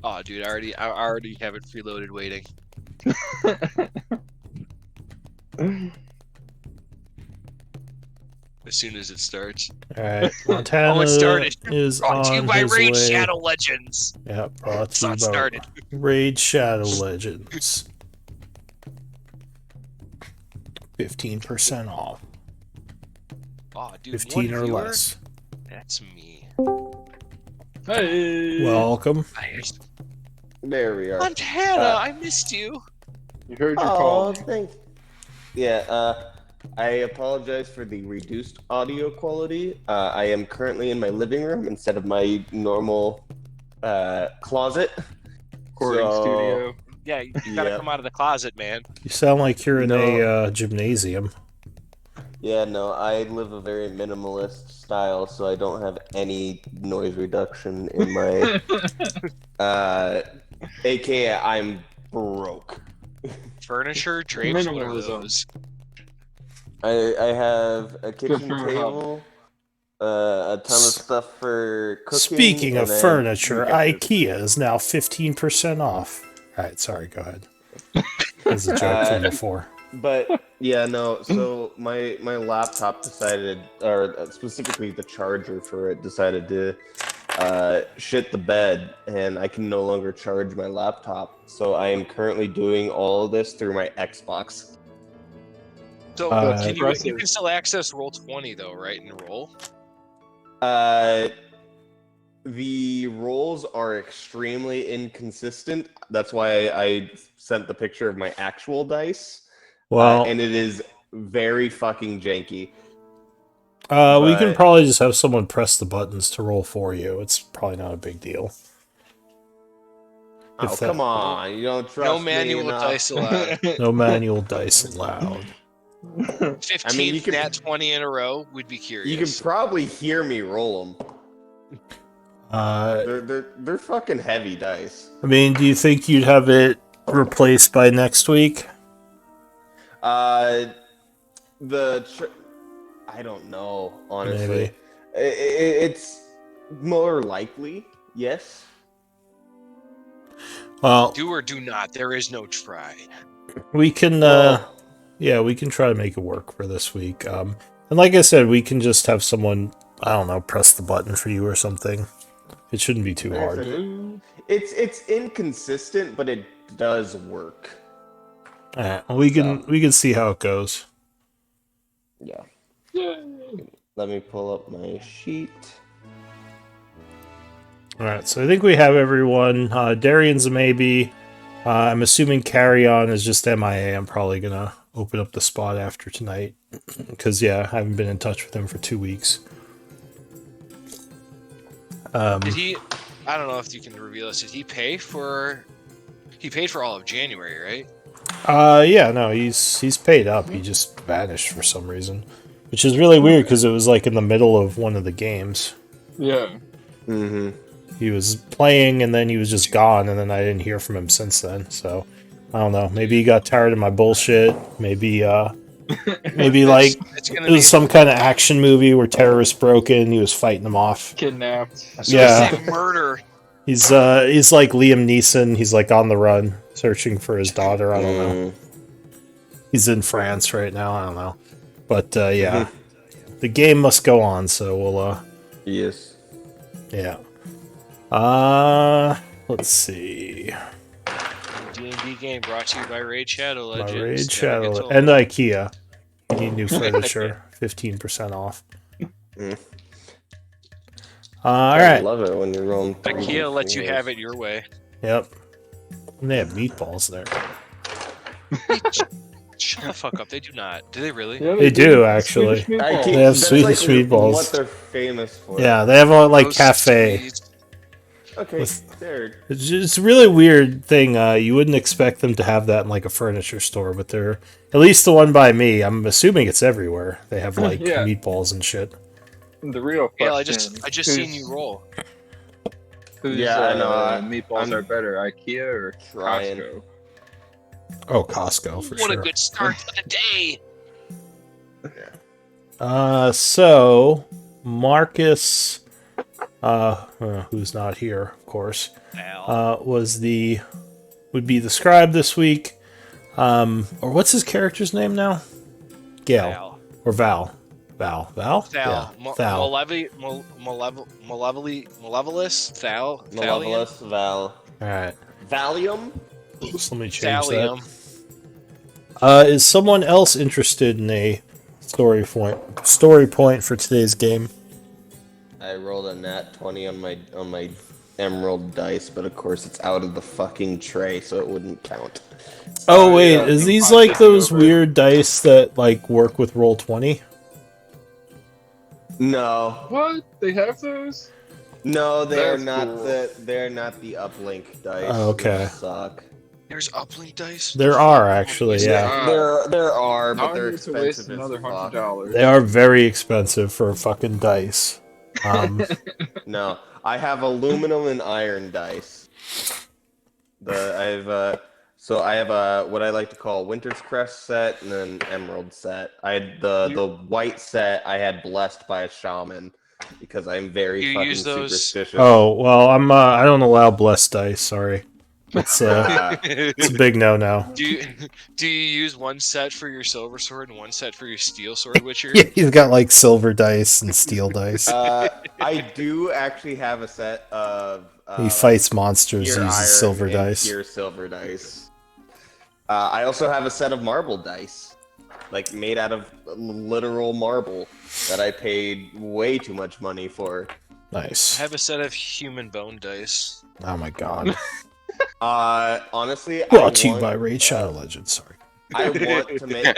Oh, dude, I already have it preloaded waiting. As soon as it starts. Alright, Montana Oh, it started. is Brought to you on by his Raid way. Shadow Legends. Yep, brought It's to you not by started. Raid Shadow Legends. 15% off. Oh, dude, 15 one or viewer? less. That's me. Hey. Welcome. There we are. Montana, I missed you. You heard your Oh, call. thanks. Yeah, I apologize for the reduced audio quality. I am currently in my living room instead of my normal closet. Recording studio. Yeah, you gotta come out of the closet, man. You sound like you're in No. a gymnasium. Yeah, no, I live a very minimalist style, so I don't have any noise reduction in my. AKA, I'm broke. Furniture drapes. What are Minimalism. those? I have a kitchen for a table, a ton of stuff for cooking. Speaking of and then furniture, weekend food. IKEA is now 15% off. Alright, sorry, go ahead. That's a joke from before. But yeah, no. So my laptop decided, or specifically the charger for it, decided to shit the bed, and I can no longer charge my laptop. So I am currently doing all of this through my Xbox. So That's you can still access Roll20 though, right? In Roll. The rolls are extremely inconsistent. That's why I sent the picture of my actual dice. Well, and it is very fucking janky. we can probably just have someone press the buttons to roll for you. It's probably not a big deal. Oh, come on. You don't trust no manual me enough. dice allowed. No manual dice allowed. 15th I mean, you could, nat 20 in a row. We'd be curious. You can probably hear me roll them. They're fucking heavy dice. I mean, do you think you'd have it replaced by next week? I don't know, honestly. Maybe. It's more likely, yes. Well, do or do not. There is no try. We can, yeah, we can try to make it work for this week. And like I said, we can just have someone, I don't know, press the button for you or something. It shouldn't be too hard. It's inconsistent, but it does work. Alright, well, we can see how it goes. Yeah. Let me pull up my sheet. Alright, so I think we have everyone. Darian's a maybe. I'm assuming Carry On is just MIA. I'm probably gonna open up the spot after tonight. Because, yeah, I haven't been in touch with him for 2 weeks. Did he... I don't know if you can reveal this. Did he pay for... He paid for all of January, right? Yeah, no, he's paid up. He just vanished for some reason. Which is really weird, because it was, like, in the middle of one of the games. Yeah. Mm-hmm. He was playing, and then he was just gone, and then I didn't hear from him since then, so... I don't know. Maybe he got tired of my bullshit. Maybe, maybe, like, it was some kind of action movie where terrorists broke in, he was fighting them off. Kidnapped. Yeah. Murder. He's like Liam Neeson. He's, like, on the run, searching for his daughter. I don't know. He's in France right now. I don't know. But, yeah. The game must go on, so we'll, Yes. Yeah. Let's see. D&D game brought to you by Raid Shadow Legends. Raid Shadow and IKEA. You need new furniture. 15% off. Alright. I love it when you're rolling. IKEA lets you have it your way. Yep. And they have meatballs there. Shut the fuck up. They do not. Do they really? Yeah, They do, actually. They have Swedish meatballs. What they're famous for. Yeah, they have a, like, cafe. Okay, it's a really weird thing. You wouldn't expect them to have that in, like, a furniture store, but they're... At least the one by me. I'm assuming it's everywhere. They have, like, meatballs and shit. The real question. Yeah, I just seen you roll. Yeah, I know. Meatballs are better, IKEA or Costco? Oh, Costco, for sure. What a good start to the day! So, Marcus who's not here, of course, Al. would be the scribe this week. Or what's his character's name now? Gale. Val. Or Val. Val? Val. Yeah. Val. Malevolous. Val. Malevolous Val. Alright. Valium? So let me change Thallium. that. Is someone else interested in a story point for today's game? I rolled a nat 20 on my emerald dice, but of course it's out of the fucking tray, so it wouldn't count. Oh wait, yeah, is these 550 like those over. weird dice that like work with Roll20? No. What? They have those? No, they're That's not cool. they're not the uplink dice. Oh, okay. They suck. There's uplink dice. There are actually, yeah. There are, but I they're need to waste expensive as another fuck. $100. They are very expensive for fucking dice. No, I have aluminum and iron dice. I have a what I like to call Winter's Crest set and then Emerald set. I had the white set. I had blessed by a shaman because I'm very You fucking use those- superstitious. Oh well, I don't allow blessed dice. Sorry, it's it's a big no. Do you use one set for your silver sword and one set for your steel sword, Witcher? Yeah, he's got like silver dice and steel dice. I do actually have a set of. He fights monsters. pure Uses iron silver and dice. Pure silver dice. I also have a set of marble dice, like made out of literal marble, that I paid way too much money for. I Nice. have a set of human bone dice. Oh my god. Honestly, Brought to you by Raid Shadow Legends. Sorry. I want to make.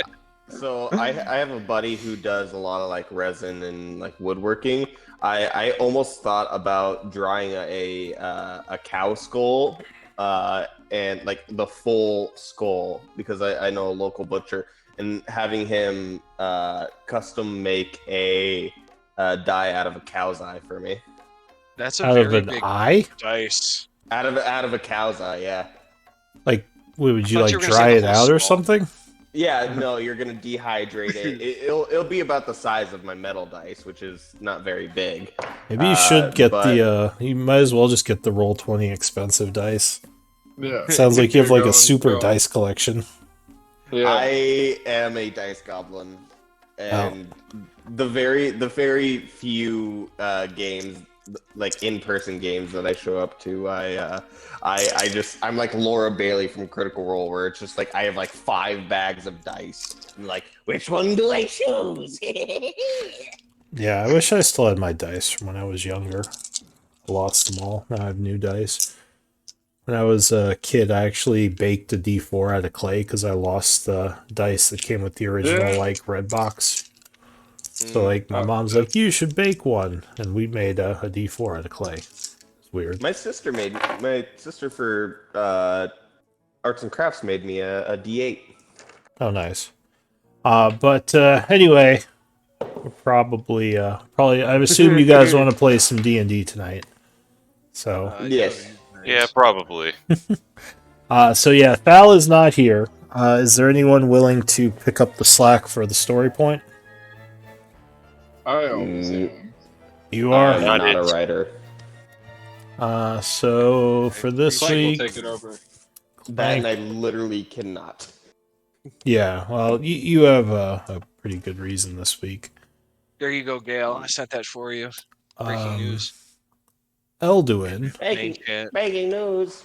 So I have a buddy who does a lot of like resin and like woodworking. I almost thought about drawing a cow skull, and like the full skull, because I know a local butcher, and having him custom make a die out of a cow's eye for me. That's a Out of very an big eye? dice. Out of a cow's eye, yeah. Like, would you I thought like you were gonna dry say it the out whole or skull. something? Yeah, no, you're gonna dehydrate it. It'll be about the size of my metal dice, which is not very big. Maybe you should get but- the. You might as well just get the Roll20 expensive dice. Yeah. Sounds like you have like You're a super going- dice collection. Yeah. I am a dice goblin, and the very few games, like in-person games that I show up to, I'm like Laura Bailey from Critical Role, where it's just like I have like 5 bags of dice. I'm like, which one do I choose? Yeah, I wish I still had my dice from when I was younger. I lost them all. Now I have new dice. When I was a kid, I actually baked a D4 out of clay because I lost the dice that came with the original Yeah. like red box. So like my Oh, mom's like, you should bake one, and we made a D4 out of clay. It's weird. My sister for arts and crafts made me a D8. Oh, nice. But anyway, we're probably I assume you guys want to play some D&D tonight. So Yes. Yeah, probably. so yeah, Thal is not here. Is there anyone willing to pick up the slack for the story point? I always am. You are. I'm Not not a it. writer. So for this Clank will week, take it over. That and I literally cannot. yeah. Well, you have a pretty good reason this week. There you go, Gail. I sent that for you. Breaking news. Elduin, Main chat. Breaking news.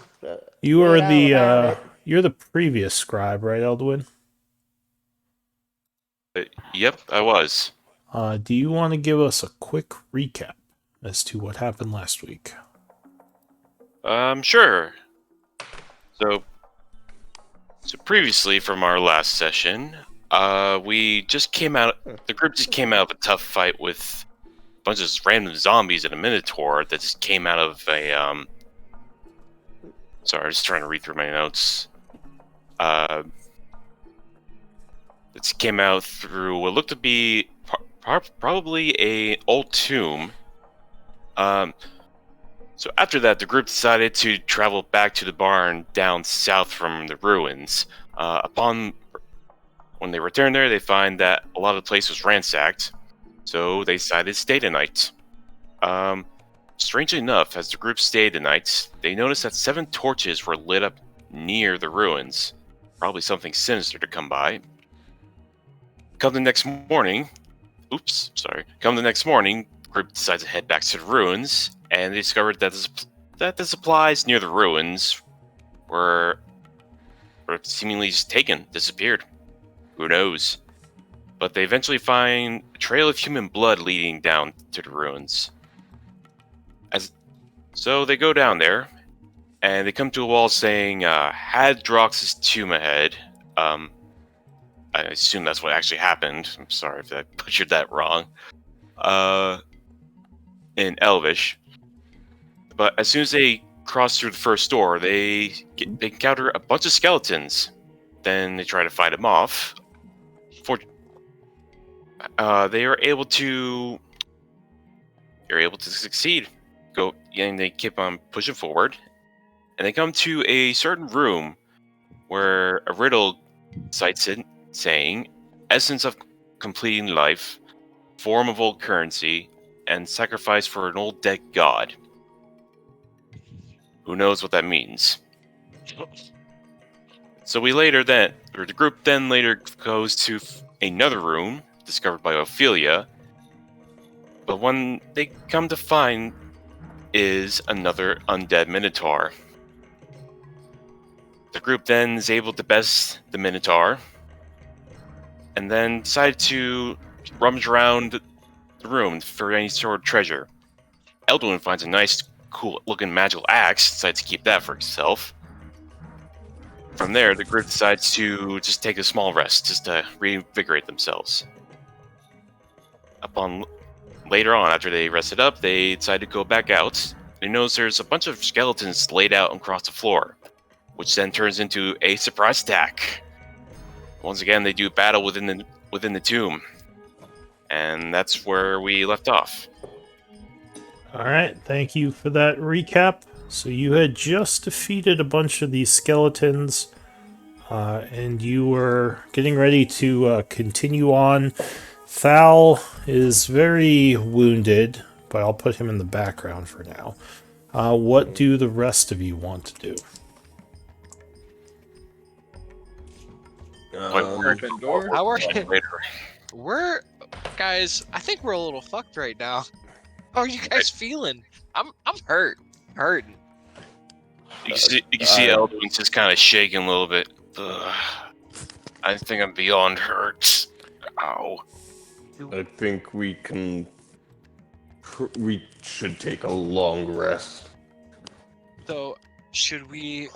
you are Get the out about it. you're the previous scribe, right, Elduin? Yep, I was. Do you want to give us a quick recap as to what happened last week? Sure. So previously from our last session, we just came out. The group just came out of a tough fight with a bunch of random zombies and a minotaur that just came out of a. Sorry, I'm just trying to read through my notes. It came out through what looked to be probably a old tomb. So after that, the group decided to travel back to the barn down south from the ruins. When they returned there, they find that a lot of the place was ransacked, so they decided to stay the night. strangely enough, as the group stayed the night, they noticed that 7 torches were lit up near the ruins. Probably something sinister to come by. Come the next morning, the group decides to head back to the ruins, and they discovered that the supplies near the ruins were seemingly just disappeared. Who knows? But they eventually find a trail of human blood leading down to the ruins. So they go down there, and they come to a wall saying, Hadrox's tomb ahead. I assume that's what actually happened. I'm sorry if I butchered that wrong. In Elvish. But as soon as they cross through the first door, they encounter a bunch of skeletons. Then they try to fight them off. They are able to succeed. And they keep on pushing forward. And they come to a certain room where a riddle cites it, saying, essence of completing life, form of old currency, and sacrifice for an old dead god. Who knows what that means? So the group then later goes to another room discovered by Ophelia, but one they come to find is another undead minotaur. The group then is able to best the minotaur, and then decide to rummage around the room for any sort of treasure. Eldwin finds a nice, cool-looking magical axe, decides to keep that for himself. From there, the group decides to just take a small rest, just to reinvigorate themselves. Later on, after they rested up, they decide to go back out. They notice there's a bunch of skeletons laid out across the floor, which then turns into a surprise attack. Once again, they do battle within the tomb, and that's where we left off. All right, thank you for that recap. So you had just defeated a bunch of these skeletons, and you were getting ready to continue on. Thal is very wounded, but I'll put him in the background for now. What do the rest of you want to do? Open door. How are we're guys? I think we're a little fucked right now. How are you guys feeling? I'm hurting. You can see Eldwin's just kind of shaking a little bit. Ugh. I think I'm beyond hurt. Ow. I think we should take a long rest. So, do you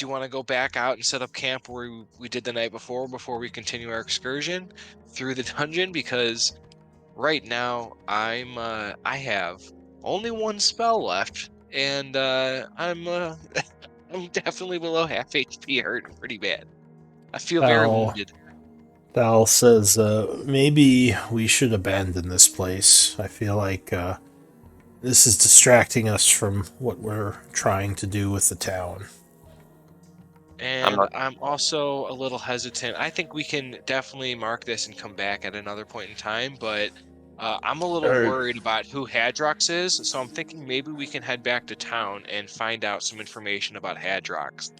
want to go back out and set up camp where we did the night before we continue our excursion through the dungeon? Because right now I have only 1 spell left, and I'm I'm definitely below half HP, hurting pretty bad. I feel very wounded. Val says, maybe we should abandon this place. I feel like this is distracting us from what we're trying to do with the town. And I'm also a little hesitant. I think we can definitely mark this and come back at another point in time, but I'm a little worried about who Hadrox is, so I'm thinking maybe we can head back to town and find out some information about Hadrox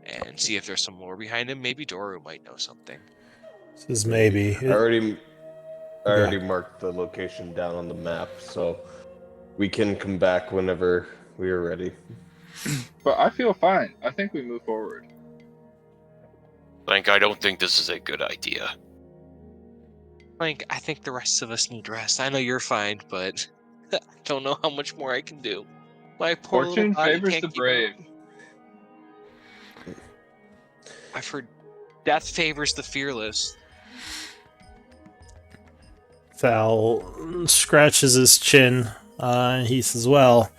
and see if there's some lore behind him. Maybe Doru might know something. This is maybe. I already marked the location down on the map, so we can come back whenever we are ready. But I feel fine. I think we move forward. Like, I don't think this is a good idea. Like, I think the rest of us need rest. I know you're fine, but I don't know how much more I can do. My poor Fortune little body favors can't the keep brave. up. I've heard death favors the fearless. Val scratches his chin. He says, well,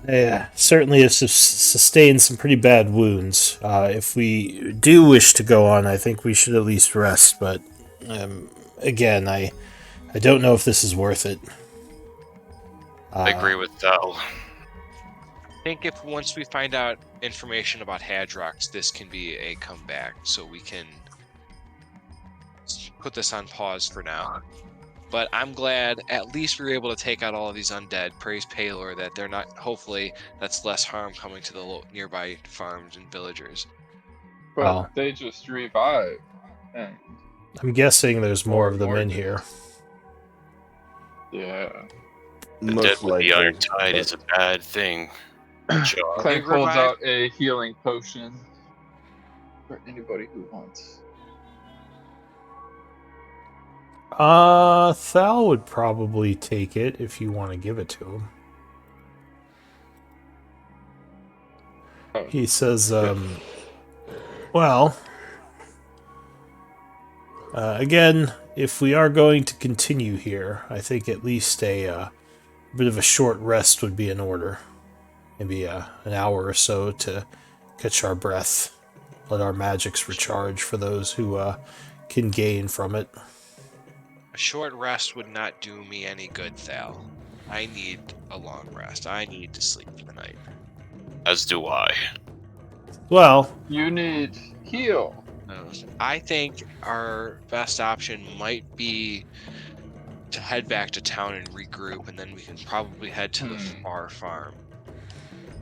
yeah, certainly have sustained some pretty bad wounds. If we do wish to go on, I think we should at least rest, but again, I don't know if this is worth it. I agree with Thal. I think if once we find out information about Hadrox, this can be a comeback, so we can put this on pause for now. But I'm glad at least we were able to take out all of these undead. Praise Paylor that they're not. Hopefully, that's less harm coming to the nearby farms and villagers. But Wow. they just revive. And I'm guessing there's more of them in here. yeah. The dead with the Iron Tide is a bad thing. Chaur. Clank holds out a healing potion for anybody who wants. Thal would probably take it if you want to give it to him. Oh. He says, well, again, if we are going to continue here, I think at least a bit of a short rest would be in order. Maybe an hour or so to catch our breath, let our magics recharge for those who can gain from it. A short rest would not do me any good, Thal. I need a long rest. I need to sleep tonight. As do I. Well, You need heal. I think our best option might be to head back to town and regroup, and then we can probably head to the far farm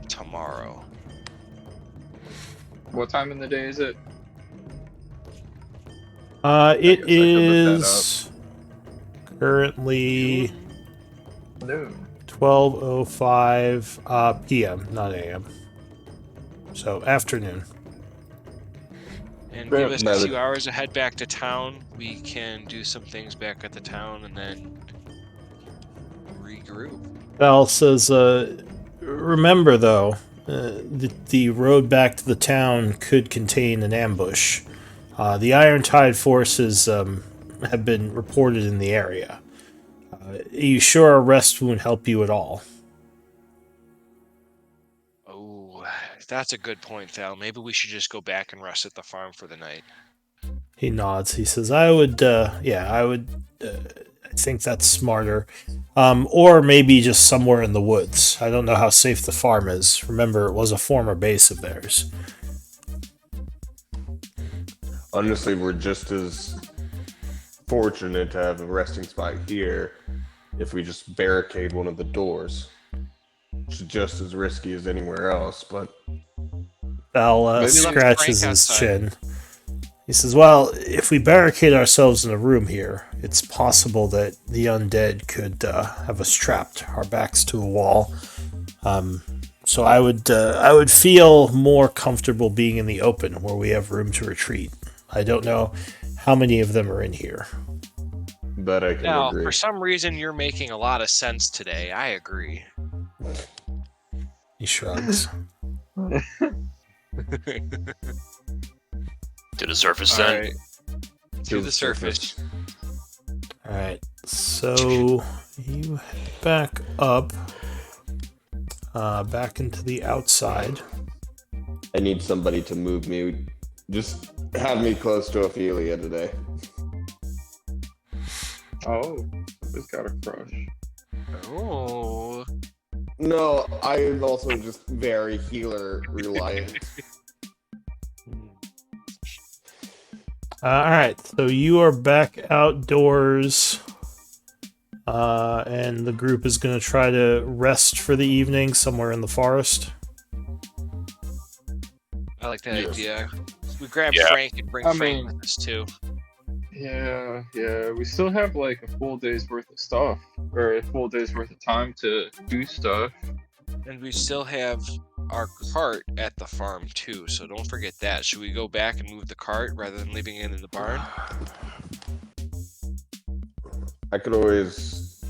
tomorrow. What time in the day is it? it guess I could look that is currently Noon. 12:05 p.m., not a.m. So afternoon. And Fair give us enough. 2 hours to head back to town. We can do some things back at the town and then regroup. Val says, remember though, the road back to the town could contain an ambush. The Iron Tide forces have been reported in the area. Are you sure a rest won't help you at all? Oh, that's a good point, Thal. Maybe we should just go back and rest at the farm for the night. He nods. He says, I would, I think that's smarter. Or maybe just somewhere in the woods. I don't know how safe the farm is. Remember, it was a former base of theirs. Honestly, we're just as fortunate to have a resting spot here if we just barricade one of the doors. It's just as risky as anywhere else, but... Val Maybe let scratches Frank his outside. chin. He says, well, if we barricade ourselves in a room here, it's possible that the undead could have us trapped, our backs to a wall. So I would feel more comfortable being in the open where we have room to retreat. I don't know how many of them are in here. That I can Now, agree. for some reason, you're making a lot of sense today. I agree. He shrugs. To the surface All then. right. To the surface. Alright, so you head back up, back into the outside. I need somebody to move me. Just have me close to Ophelia today. Oh, it's got a crush. Oh. No, I am also just very healer reliant. Alright, so you are back outdoors, and the group is going to try to rest for the evening somewhere in the forest. I like that Yes. idea. We grab Yeah. Frank and bring I Frank mean- with us too. Yeah, we still have like a full day's worth of stuff, or a full day's worth of time to do stuff. And we still have our cart at the farm too, so don't forget that. Should we go back and move the cart rather than leaving it in the barn? I could always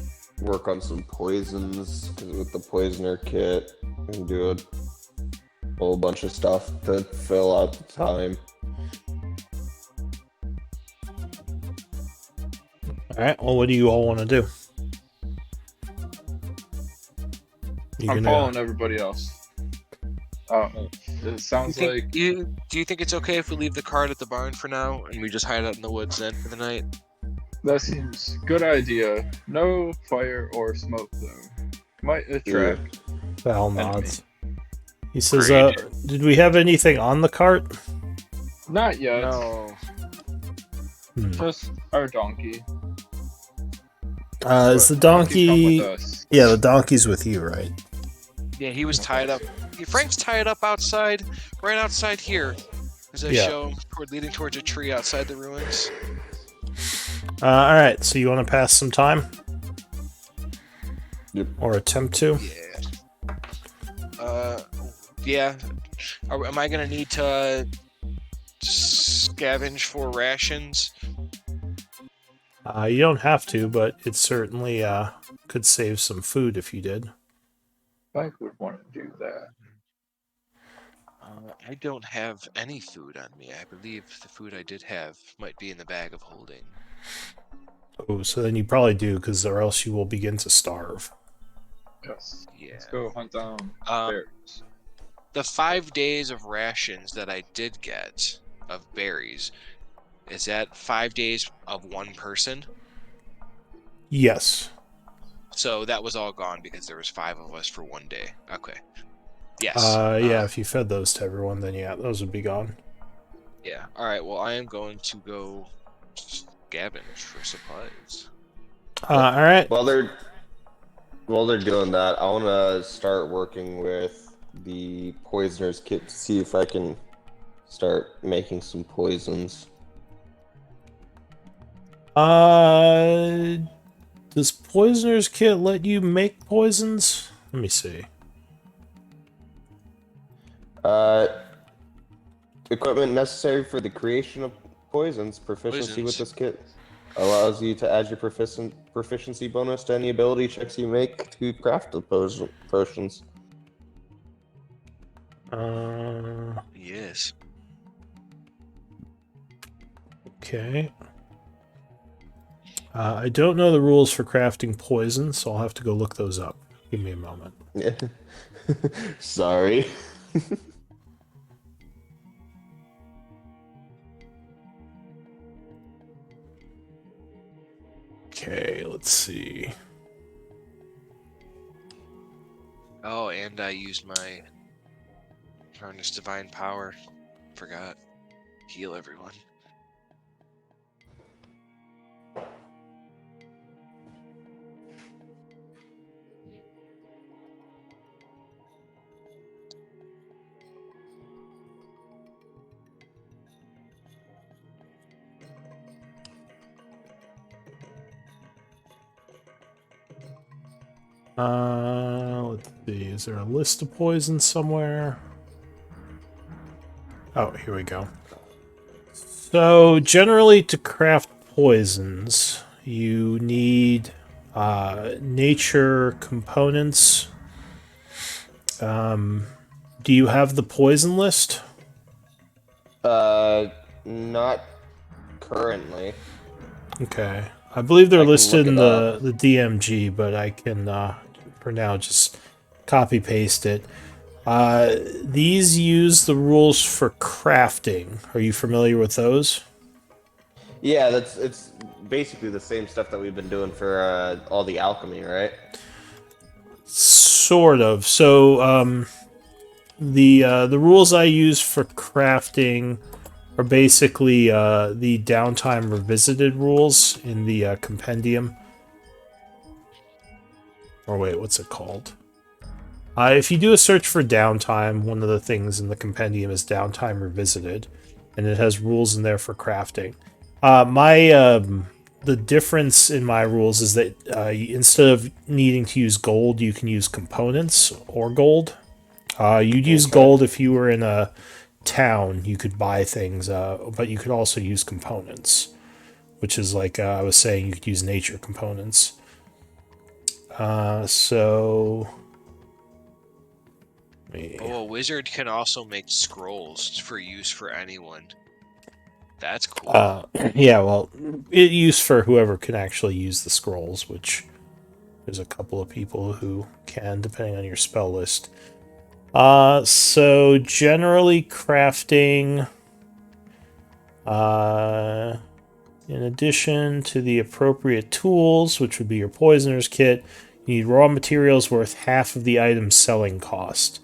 work on some poisons, because with the poisoner kit, I can do a whole bunch of stuff to fill out the time. Alright, well, what do you all want to do? I'm following everybody else. Oh, it sounds like Do you think it's okay if we leave the cart at the barn for now and we just hide out in the woods then for the night? that seems good idea. No fire or smoke though. Might attract. Val enemy. nods. He says, Great. did we have anything on the cart? Not yet. No. Hmm. Just our donkey. Is the But Donkey's come with donkey? us. Yeah, the donkey's with you, right? Yeah, he was tied up. Frank's tied up outside, right outside here. As I Yeah. show leading towards a tree outside the ruins. All right. So you want to pass some time? Yep. Or attempt to? Yeah. Am I gonna need to scavenge for rations? You don't have to, but it certainly could save some food if you did. Frank would want to do that. I don't have any food on me. I believe the food I did have might be in the bag of holding. Oh, so then you probably do, because or else you will begin to starve. Yes. Yeah. Let's go hunt down Um, bears. The 5 days of rations that I did get of berries, is that 5 days of one person? Yes. So that was all gone because there was 5 of us for 1 day. Okay. Yes. Yeah, if you fed those to everyone, then yeah, those would be gone. Yeah. All right. Well, I am going to go scavenge for supplies. All right. While they're doing that, I want to start working with the poisoner's kit to see if I can start making some poisons. Does Poisoner's Kit let you make poisons? Let me see. Equipment necessary for the creation of poisons. Proficiency with this kit allows you to add your proficiency bonus to any ability checks you make to craft the potions. Yes. Okay. I don't know the rules for crafting poison, so I'll have to go look those up. Give me a moment. Sorry. Okay, let's see. Oh, and I used my harness divine power. Forgot. Heal everyone. Let's see. Is there a list of poisons somewhere? Oh, here we go. So, generally, to craft poisons, you need nature components. Do you have the poison list? Not currently. Okay. I believe they're I can listed look in it up. the DMG, but I can, for now, just copy-paste it. These use the rules for crafting. Are you familiar with those? Yeah, it's basically the same stuff that we've been doing for all the alchemy, right? Sort of. So, the rules I use for crafting are basically the downtime revisited rules in the compendium. Or wait, what's it called? If you do a search for downtime, one of the things in the compendium is downtime revisited, and it has rules in there for crafting. The difference in my rules is that instead of needing to use gold, you can use components or gold. You'd use gold if you were in a town. You could buy things, but you could also use components, which is like I was saying, you could use nature components. So... Oh, a wizard can also make scrolls for use for anyone. That's cool. Yeah, well, it used for whoever can actually use the scrolls, which there's a couple of people who can, depending on your spell list. So generally crafting, in addition to the appropriate tools, which would be your poisoner's kit, you need raw materials worth half of the item's selling cost.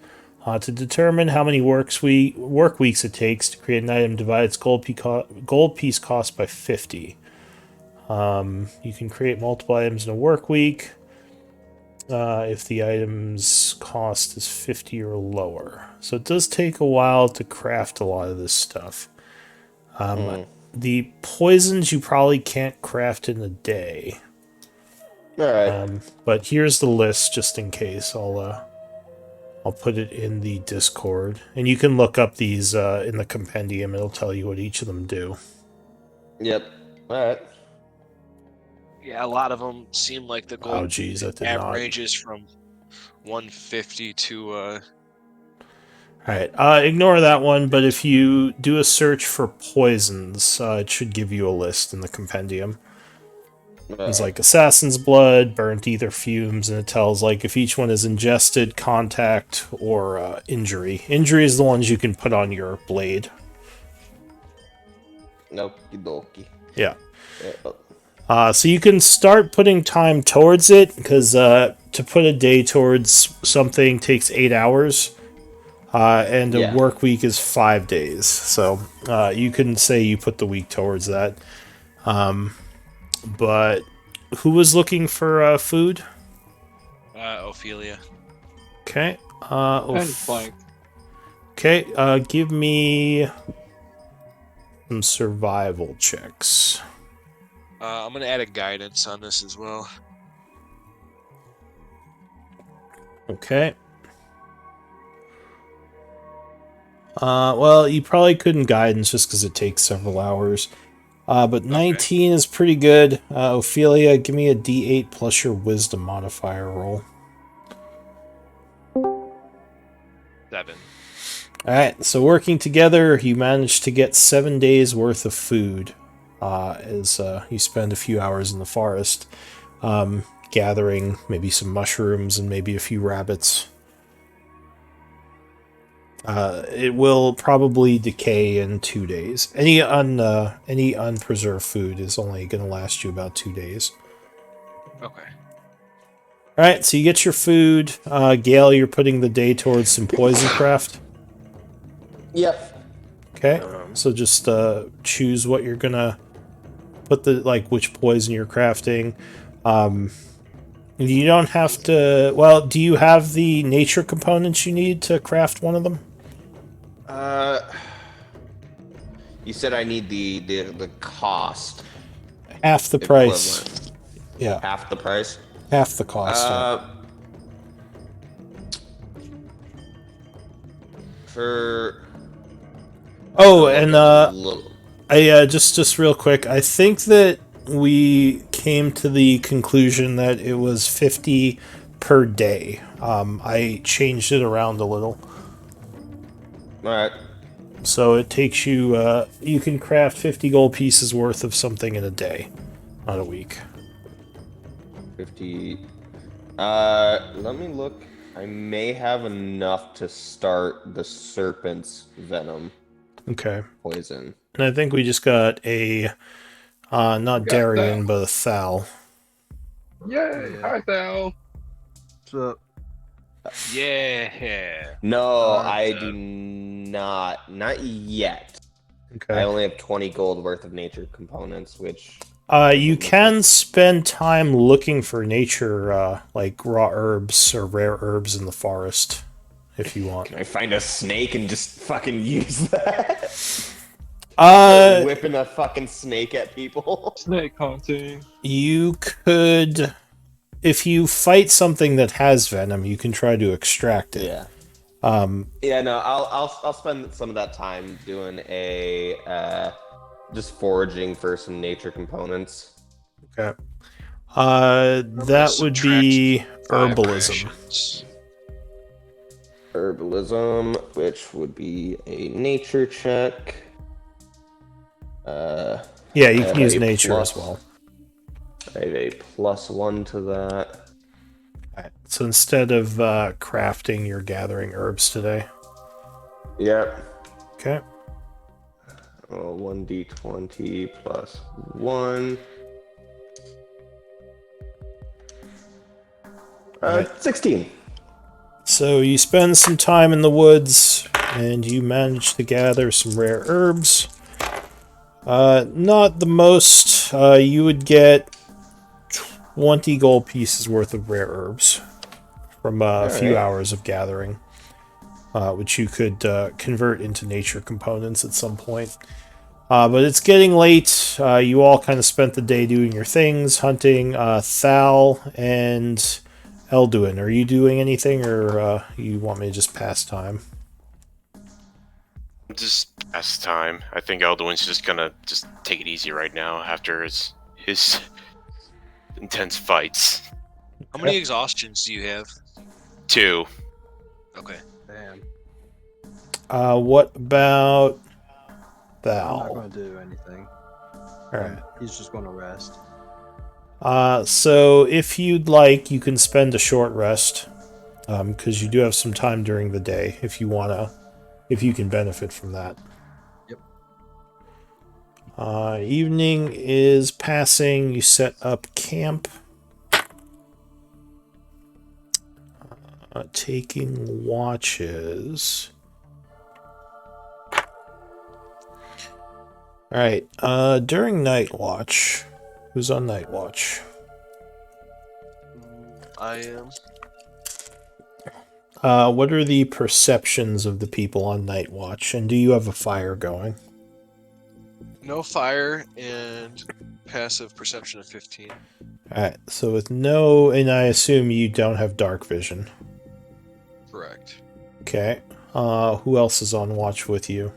To determine how many work weeks it takes to create an item, divide its gold piece cost by 50. You can create multiple items in a work week if the item's cost is 50 or lower. So it does take a while to craft a lot of this stuff. The poisons you probably can't craft in a day. Alright. But here's the list just in case. I'll put it in the Discord, and you can look up these in the compendium. It'll tell you what each of them do. Yep. Alright. Yeah, a lot of them seem like the gold Oh, geez, that did app not. ranges from 150 to Alright, ignore that one, but if you do a search for poisons, it should give you a list in the compendium. There's like assassin's blood, burnt ether fumes, and it tells like if each one is ingested, contact, or injury. Injury is the ones you can put on your blade. Okie dokie. Yeah. So you can start putting time towards it, because to put a day towards something takes 8 hours, and a work week is 5 days. So you can say you put the week towards that. But who was looking for food? Ophelia. Okay. And flank. Okay, give me some survival checks. I'm gonna add a guidance on this as well. Okay. Well, you probably couldn't guidance just because it takes several hours. But 19 is pretty good. Ophelia, give me a D8 plus your wisdom modifier roll. 7. Alright, so working together, you managed to get 7 days worth of food as you spend a few hours in the forest gathering maybe some mushrooms and maybe a few rabbits. It will probably decay in 2 days. Any unpreserved food is only going to last you about 2 days. Okay. Alright, so you get your food. Gale, you're putting the day towards some poison craft. Yep. Okay, so just choose what you're gonna put which poison you're crafting. You don't have to. Well, do you have the nature components you need to craft one of them? You said I need the cost. Half the price. Equivalent. Yeah, Half the price. half the cost. For. Oh, and I just real quick. I think that we came to the conclusion that it was 50 per day. I changed it around a little. Alright. So it takes you, you can craft 50 gold pieces worth of something in a day, not a week. 50. Let me look. I may have enough to start the serpent's venom Okay. poison. And I think we just got a, not Darien, but a Thal. Yay! Hi, Thal. What's up? Yeah. No, I do not. Not yet. I Okay. only have 20 gold worth of nature components, which... You can spend time looking for nature, like raw herbs or rare herbs in the forest, if you want. Can I find a snake and just fucking use that? Whipping a fucking snake at people? Snake hunting. You could, if you fight something that has venom, you can try to extract it. Yeah. Yeah, no, I'll spend some of that time doing just foraging for some nature components. Okay. That would be herbalism. Rations. Herbalism, which would be a nature check. Yeah, you can use a nature plus- as well. I have a +1 to that. Alright, so instead of crafting, you're gathering herbs today. Yep. Okay. 1d20 plus 1. Right. 16. So you spend some time in the woods, and you manage to gather some rare herbs. Not the most that, you would get 20 gold pieces worth of rare herbs from a few Alright. hours of gathering, which you could convert into nature components at some point. But it's getting late. You all kind of spent the day doing your things, hunting. Thal and Elduin, are you doing anything, or you want me to just pass time? Just pass time. I think Elduin's just gonna just take it easy right now after his intense fights. How many exhaustions do you have? 2. Okay. Damn. What about I'm not Thal? gonna do anything. Alright. He's just gonna rest. So if you'd like, you can spend a short rest, because you do have some time during the day if you wanna, if you can benefit from that. Yep. Evening is passing. You set up camp. Taking watches. Alright, during night watch, who's on night watch? I am. What are the perceptions of the people on night watch, and do you have a fire going? No fire and passive perception of 15. Alright, so with no, and I assume you don't have dark vision. Correct. Okay. Who else is on watch with you?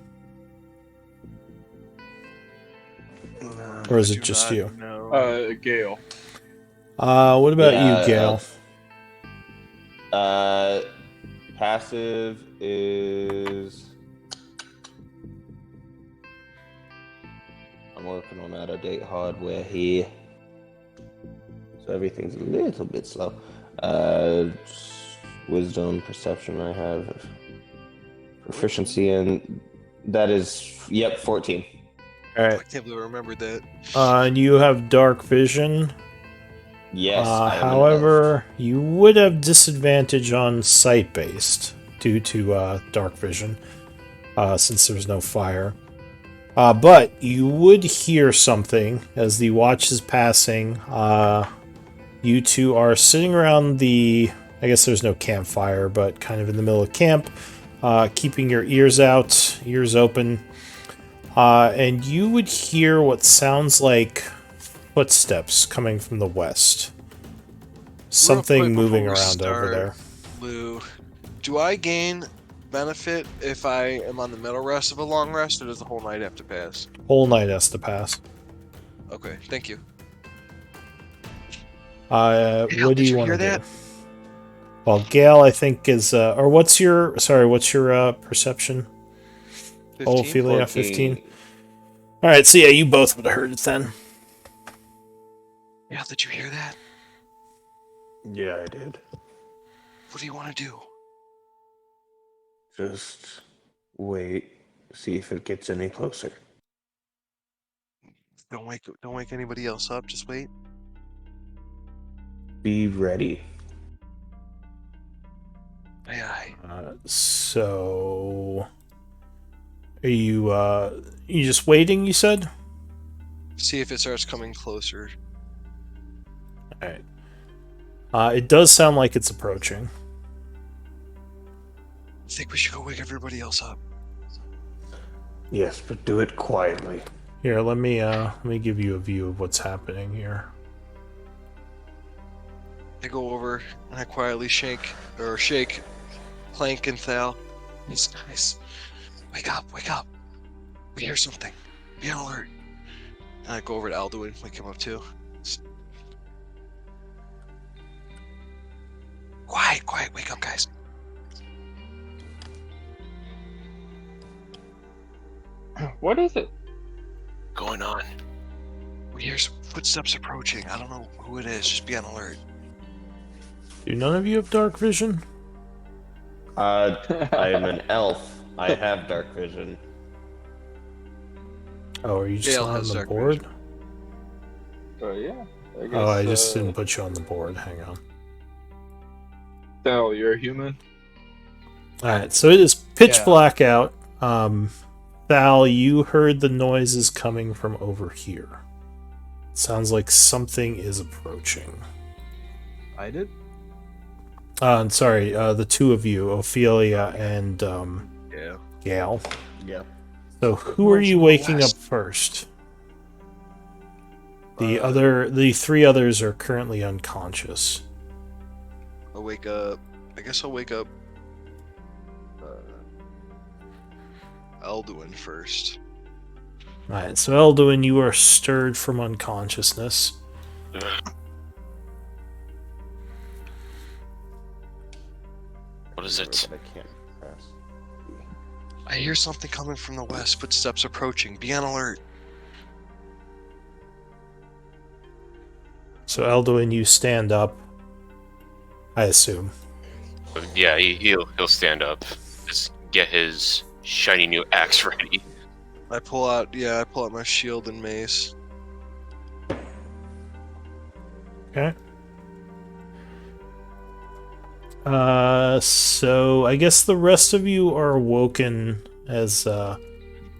Or is I it do just not you? know. Gale. What about Yeah, you, Gale? Passive is. I'm working on out of date hardware here, so everything's a little bit slow. Wisdom, perception, I have proficiency in. That is, yep, 14. Alright. I can't believe I remembered that. And you have dark vision. Yes. I am an elf. However, you would have disadvantage on sight-based due to dark vision, since there's no fire. But you would hear something as the watch is passing. You two are sitting around the... I guess there's no campfire, but kind of in the middle of camp, keeping your ears out, ears open. And you would hear what sounds like footsteps coming from the west. Something quick moving before we around over start, there. Lou, do I gain benefit if I am on the middle rest of a long rest, or does the whole night have to pass? Whole night has to pass. Okay, thank you. What do did you you want to hear do? that? Well, Gale, I think is, or what's your perception? 15? Oh, Ophelia, 15. All right, so yeah, you both would have heard it then. Yeah, did you hear that? Yeah, I did. What do you want to do? Just wait, see if it gets any closer. Don't wake anybody else up. Just wait. Be ready. Aye, aye. So, are you just waiting? You said. See if it starts coming closer. All right. It does sound like it's approaching. I think we should go wake everybody else up. Yes, but do it quietly. Here, let me give you a view of what's happening here. I go over and I quietly shake Plank and Thal. Guys, wake up, wake up. We hear something. Be on alert. And I go over to Alduin, wake him up too. Quiet, wake up, guys. What is it? Going on. We hear some footsteps approaching. I don't know who it is. Just be on alert. Do none of you have dark vision? I am an elf. I have dark vision. Oh, are you just Gale not on has the dark board? vision. Yeah. I guess, Oh, I just didn't put you on the board. Hang on. Thal, you're a human? Alright, so it is pitch Yeah. black out. Thal, you heard the noises coming from over here. Sounds like something is approaching. I did? Sorry, the two of you, Ophelia and Yeah. Gale. Yeah. So who are you waking up first? The three others are currently unconscious. I'll wake up. I guess I'll wake up Alduin first. Alright, so Elduin, you are stirred from unconsciousness. What is it? I can't press. I hear something coming from the west. Footsteps approaching. Be on alert. So Elduin, you stand up. I assume. Yeah, he'll stand up. Just get his shiny new axe ready. I pull out my shield and mace. Okay. So I guess the rest of you are awoken as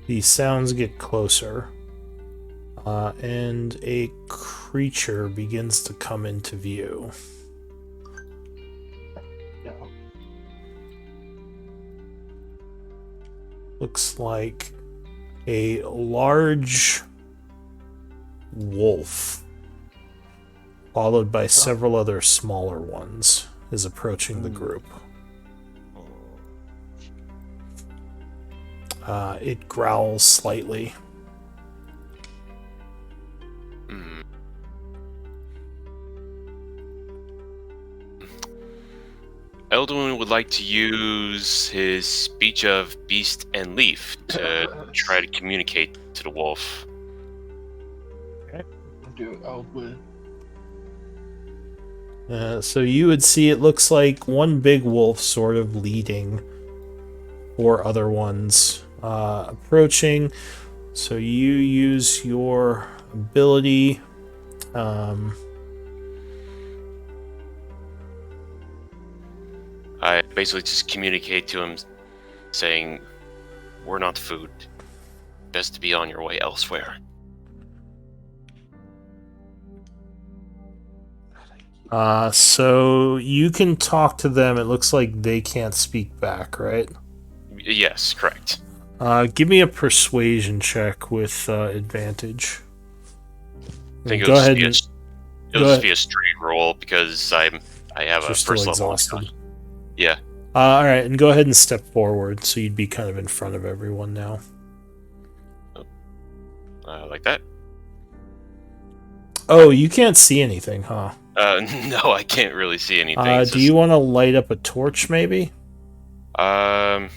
these sounds get closer. And a creature begins to come into view. Looks like a large wolf, followed by several other smaller ones, is approaching the group. It growls slightly. Elduin would like to use his speech of beast and leaf to try to communicate to the wolf. Do Alduin. So you would see it looks like one big wolf sort of leading four other ones approaching. So you use your ability. I basically just communicate to him saying, "We're not food. Best to be on your way elsewhere." So you can talk to them. It looks like they can't speak back, right? Yes, correct. Give me a persuasion check with advantage. I think Go ahead. it'll just be a straight roll because I have a You're still first level. exhausted. Yeah. All right, and go ahead and step forward, so you'd be kind of in front of everyone now. Like that. Oh, you can't see anything, huh? No, I can't really see anything. Do you want to light up a torch, maybe? Yeah,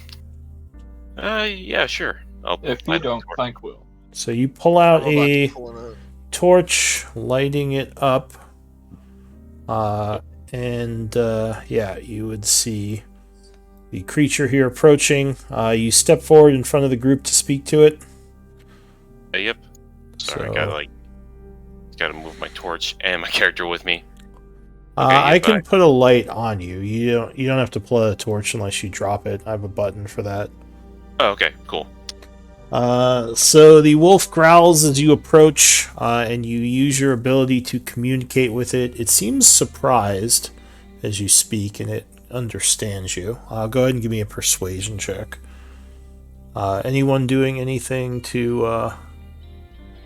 sure. If you don't, Plank will. So you pull out I'm about a to pull it up. torch, lighting it up, yeah, you would see the creature here approaching. You step forward in front of the group to speak to it. Yep. Sorry, So- I gotta move my torch and my character with me. I can put a light on you. You don't have to pull out a torch unless you drop it. I have a button for that. Oh, okay, cool. So the wolf growls as you approach, and you use your ability to communicate with it. It seems surprised as you speak, and it understands you. Go ahead and give me a persuasion check. Anyone doing anything to...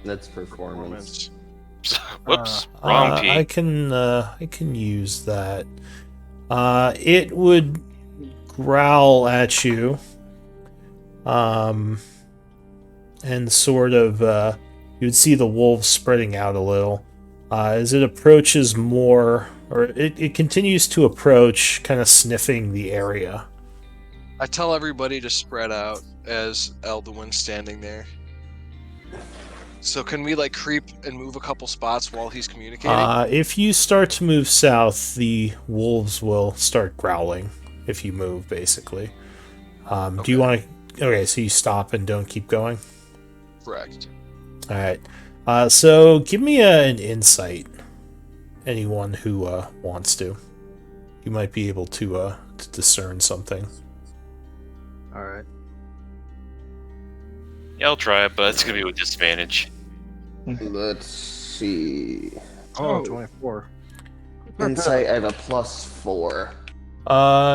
That's performance. Whoops, wrong key. I can use that. It would growl at you. And sort of, you would see the wolves spreading out a little. As it approaches more, or it continues to approach, kind of sniffing the area. I tell everybody to spread out as Elduin's standing there. So can we like creep and move a couple spots while he's communicating? If you start to move south, the wolves will start growling if you move, basically. Do you want to... Okay, so you stop and don't keep going? Correct. Alright. So give me an insight. Anyone who wants to. You might be able to discern something. Alright. Yeah, I'll try it, but it's gonna be with disadvantage. Let's see. Oh, Oh. 24. Insight, I have a +4.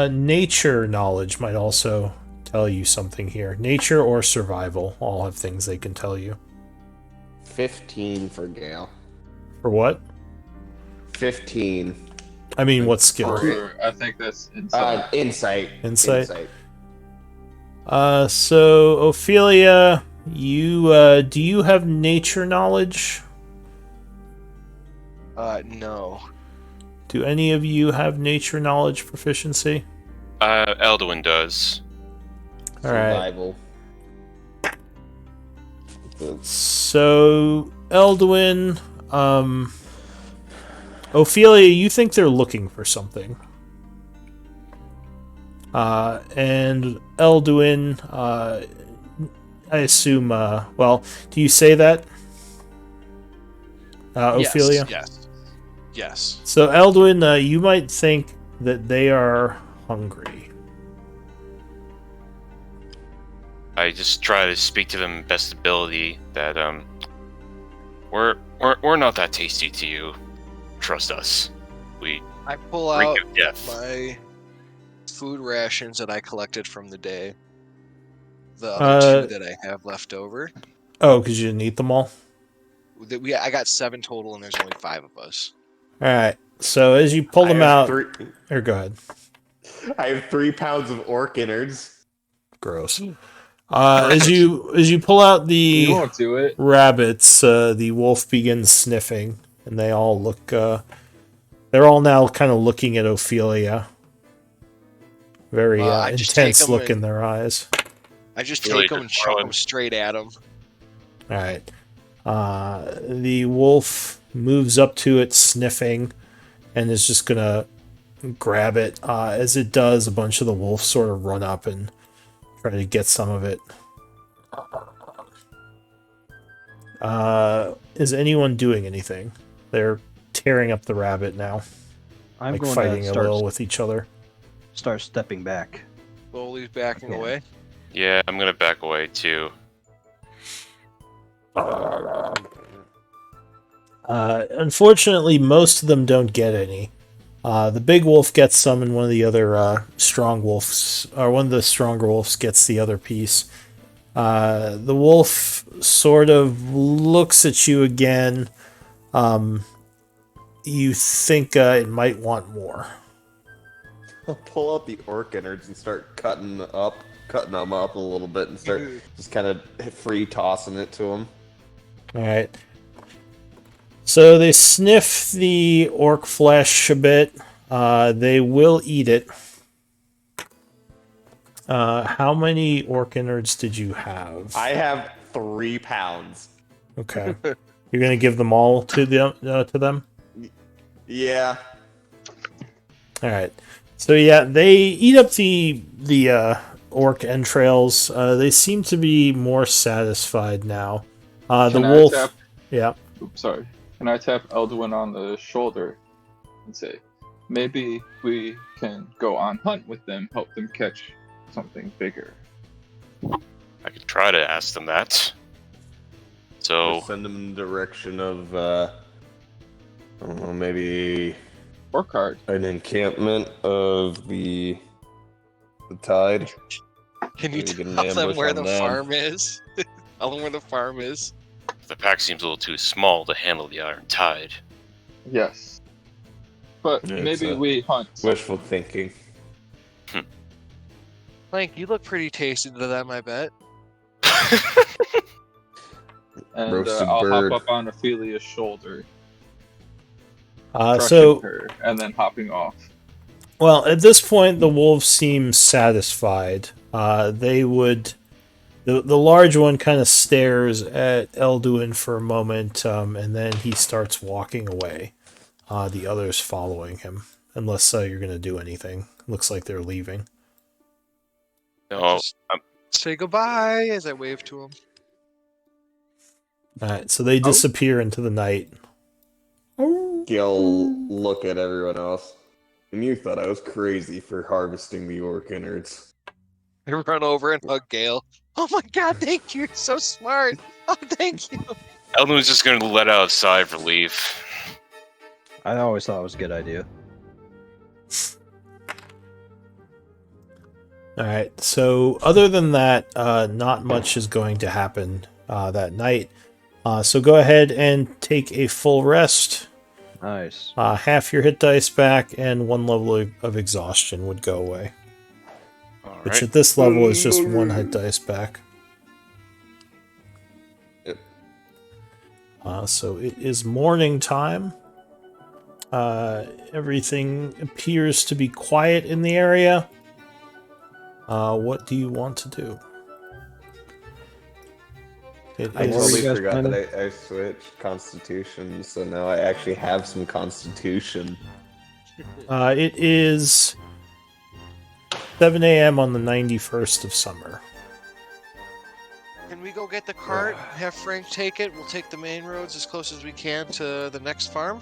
Nature knowledge might also tell you something here. Nature or survival all have things they can tell you. 15 for Gale. For what? 15. I mean, what skill? I think that's inside. Insight. Insight. So Ophelia, you do you have nature knowledge? No. Do any of you have nature knowledge proficiency? Elduin does. All right. Survival. So Elduin, Ophelia, you think they're looking for something. And Elduin, I assume, well, do you say that? Ophelia? Yes. So Elduin, you might think that they are hungry. I just try to speak to them best ability that we're not that tasty to you. Trust us. We I pull drink out of death. my food rations that I collected from the day. The other 2 that I have left over. Oh, because you didn't eat them all? I got 7 total, and there's only 5 of us. All right. So as you pull them out, Three, or go ahead. I have 3 pounds of orc innards. Gross. As you pull out the You won't do it. rabbits, the wolf begins sniffing, and they all look. They're all now kind of looking at Ophelia. Very I just intense take 'em look in and- their eyes. I just Really take them and just chuck throwing- them straight at them. All right. The wolf moves up to it, sniffing, and is just gonna grab it. As it does, a bunch of the wolves sort of run up and try to get some of it. Is anyone doing anything? They're tearing up the rabbit now, I'm like going fighting to a little with each other. start stepping back. Slowly backing Yeah. away. Yeah, I'm gonna back away too. Unfortunately, most of them don't get any. The big wolf gets some, and one of the other strong wolves, or one of the stronger wolves, gets the other piece. The wolf sort of looks at you again. You think it might want more. I'll pull out the orc innards and start cutting them up a little bit and start just kind of free tossing it to them. All right. So they sniff the orc flesh a bit. They will eat it. How many orc innards did you have? I have 3 pounds. Okay. You're gonna give them all to them. Yeah. All right. So yeah, they eat up the orc entrails. They seem to be more satisfied now. The Can I wolf. tap- Yeah. Oops, sorry. Can I tap Elduin on the shoulder and say, maybe we can go on hunt with them, help them catch something bigger? I could try to ask them that. So Or send them in the direction of, I don't know, maybe Or card. an encampment of the tide. Can you Maybe get an tell them ambush where on the them. farm is? Tell them where the farm is. the pack seems a little too small to handle the Iron Tide. Yes. But Yeah, maybe it's, we hunt. Wishful thinking. Plank, you look pretty tasty to them, I bet. And Roasted I'll bird. hop up on Ophelia's shoulder, crushing So her, and then hopping off. well, at this point, the wolves seem satisfied. They would. The large one kind of stares at Elduin for a moment, and then he starts walking away. The others following him, unless you're going to do anything. Looks like they're leaving. No, Just say goodbye as I wave to him. All right, so they disappear into the night. Gil look at everyone else. And you thought I was crazy for harvesting the orc innards. I run over and hug Gale. Oh my god, thank you! You're so smart! Oh, thank you! Eldon was just going to let out a sigh of relief. I always thought it was a good idea. Alright, so other than that, not much is going to happen that night. So go ahead and take a full rest. Nice. Half your hit dice back, and 1 level of exhaustion would go away. All Which right. at this level is just 1 hit dice back. Yep. So it is morning time. Everything appears to be quiet in the area. What do you want to do? I What were totally you guys forgot planning? that I switched Constitution, so now I actually have some Constitution. It is 7 a.m. on the 91st of summer. Can we go get the cart? Have Frank take it. We'll take the main roads as close as we can to the next farm.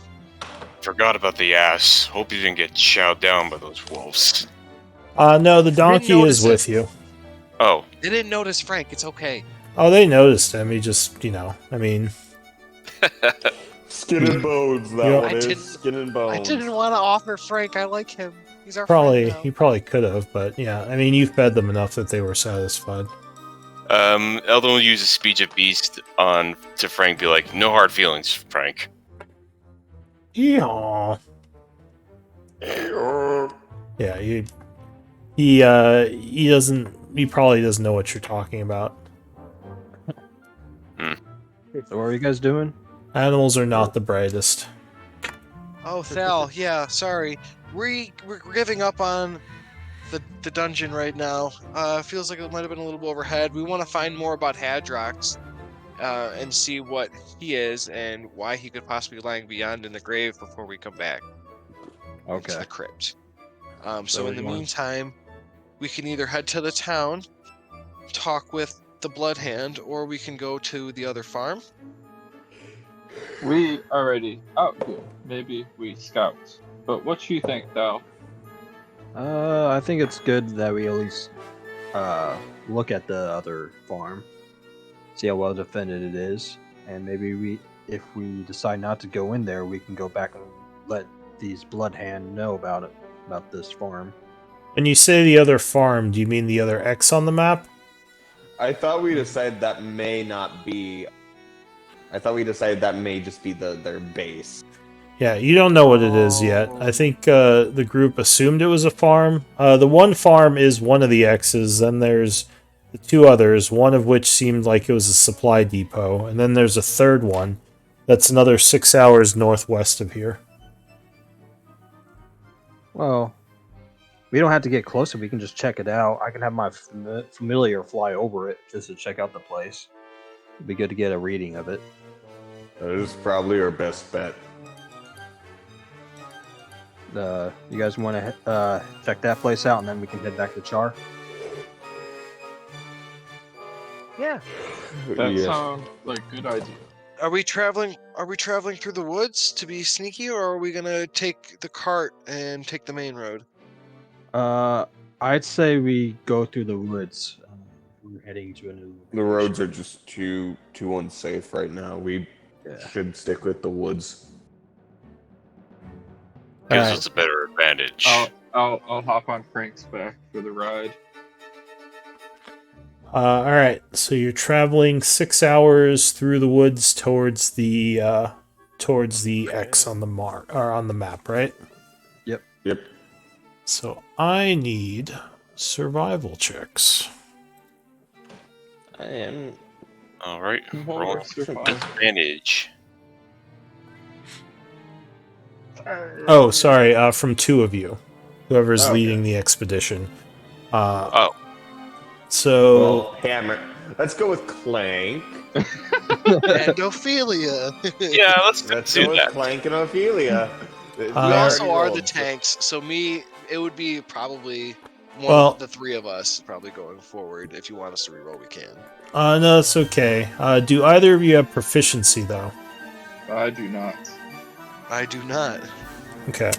Forgot about the ass. Hope you didn't get chowed down by those wolves. No, the donkey notice is it. with you. Oh, They didn't notice Frank. It's okay. Oh, they noticed him. He just, I mean, Skin and bones, that You know, one I is. didn't- Skin and bones. I didn't want to offer Frank. I like him. He's our he friend probably could have, but yeah, I mean, you fed them enough that they were satisfied. Eldon will use a speech of beast to Frank. Be like, no hard feelings, Frank. Yeah. Yeah, he probably doesn't know what you're talking about. So what are you guys doing? Animals are not the brightest. now. Oh, Thal. Yeah, sorry. We're giving up on the dungeon right now. Feels like it might have been a little overhead. We want to find more about Hadrox, and see what he is and why he could possibly be lying beyond in the grave before we come back to Okay. the crypt. So So in the you want- meantime, we can either head to the town, talk with the Blood Hand, or we can go to the other farm. We already out here. Maybe we scout. But what you think, Thal? I think it's good that we at least look at the other farm, see how well defended it is, and maybe if we decide not to go in there, we can go back and let these Blood Hand know about this farm. When you say the other farm, do you mean the other X on the map? I thought we decided that may not be. I thought we decided that may just be their base. Yeah, you don't know what it is yet. I think the group assumed it was a farm. The one farm is one of the X's, then there's the 2 others, one of which seemed like it was a supply depot, and then there's a third one that's another 6 hours northwest of here. Well, we don't have to get closer. We can just check it out. I can have my familiar fly over it just to check out the place. It'd be good to get a reading of it. That is probably our best bet. You guys want to check that place out, and then we can head back to Chaur? Yeah. That Yes. sounds like a good idea. Are we traveling through the woods to be sneaky, or are we gonna take the cart and take the main road? I'd say we go through the woods. We're heading to a new. The roads are just too unsafe right now. We Yeah. should stick with the woods. Gives Alright. us a better advantage. I'll hop on Frank's back for the ride. Alright, so you're traveling 6 hours through the woods towards the X on the map, right? Yep. So I need survival checks. I am. All right, More roll survival. advantage. Oh, sorry, from 2 of you. Whoever's Okay. leading the expedition. Oh, So Well, hammer. Let's go with Clank. And Ophelia. yeah, let's Let's do go with that. Clank and Ophelia. We Uh, also already are the rolled. tanks, so it would be probably one Well- of the 3 of us probably going forward. If you want us to reroll, we can. no, it's okay. Do either of you have proficiency though? I do not. I do not. Okay.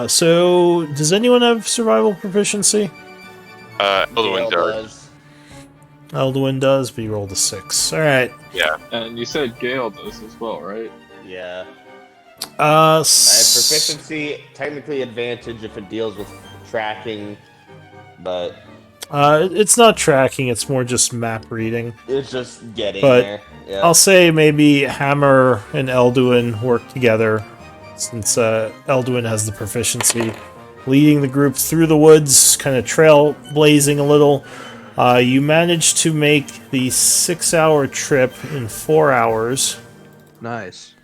So does anyone have survival proficiency? Eldwin Dale does. does. Elduin does, but he rolled a 6. All right. And you said Gale does as well, right? Yeah. Uh, I have proficiency, technically advantage if it deals with tracking, but it's not tracking. It's more just map reading. it's just getting But there. Yeah. I'll say maybe Hammer and Elduin work together, since Elduin has the proficiency, leading the group through the woods, kind of trailblazing a little. You managed to make the 6-hour trip in 4 hours. Nice.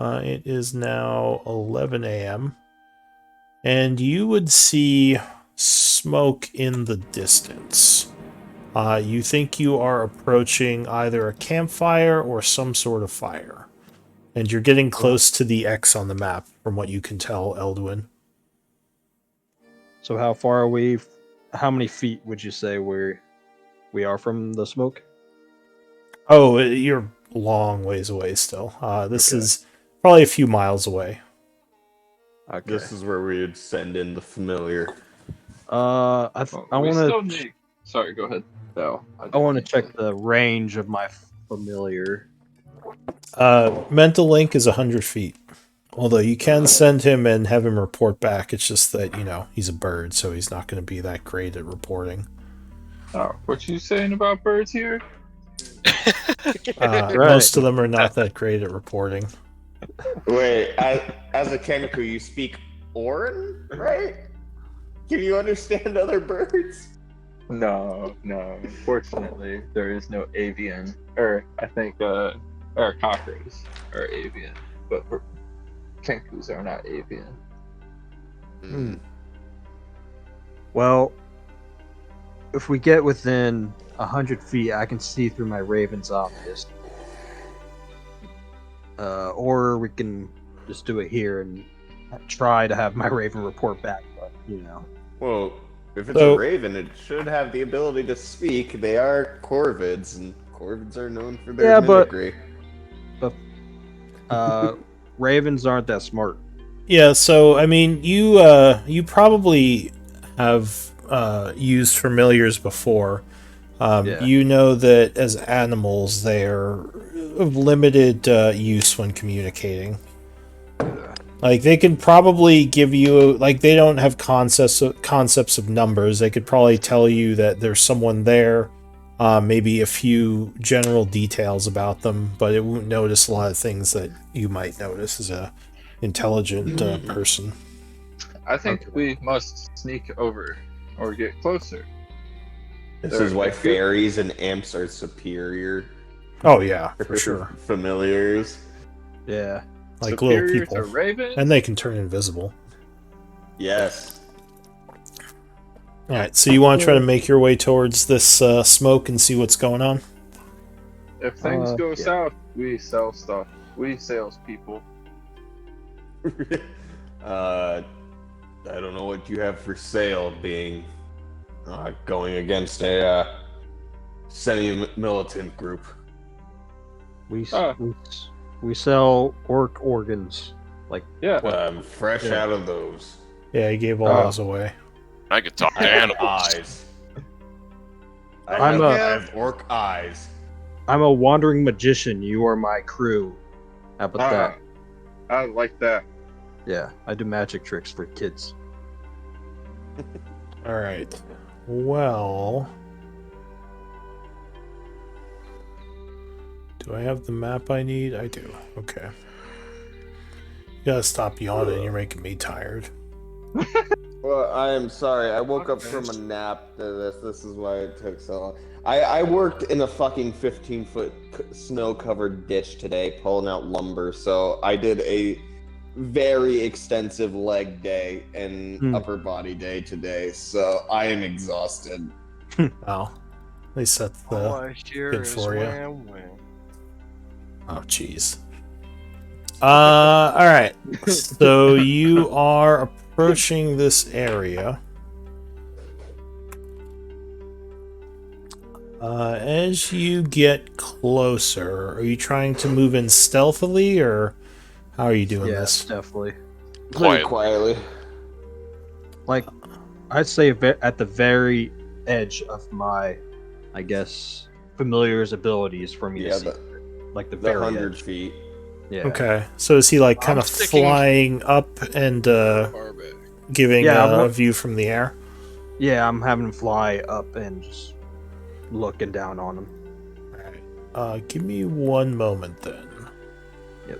It is now 11 a.m. And you would see smoke in the distance. You think you are approaching either a campfire or some sort of fire. And you're getting close to the X on the map, from what you can tell, Elduin. So how far are we? How many feet would you say we are from the smoke? Oh, you're a long ways away still. This Okay. is probably a few miles away. Okay. This is where we would send in the familiar. I We want still to need. Sorry, go ahead. No, I want to check the range of my familiar. Mental link is 100 feet. Although you can send him and have him report back. It's just that, he's a bird, so he's not going to be that great at reporting. Oh, what you saying about birds here? Most of them are not that great at reporting. Wait, as a Kenku, you speak Orin, right? Can you understand other birds? No. Unfortunately, there is no avian. Or I think or cockroaches are avian, but kenkus are not avian. Well, if we get within 100 feet, I can see through my Raven's office. Or we can just do it here and try to have my Raven report back, but, Well, if it's So- a raven, it should have the ability to speak. They are corvids, and corvids are known for their Yeah, but- mimicry. Ravens aren't that smart. Yeah, so, I mean, you probably have used familiars before. Yeah. You know that as animals, they're of limited use when communicating. Like, they can probably give you, like, they don't have concepts of numbers. They could probably tell you that there's someone there, maybe a few general details about them, but it won't notice a lot of things that you might notice as a intelligent person. I think we must sneak over or get closer. This They're is why good. fairies and imps are superior Oh, yeah, for sure. familiars. Yeah. Like Superior little people. to ravens. And they can turn invisible. Yes. Alright, so you want to try to make your way towards this smoke and see what's going on? If things go yeah. south, we sell stuff. We salespeople. I don't know what you have for sale, being going against a semi-militant group. We Ah. we sell orc organs. Like, Yeah. I'm fresh Yeah. out of those. Yeah, he gave all Oh. those away. I could talk I to have animals. eyes. I'm I a- have orc eyes. I'm a wandering magician. You are my crew. How about that? I like that. Yeah, I do magic tricks for kids. Alright. Well... Do I have the map I need? I do. Okay. You gotta stop yawning. You're making me tired. Well, I am sorry. I woke up from a nap. This is why it took so long. I worked in a fucking 15-foot snow-covered ditch today, pulling out lumber. So I did a very extensive leg day and upper body day today. So I am exhausted. Well, at least that's All I hear good is for ya. wham wham. Oh, jeez. Alright. So you are approaching this area. As you get closer, are you trying to move in stealthily, or how are you doing Yes, this? definitely. Pretty Quiet. quietly. Like, I'd say at the very edge of my I guess, familiar's abilities for me to Yeah, see, like the the very 100 edge. feet. Yeah. Okay, so is he like kind I'm of sticking- flying up and Far back. giving Yeah, a view from the air? Yeah, I'm having him fly up and just looking down on him. Alright, give me one moment then. Yep.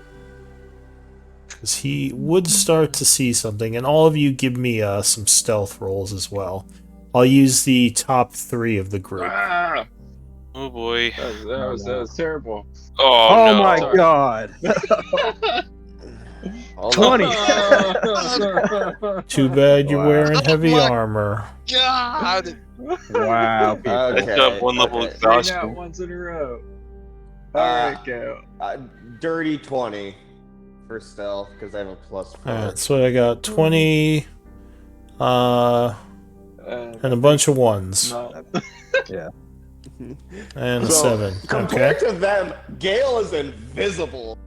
Because he would start to see something, and all of you give me some stealth rolls as well. I'll use the top 3 of the group. Ah, Oh boy. that was terrible. Oh, Oh no. my Sorry. god! All 20. Too bad you're Wow. wearing heavy my- armor. God. Wow, people. Okay. One level okay. Three exhaustion. nat ones in a row. All right, go. Dirty 20 for stealth because I have a +4. Alright, so I got 20, and a bunch of 1s, No. and a So, 7. Okay. compared to them, Gale is invisible.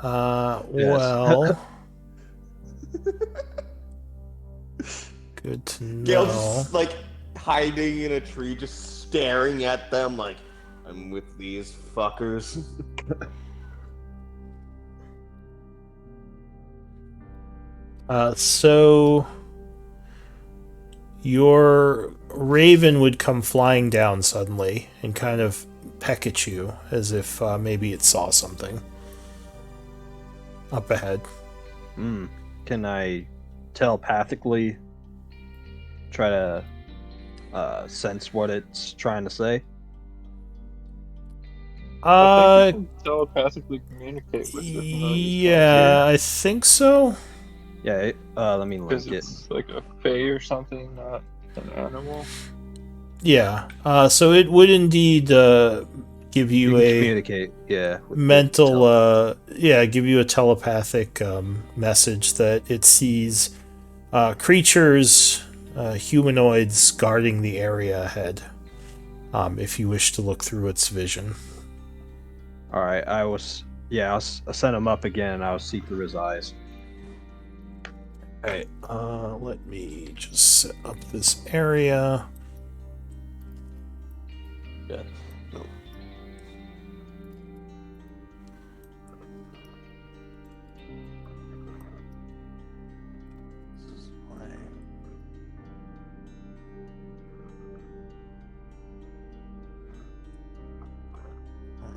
Well. Good to Gale's know. just like hiding in a tree, just staring at them like, I'm with these fuckers. So your raven would come flying down suddenly and kind of peck at you as if maybe it saw something up ahead. Can I telepathically try to sense what it's trying to say? I think you can telepathically communicate with it. Yeah, I think so. Yeah, let me Because link it. it's like a fae or something, not an animal. Yeah. So it would indeed give you can a communicate, yeah. with the mental give you a telepathic message that it sees creatures, humanoids guarding the area ahead, if you wish to look through its vision. All right, I'll send him up again, and I'll see through his eyes. Alright, let me just set up this area. Yeah.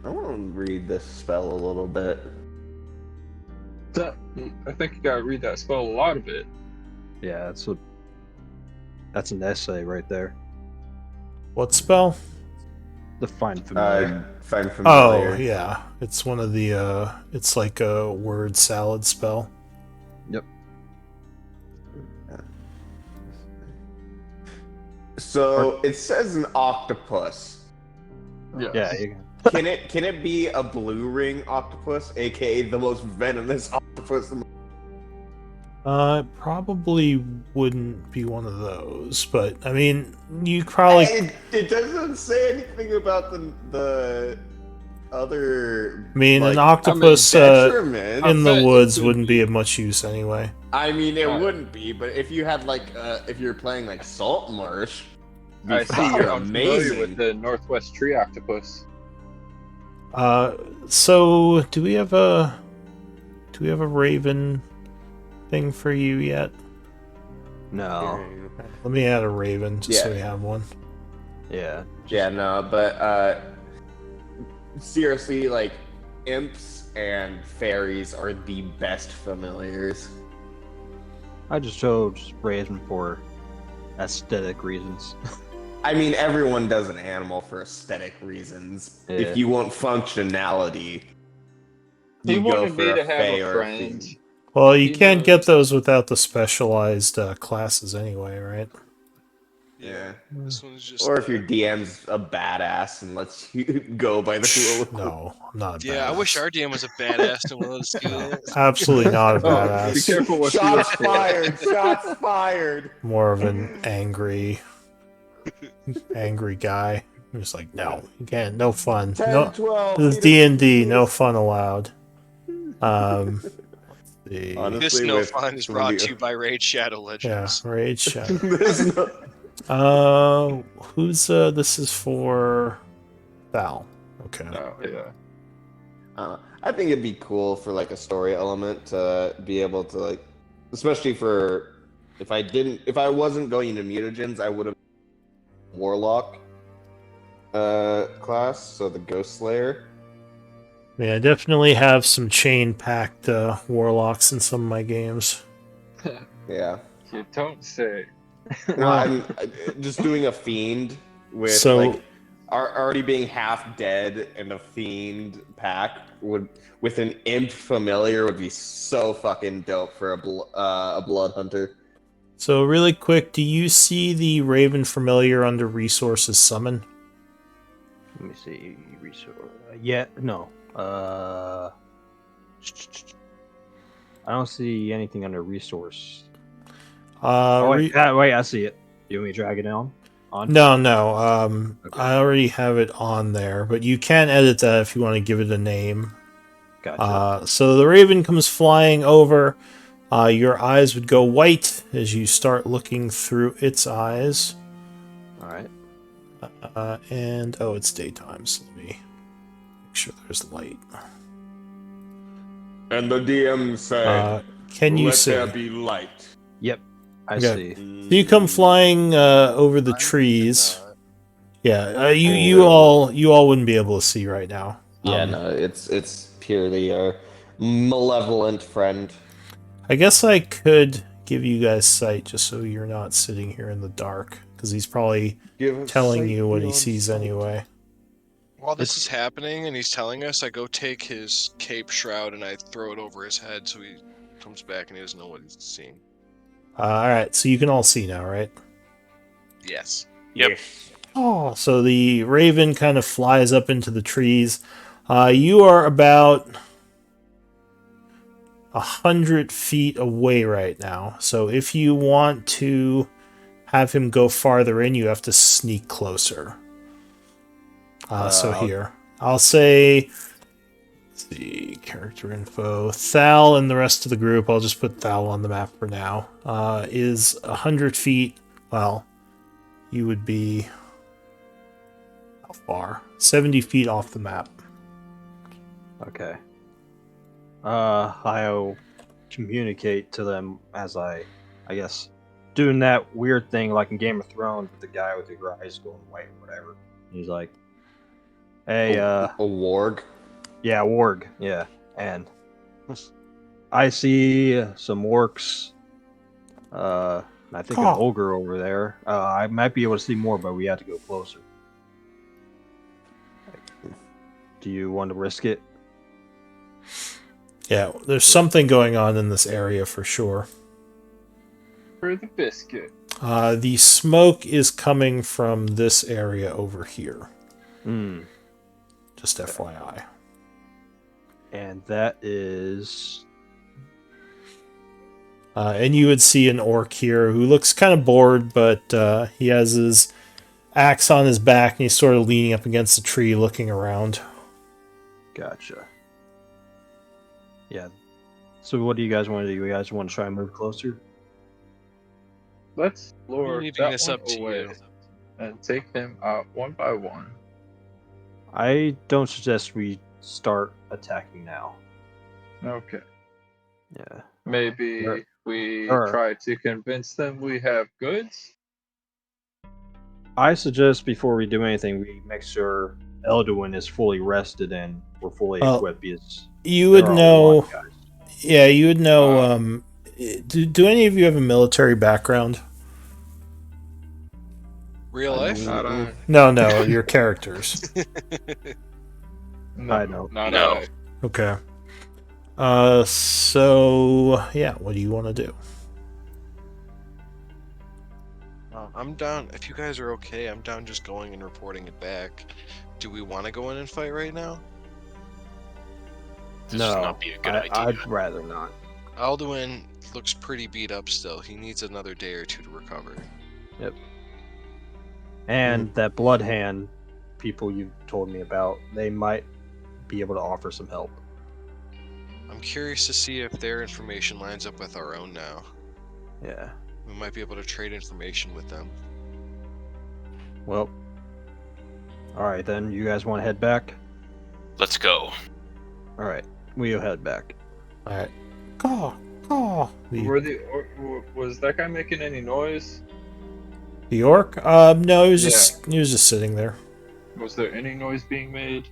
I want to read this spell a little bit. I think you gotta read that spell a lot of it. Yeah, that's an essay right there. What spell? The find familiar. Find familiar. Oh, yeah. It's one of the, it's like a word salad spell. Yep. So it says an octopus. Yes. Yeah, you can. Can it be a blue ring octopus, aka the most venomous octopus? It probably wouldn't be one of those, but I mean, you probably. It doesn't say anything about the other. I mean, like, an octopus detriment. in the bet woods it could wouldn't be be. of much use anyway. I mean, it wouldn't be, but if you had like, if you're playing like Salt Marsh, I see fucking you're unfamiliar amazing. with the Northwest Tree Octopus. So do we have a raven thing for you yet? No. Let me add a raven just so Yeah. we have one. Yeah. Yeah, no, but seriously, like imps and fairies are the best familiars. I just chose Raven for aesthetic reasons. I mean, everyone does an animal for aesthetic reasons. Yeah. If you want functionality, He you go wanted for me a to have fae a or friend. fiend. Well, you He can't knows. get those without the specialized classes anyway, right? Yeah. This one's just. Or if your DM's a badass and lets you go by the rule. No, I'm not a Yeah, I wish badass. our DM was a badass and let us do that. Absolutely not a Oh, be badass. careful what you Shots wish for. fired! Shots fired! More of an angry guy. He's like, no, you can't. No fun. 10, No, 12. this is need D&D. a- No fun allowed. Let's see. Honestly, This no with fun is some of brought the- to you by Raid Shadow Yeah, Legends. Rage Shadow. There's no- Who's this is for Val. Okay. Oh, yeah. I think it'd be cool for like a story element to be able to like, especially for if I wasn't going into mutagens, I would have warlock class, so the ghost slayer. Yeah, I definitely have some chain-packed warlocks in some of my games. Yeah. You don't say. No, I'm just doing a fiend with So- like already being half dead and a fiend pack with an imp familiar would be so fucking dope for a blood hunter. So really quick, do you see the Raven Familiar under Resources Summon? Let me see. Resource. Yeah. No. I don't see anything under resource. Wait, I see it. Do you want me to drag it on? No. Okay. I already have it on there, but you can edit that if you want to give it a name. Gotcha. So the Raven comes flying over. Your eyes would go white as you start looking through its eyes. All right. And oh, it's daytime, so let me make sure there's light. And the DM said, Can you "Let see? there be light." Yep. I Okay. see. So you come flying over the trees. Yeah, you all wouldn't be able to see right now. Yeah, no, it's purely malevolent friend. I guess I could give you guys sight just so you're not sitting here in the dark, because he's probably telling you what he sees anyway. While this is happening and he's telling us, I go take his cape shroud and I throw it over his head so he comes back and he doesn't know what he's seeing. Alright, so you can all see now, right? Yes. Yep. Oh, so the raven kind of flies up into the trees. You are about 100 feet away right now. So if you want to have him go farther in, you have to sneak closer. So here, I'll say, let's see, character info. Thal and the rest of the group, I'll just put Thal on the map for now, is 100 feet. Well, you would be, how far? 70 feet off the map. Okay. I'll communicate to them as I guess, doing that weird thing like in Game of Thrones with the guy with the eyes going white or whatever. He's like, hey, a warg. Yeah, warg. Yeah, and I see some orcs. I think an ogre over there. I might be able to see more, but we have to go closer. Do you want to risk it? Yeah, there's something going on in this area for sure. For the biscuit. The smoke is coming from this area over here. Just FYI. And that is... and you would see an orc here who looks kind of bored, but he has his axe on his back and he's sort of leaning up against the tree looking around. Gotcha. Yeah. So what do you guys want to do? You guys want to try and move closer? Let's lure Leaving that this one up to away you. and take them out one by one. I don't suggest we start attacking now. Okay. Yeah. Maybe Sure. we Sure. try to convince them we have goods. I suggest before we do anything, we make sure Elduin is fully rested and we're fully equipped. Because you would there are a know. lot of guys. Yeah, you would know. Do any of you have a military background? Real life? Not on. No, your characters. No, I know. Not No. on. Okay. So yeah, what do you want to do? I'm down. If you guys are okay, I'm down just going and reporting it back. Do we want to go in and fight right now? This would not be a good idea. I'd rather not. Alduin looks pretty beat up still. He needs another day or two to recover. Yep. And that blood hand people you told me about, they might be able to offer some help. I'm curious to see if their information lines up with our own now. Yeah. We might be able to trade information with them. Well, all right then. You guys want to head back? Let's go. All right, we'll head back. All right. Caw, caw. Was that guy making any noise? The orc? No, he was Yeah. just sitting there. Was there any noise being made?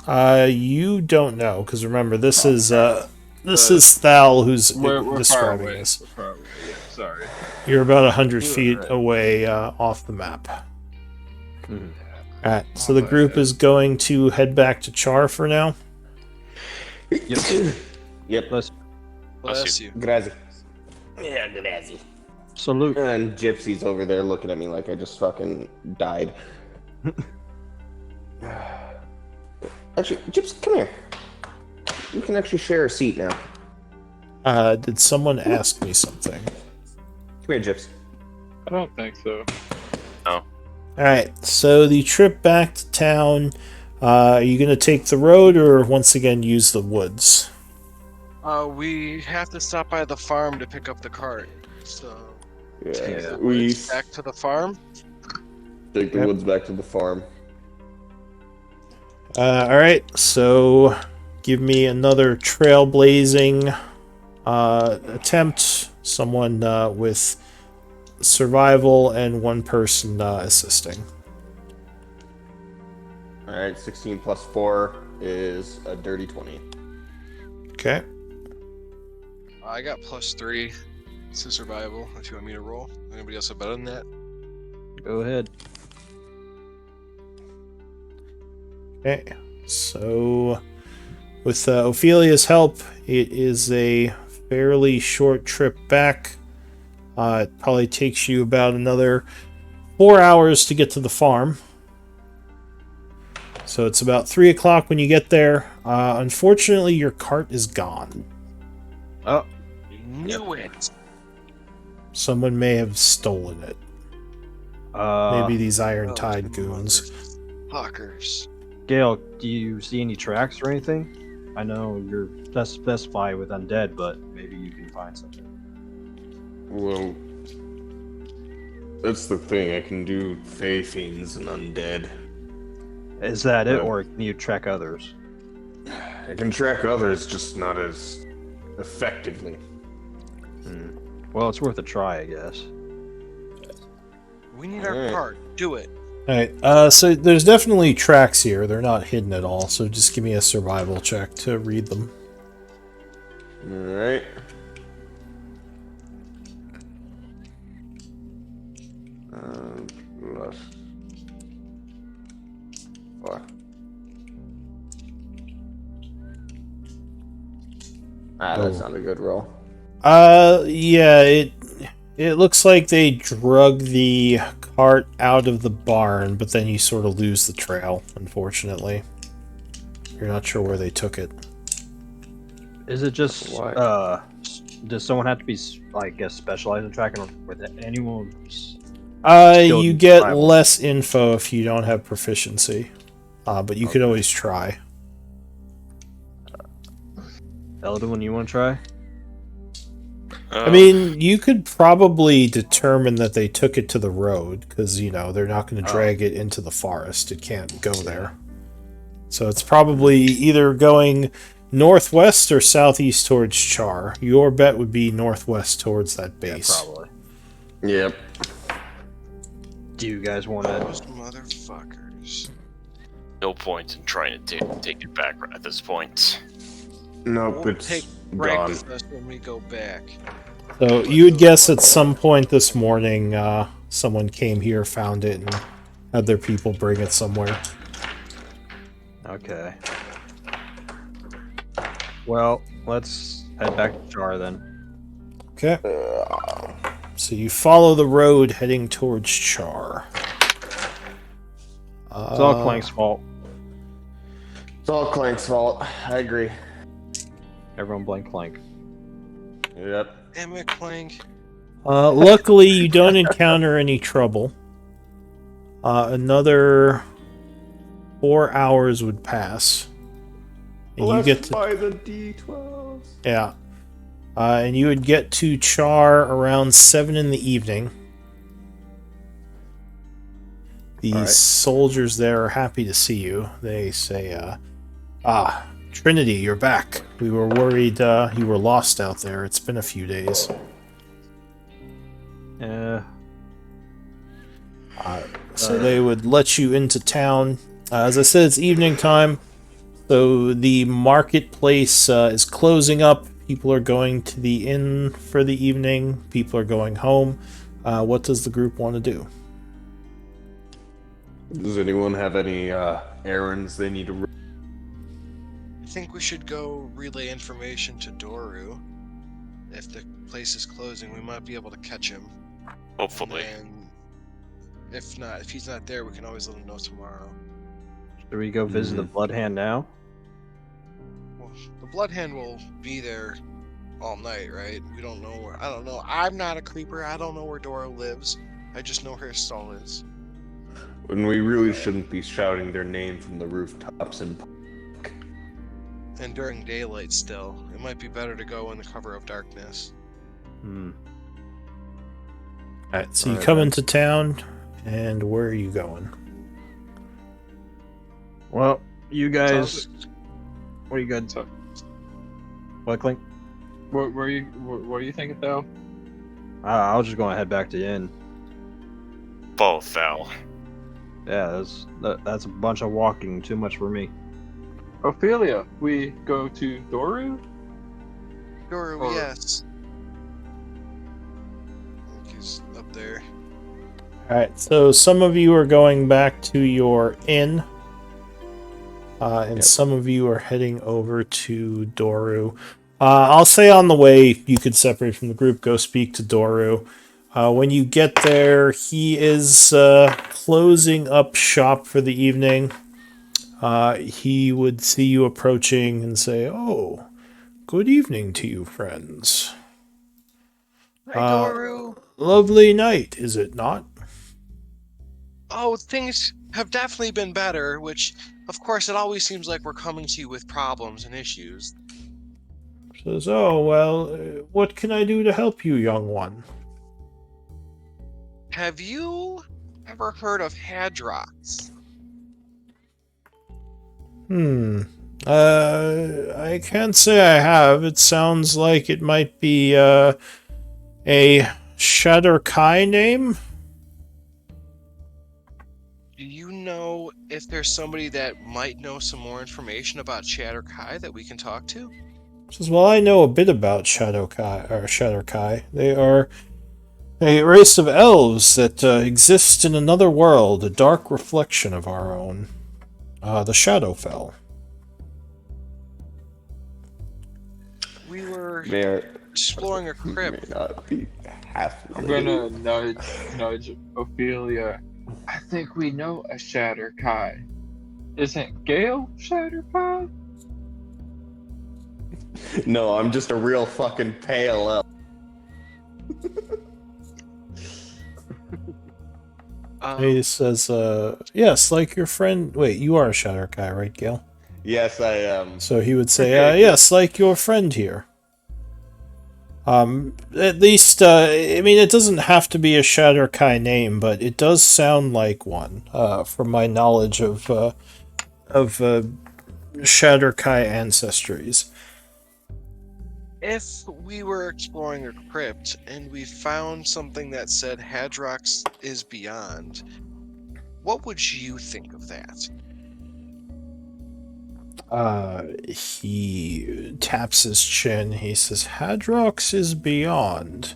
You don't know, because remember, this is The- Thal who's We're far describing away. this. We're far away. Yeah, sorry. You're about 100 You're feet right. away off the map. Mhm. Alright, so the group is going to head back to Chaur for now. Yep. Let's Bless you. Grazie. Yeah, grazie. salute. And Gypsy's over there looking at me like I just fucking died. Actually, Gypsy, come here. We can actually share a seat now. Did someone ask me something? Come here, Gyps. I don't think so. Alright, so the trip back to town, are you going to take the road or once again use the woods? We have to stop by the farm to pick up the cart. So Yeah, we back to the farm. take the Yep. woods back to the farm. Alright, so give me another trailblazing attempt. Someone with survival and one person assisting. Alright, 16 plus 4 is a dirty 20. Okay. I got +3 to survival. If you want me to roll, anybody else have better than that? Go ahead. Okay. So, with Ophelia's help, it is a fairly short trip back. It probably takes you about another 4 hours to get to the farm. So it's about 3 o'clock when you get there. Unfortunately, your cart is gone. Oh, Knew it. Someone may have stolen it. Maybe these Iron Tide goons. Fuckers. Gale, do you see any tracks or anything? I know you're best specified with undead, but maybe you can find something. Well, that's the thing. I can do Fey Fiends and Undead. Is that it, or can you track others? I can track others, just not as effectively. Well, it's worth a try, I guess. We need our Alright. cart. Do it. Alright, so there's definitely tracks here. They're not hidden at all, so just give me a survival check to read them. Alright. Plus 4. That's not a good roll. Yeah, it looks like they drug the cart out of the barn, but then you sort of lose the trail, unfortunately. You're not sure where they took it. Is it just Why? does someone have to be like specialized in tracking, or with anyone? You in get survival. less info if you don't have proficiency. But you could always try. Eldon, you want to try? I mean, you could probably determine that they took it to the road, because, you know, they're not going to drag it into the forest. It can't go there. So it's probably either going northwest or southeast towards Chaur. Your bet would be northwest towards that base. Yeah, probably. Yep. Do you guys want to? Those motherfuckers. No point in trying to take it back at this point. Nope, We'll it's take Frank gone. with us when we go back. So you would guess at some point this morning, someone came here, found it, and had their people bring it somewhere. Okay. Well, let's head back to Chaur then. Okay. So you follow the road heading towards Chaur. It's all Clank's fault. It's all Clank's fault. I agree. Everyone blame Clank. Yep. Damn it, Clank. Luckily, you don't encounter any trouble. Another 4 hours would pass. And you get to, by the D12s. yeah. And you would get to Chaur around 7 in the evening. These Alright. soldiers there are happy to see you. They say, Trinity, you're back. We were worried you were lost out there. It's been a few days. So they would let you into town. As I said, it's evening time, so the marketplace is closing up. People are going to the inn for the evening. People are going home. What does the group want to do? Does anyone have any errands they need to run? I think we should go relay information to Doru. If the place is closing, we might be able to catch him. Hopefully. And if not, if he's not there, we can always let him know tomorrow. Should we go visit the Blood Hand now? Well, the Blood Hand will be there all night, right? We don't know where. I don't know. I'm not a creeper. I don't know where Dora lives. I just know where his stall is. When we really shouldn't be shouting their name from the rooftops and. And during daylight still. It might be better to go in the cover of darkness. Alright, so you come into town, and where are you going? Well, you guys... What are you good? So, What, Clink? what are you thinking, though? I was just going to head back to the inn. Fall fell. Yeah, that's a bunch of walking. Too much for me. Ophelia, we go to Doru? Doru, Or- yes. I think he's up there. Alright, so some of you are going back to your inn, and some of you are heading over to Doru. I'll say on the way, you could separate from the group, go speak to Doru. When you get there, he is closing up shop for the evening. He would see you approaching and say, "Oh, good evening to you, friends. Hi, Doru. Lovely night, is it not?" Oh, things have definitely been better, which, of course, it always seems like we're coming to you with problems and issues. Says, "Oh, well, what can I do to help you, young one?" Have you ever heard of Hadrox? I can't say I have. It sounds like it might be, a Shatter Kai name? Do you know if there's somebody that might know some more information about Shatter Kai that we can talk to? Says, "Well, I know a bit about Shadow Kai, or Shatter Kai. They are a race of elves that exist in another world, a dark reflection of our own. The Shadowfell." We were May exploring a crypt. may not be half. I'm gonna nudge Ophelia. I think we know a Shatter Kai. Isn't Gale Shatter Kai? No, I'm just a real fucking pale elf. He says, "Yes, like your friend." Wait, you are a Shatter Kai, right, Gil? Yes, I am. So he would say, "Yes, like your friend here." At least, I mean, it doesn't have to be a Shatter Kai name, but it does sound like one, from my knowledge of Shatter Kai ancestries. If we were exploring a crypt and we found something that said Hadrox is beyond, what would you think of that? He taps his chin. He says, "Hadrox is beyond.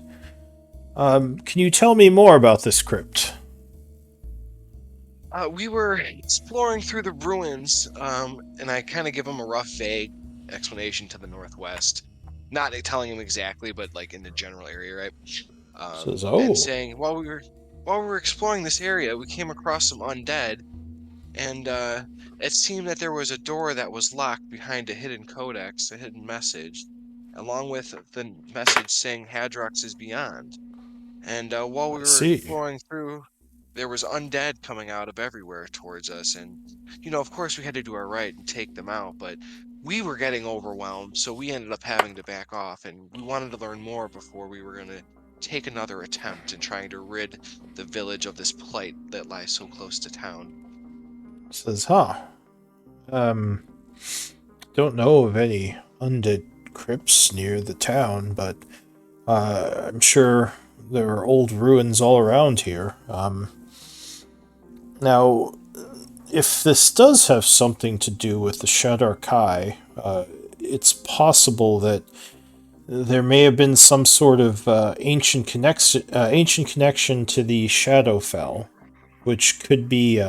Can you tell me more about this crypt?" We were exploring through the ruins, and I kind of give him a rough, vague explanation to the northwest. Not telling him exactly, but like in the general area, right? Says, "Oh." And saying while we were exploring this area, we came across some undead, and it seemed that there was a door that was locked behind a hidden codex, a hidden message, along with the message saying Hadrox is beyond. And while we I were see. exploring through, there was undead coming out of everywhere towards us, and of course, we had to do our right and take them out, but we were getting overwhelmed, so we ended up having to back off, and we wanted to learn more before we were going to take another attempt in trying to rid the village of this plight that lies so close to town. Says, huh. Don't know of any undead crypts near the town, but I'm sure there are old ruins all around here. Now, if this does have something to do with the Shadar Kai, it's possible that there may have been some sort of ancient connection to the Shadowfell, which could be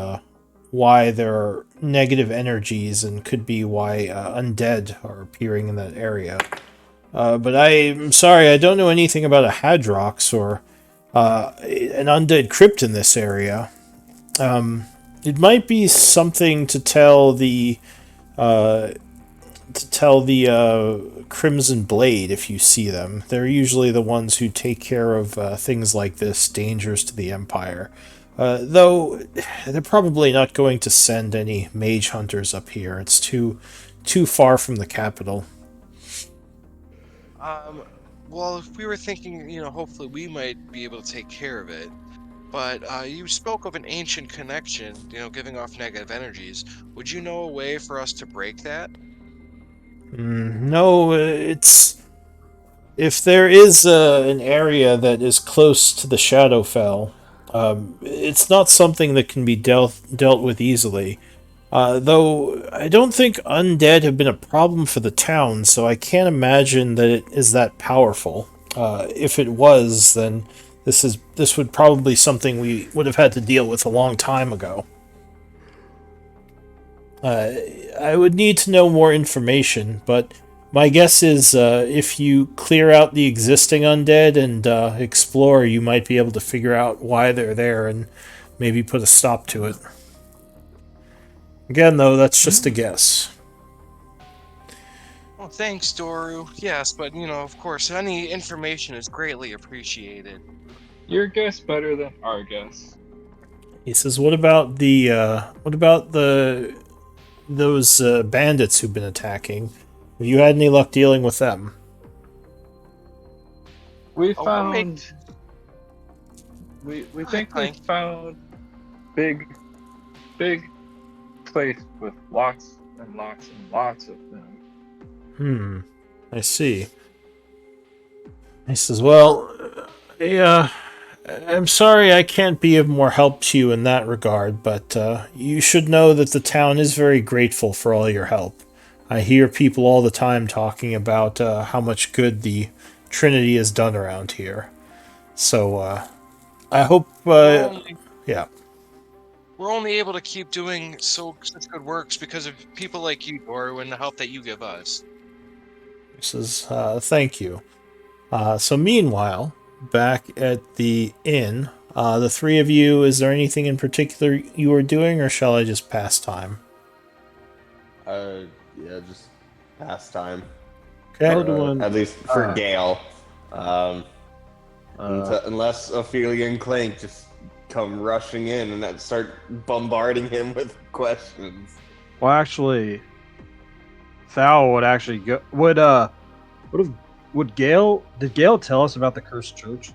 why there are negative energies and could be why undead are appearing in that area. But I'm sorry, I don't know anything about a Hadrox or an undead crypt in this area. It might be something to tell the Crimson Blade if you see them. They're usually the ones who take care of things like this, dangerous to the Empire. Though they're probably not going to send any mage hunters up here. It's too far from the capital. Well, if we were thinking, hopefully we might be able to take care of it. But you spoke of an ancient connection, giving off negative energies. Would you know a way for us to break that? No, it's... If there is an area that is close to the Shadowfell, it's not something that can be dealt with easily. Though I don't think undead have been a problem for the town, so I can't imagine that it is that powerful. If it was, then this would probably something we would have had to deal with a long time ago. I would need to know more information, but my guess is if you clear out the existing undead and explore, you might be able to figure out why they're there and maybe put a stop to it. Again, though, that's just a guess. Well, thanks, Doru. Yes, but of course, any information is greatly appreciated. Your guess better than our guess. He says, "What about those bandits who've been attacking? Have you had any luck dealing with them?" We Oh, found. We think we Clank. found big place with lots and lots and lots of them. I see. He says, "Well, I'm sorry I can't be of more help to you in that regard, but you should know that the town is very grateful for all your help. I hear people all the time talking about how much good the Trinity has done around here. So, I hope, yeah. We're only able to keep doing such good works because of people like you, Doru, and the help that you give us." He says, "Thank you." So meanwhile, back at the inn, the three of you, is there anything in particular you are doing, or shall I just pass time? Yeah, just pass time. Okay. At least for Gale. Unless Ophelia and Clank just come rushing in and then start bombarding him with questions. Well, actually, Thal would actually go. Would Gale? Did Gale tell us about the cursed church?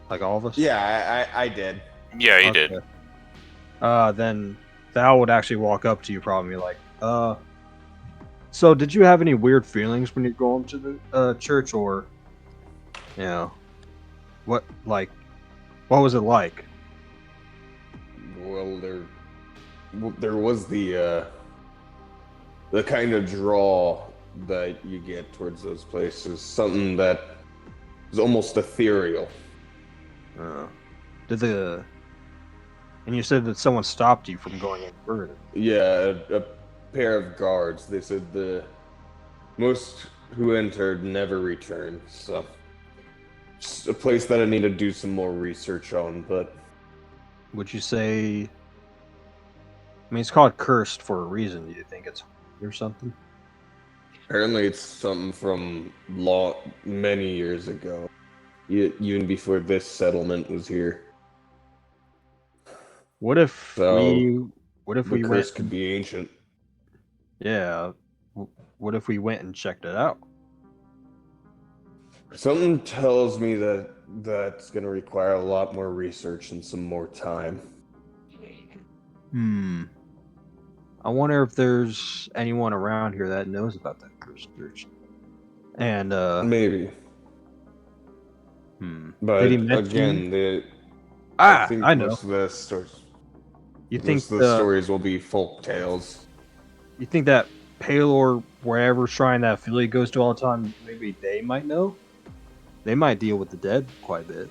Like all of us? Yeah, I did. Yeah, he did. Then Thal would actually walk up to you, probably be like, so did you have any weird feelings when you're going to the church, or, what was it like? Well, there was the kind of draw that you get towards those places, something that is almost ethereal. And you said that someone stopped you from going any further. Yeah, a pair of guards. They said the most who entered never returned. So, it's a place that I need to do some more research on. But Would you say? I mean, it's called cursed for a reason. Do you think it's or something? apparently, it's something from many years ago, even before this settlement was here. What if So, we the went? curse could be ancient. Yeah. What if we went and checked it out? Something tells me that that's going to require a lot more research and some more time. I wonder if there's anyone around here that knows about that research. And Maybe. But did he mention? again, I think I know. most of the stories, You think stories will be folk tales. You think that Pale or wherever shrine that Philly goes to all the time, maybe they might know? They might deal with the dead quite a bit.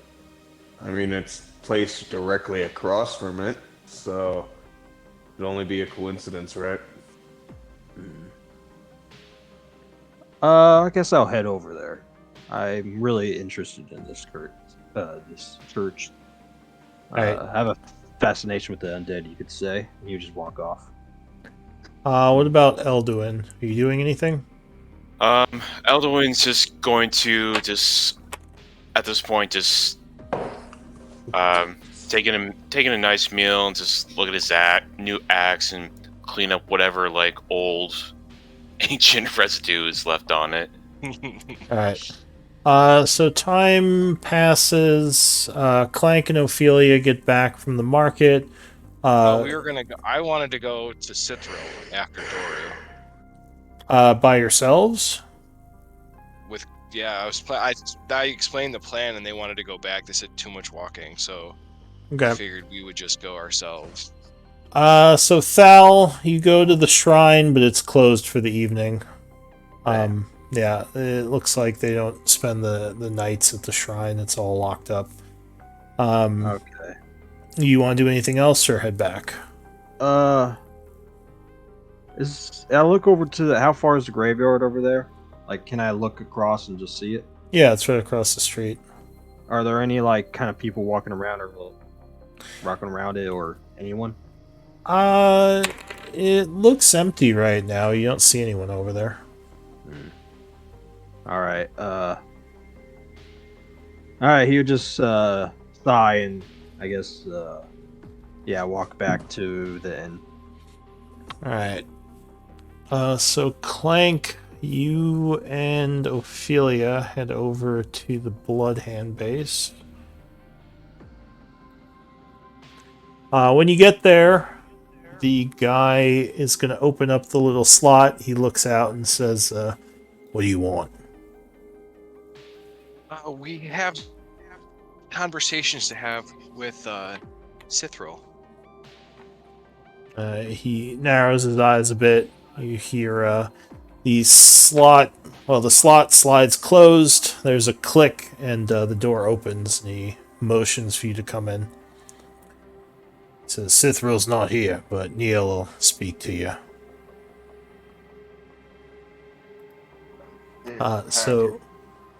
I mean, it's placed directly across from it, so it'd only be a coincidence, right? I guess I'll head over there. I'm really interested in this church. Alright. I have a fascination with the undead, you could say. And you just walk off. What about Elduin? Are you doing anything? Elderwin's just going to at this point taking a nice meal and just look at his new axe and clean up whatever like old ancient residue is left on it. Alright. So time passes. Clank and Ophelia get back from the market. We were gonna go. I wanted to go to Cithril after Doru. By yourselves? I explained the plan, and they wanted to go back. They said too much walking, so Okay. I figured we would just go ourselves. So Thal, you go to the shrine, but it's closed for the evening. Yeah, it looks like they don't spend the nights at the shrine. It's all locked up. Okay. You want to do anything else or head back? I look over to how far is the graveyard over there? Like, can I look across and just see it? Yeah, it's right across the street. Are there any like kind of people walking around or rocking around it or anyone? It looks empty right now. You don't see anyone over there. All right. He would just sigh and I guess walk back to the inn. All right. So Clank, you and Ophelia head over to the Bloodhand base. When you get there, the guy is going to open up the little slot. He looks out and says, "What do you want?" We have conversations to have with Cithril. He narrows his eyes a bit. You hear the slot slides closed. There's a click, and the door opens, and he motions for you to come in. He says, "Cithril's not here, but Neil will speak to you." So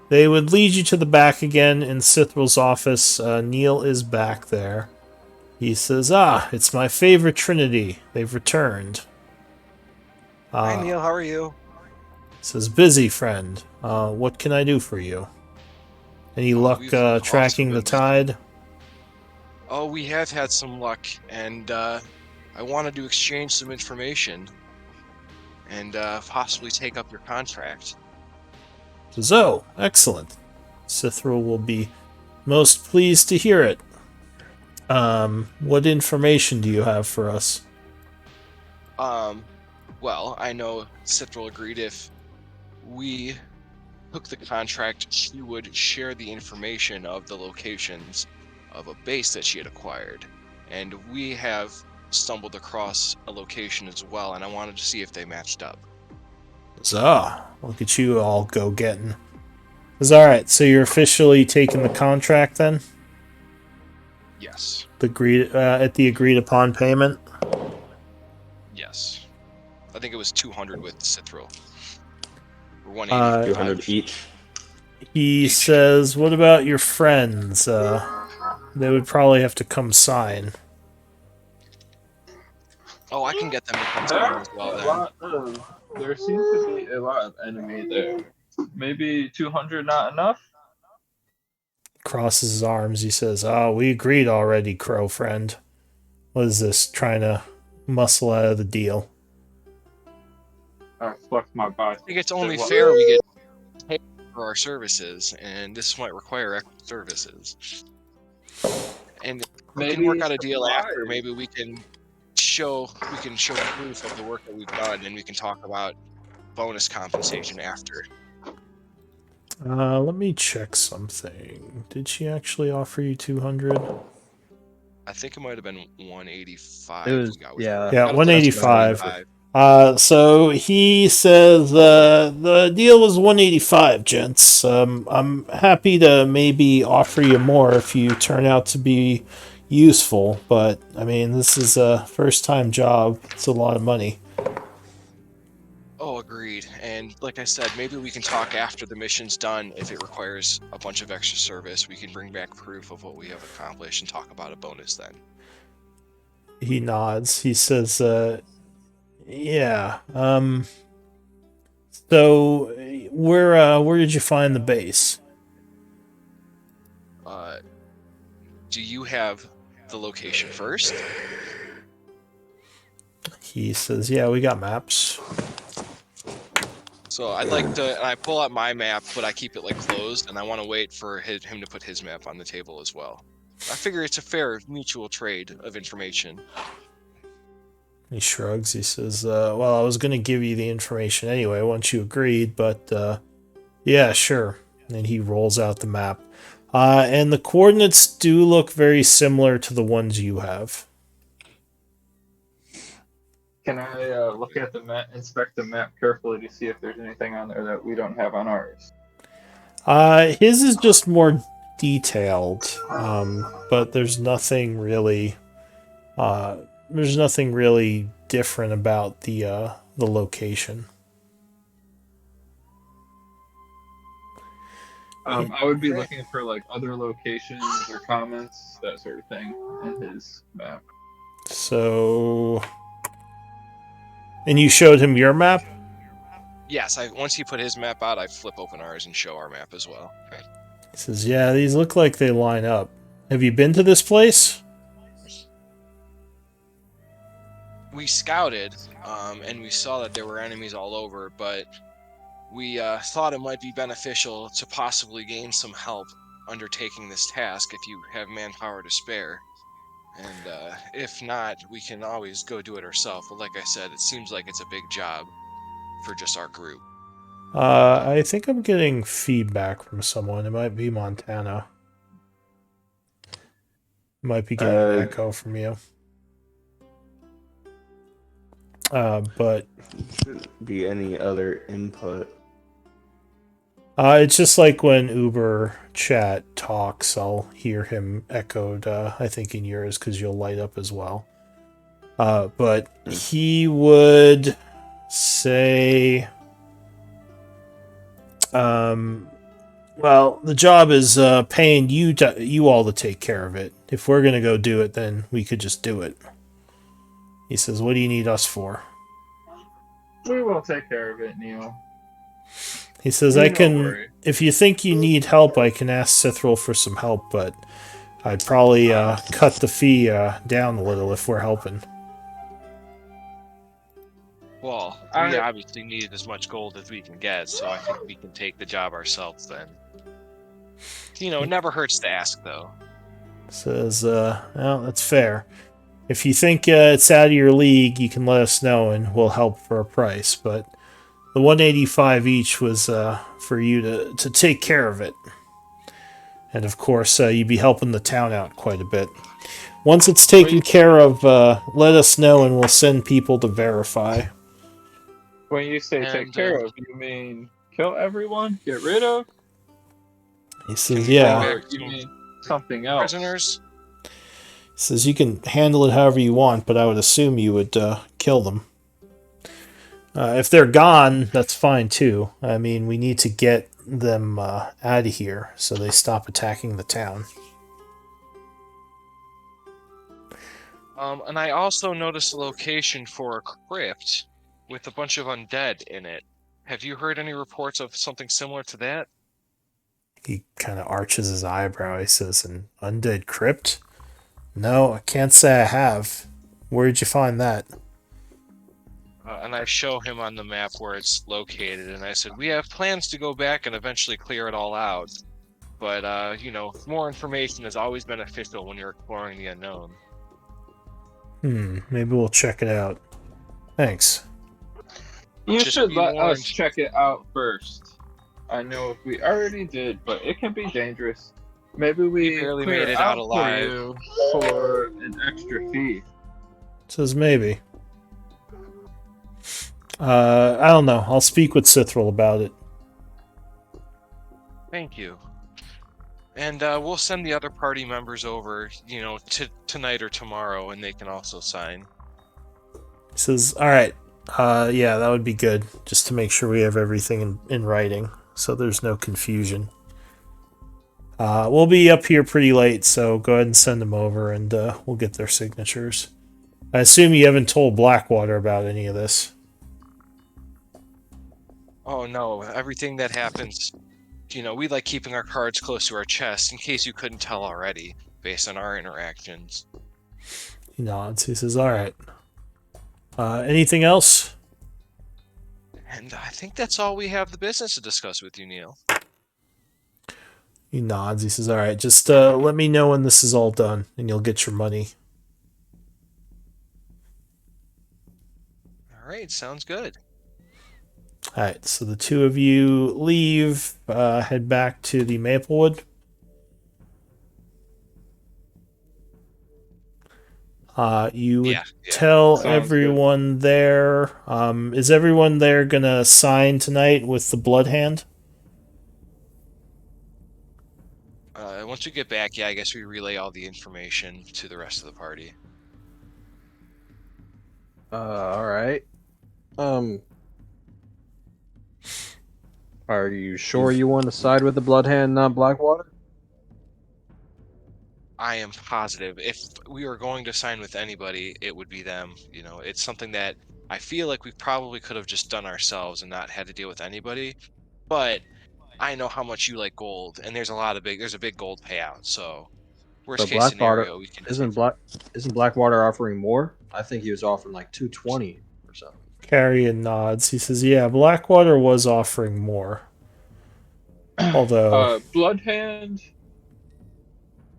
they would lead you to the back again in Cithril's office. Neil is back there. He says, it's my favorite Trinity. They've returned. Hi, Neil. How are you? Says, busy friend. What can I do for you? Any luck tracking the tide? Oh, we have had some luck, and I wanted to exchange some information and possibly take up your contract. Says, oh, excellent. Cithril will be most pleased to hear it. What information do you have for us? Well, I know Cithril agreed if we took the contract, she would share the information of the locations of a base that she had acquired. And we have stumbled across a location as well, and I wanted to see if they matched up. So, look at you all go-getting. Alright, so you're officially taking the contract then? Yes. At the agreed-upon payment? Yes. I think it was 200 with Cithril. Or 180. 200 each. He says, what about your friends? They would probably have to come sign. Oh, I can get them to come sign as well then. There seems to be a lot of enemy there. Maybe 200 not enough? Crosses his arms. He says, we agreed already, Crow friend. What is this? Trying to muscle out of the deal. I flex my bicep. I think it's only fair we get for our services, and this might require extra services. And we can work out a deal after. Maybe we can show proof of the work that we've done, and we can talk about bonus compensation after. Let me check something. Did she actually offer you 200? I think it might have been 185. It was we got with yeah. her. Yeah, I don't think it was 185. 185. So he says the deal was 185, gents. I'm happy to maybe offer you more if you turn out to be useful, but I mean, this is a first-time job. It's a lot of money. Oh, agreed. And like I said, maybe we can talk after the mission's done. If it requires a bunch of extra service, we can bring back proof of what we have accomplished and talk about a bonus then. He nods. He says, yeah. So where did you find the base? Do you have the location first? He says, yeah, we got maps. So I'd like to, and I pull out my map, but I keep it like closed, and I want to wait for him to put his map on the table as well. I figure it's a fair mutual trade of information. He shrugs. He says, well, I was going to give you the information anyway once you agreed, but yeah, sure. And he rolls out the map. And the coordinates do look very similar to the ones you have. Can I look at the map, inspect the map carefully to see if there's anything on there that we don't have on ours? His is just more detailed, but there's nothing really different about the location. I would be looking for like other locations or comments, that sort of thing, in his map. So, and you showed him your map? Yes, once he put his map out, I flip open ours and show our map as well. Okay. He says, yeah, these look like they line up. Have you been to this place? We scouted, and we saw that there were enemies all over, but we thought it might be beneficial to possibly gain some help undertaking this task if you have manpower to spare. And if not, we can always go do it ourselves. But like I said, it seems like it's a big job for just our group. I think I'm getting feedback from someone. It might be Montana. Might be getting an echo from you. But be any other input. It's just like when Uber chat talks, I'll hear him echoed, I think in yours, because you'll light up as well. But he would say, well, the job is paying you all to take care of it. If we're going to go do it, then we could just do it. He says, what do you need us for? We will take care of it, Neil. He says, if you think you need help, I can ask Cithril for some help, but I'd probably cut the fee down a little if we're helping. Well, we obviously need as much gold as we can get, so I think we can take the job ourselves then. You know, it never hurts to ask, though. Says, well, that's fair. If you think it's out of your league, you can let us know and we'll help for a price, but the 185 each was for you to take care of it. And of course, you'd be helping the town out quite a bit. Once it's taken care of, let us know and we'll send people to verify. When you say take care of, you mean kill everyone? Get rid of? He says, yeah. Or you mean something else? Prisoners? He says, you can handle it however you want, but I would assume you would kill them. If they're gone, that's fine too. I mean, we need to get them out of here so they stop attacking the town. And I also noticed a location for a crypt with a bunch of undead in it. Have you heard any reports of something similar to that? He kind of arches his eyebrow. He says, an undead crypt? No, I can't say I have. Where'd you find that? And I show him on the map where it's located, and I said, we have plans to go back and eventually clear it all out. But, more information is always beneficial when you're exploring the unknown. Maybe we'll check it out. Thanks. You Just should be let warned. us check it out first. I know if we already did, but it can be dangerous. Maybe we barely clear made it out out for alive. you for an extra fee. Says maybe. I don't know. I'll speak with Cithril about it. Thank you. And we'll send the other party members over, tonight or tomorrow, and they can also sign. He says, all right. Yeah, that would be good. Just to make sure we have everything in writing, so there's no confusion. We'll be up here pretty late, so go ahead and send them over, and we'll get their signatures. I assume you haven't told Blackwater about any of this. Oh no, everything that happens, we like keeping our cards close to our chest in case you couldn't tell already, based on our interactions. He nods. He says, all right. Anything else? And I think that's all we have the business to discuss with you, Neil. He nods. He says, all right, just let me know when this is all done, and you'll get your money. All right, sounds good. All right, so the two of you leave, head back to the Maplewood. You would tell Sounds everyone there. Is everyone there gonna sign tonight with the Blood Hand? Once we get back, I guess we relay all the information to the rest of the party. All right. Are you sure you want to side with the Blood Hand, not Blackwater? I am positive. If we were going to sign with anybody, it would be them. It's something that I feel like we probably could have just done ourselves and not had to deal with anybody. But I know how much you like gold, and there's a big gold payout. So worst case scenario, we can. Isn't Blackwater offering more? I think he was offering like 220 or something. Carrion nods. He says, yeah, Blackwater was offering more. Although... Bloodhand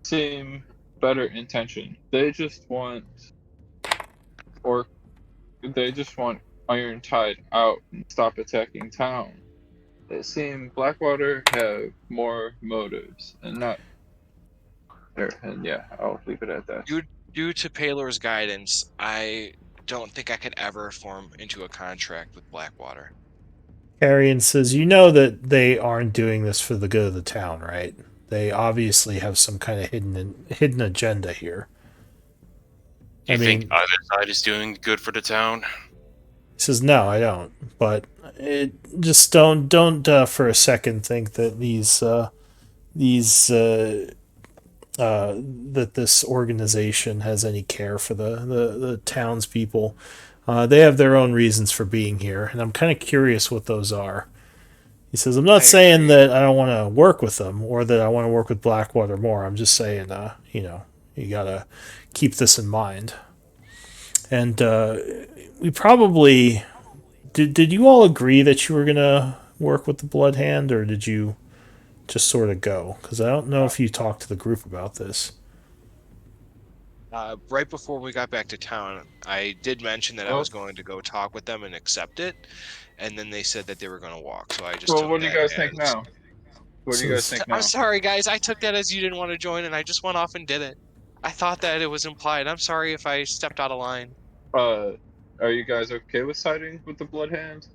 seem better intention. They just want Iron Tide out and stop attacking town. It seems Blackwater have more motives and not there. And yeah, I'll leave it at that. Due to Paylor's guidance, I don't think I could ever form into a contract with Blackwater. Carrion says, you know that they aren't doing this for the good of the town, right? They obviously have some kind of hidden agenda here. Do you think either side is doing good for the town? He says, no, I don't. But just don't for a second think that that this organization has any care for the townspeople. They have their own reasons for being here, and I'm kind of curious what those are. He says, I'm not saying that I don't want to work with them or that I want to work with Blackwater more. I'm just saying, you gotta keep this in mind. And we probably... Did you all agree that you were going to work with the Blood Hand, or did you just sort of go? Because I don't know if you talked to the group about this. Right before we got back to town, I did mention that I was going to go talk with them and accept it, and then they said that they were going to walk. So I just. Well, what do you guys think now? What do you guys think now? I'm sorry, guys. I took that as you didn't want to join, and I just went off and did it. I thought that it was implied. I'm sorry if I stepped out of line. Are you guys okay with siding with the Blood Hand?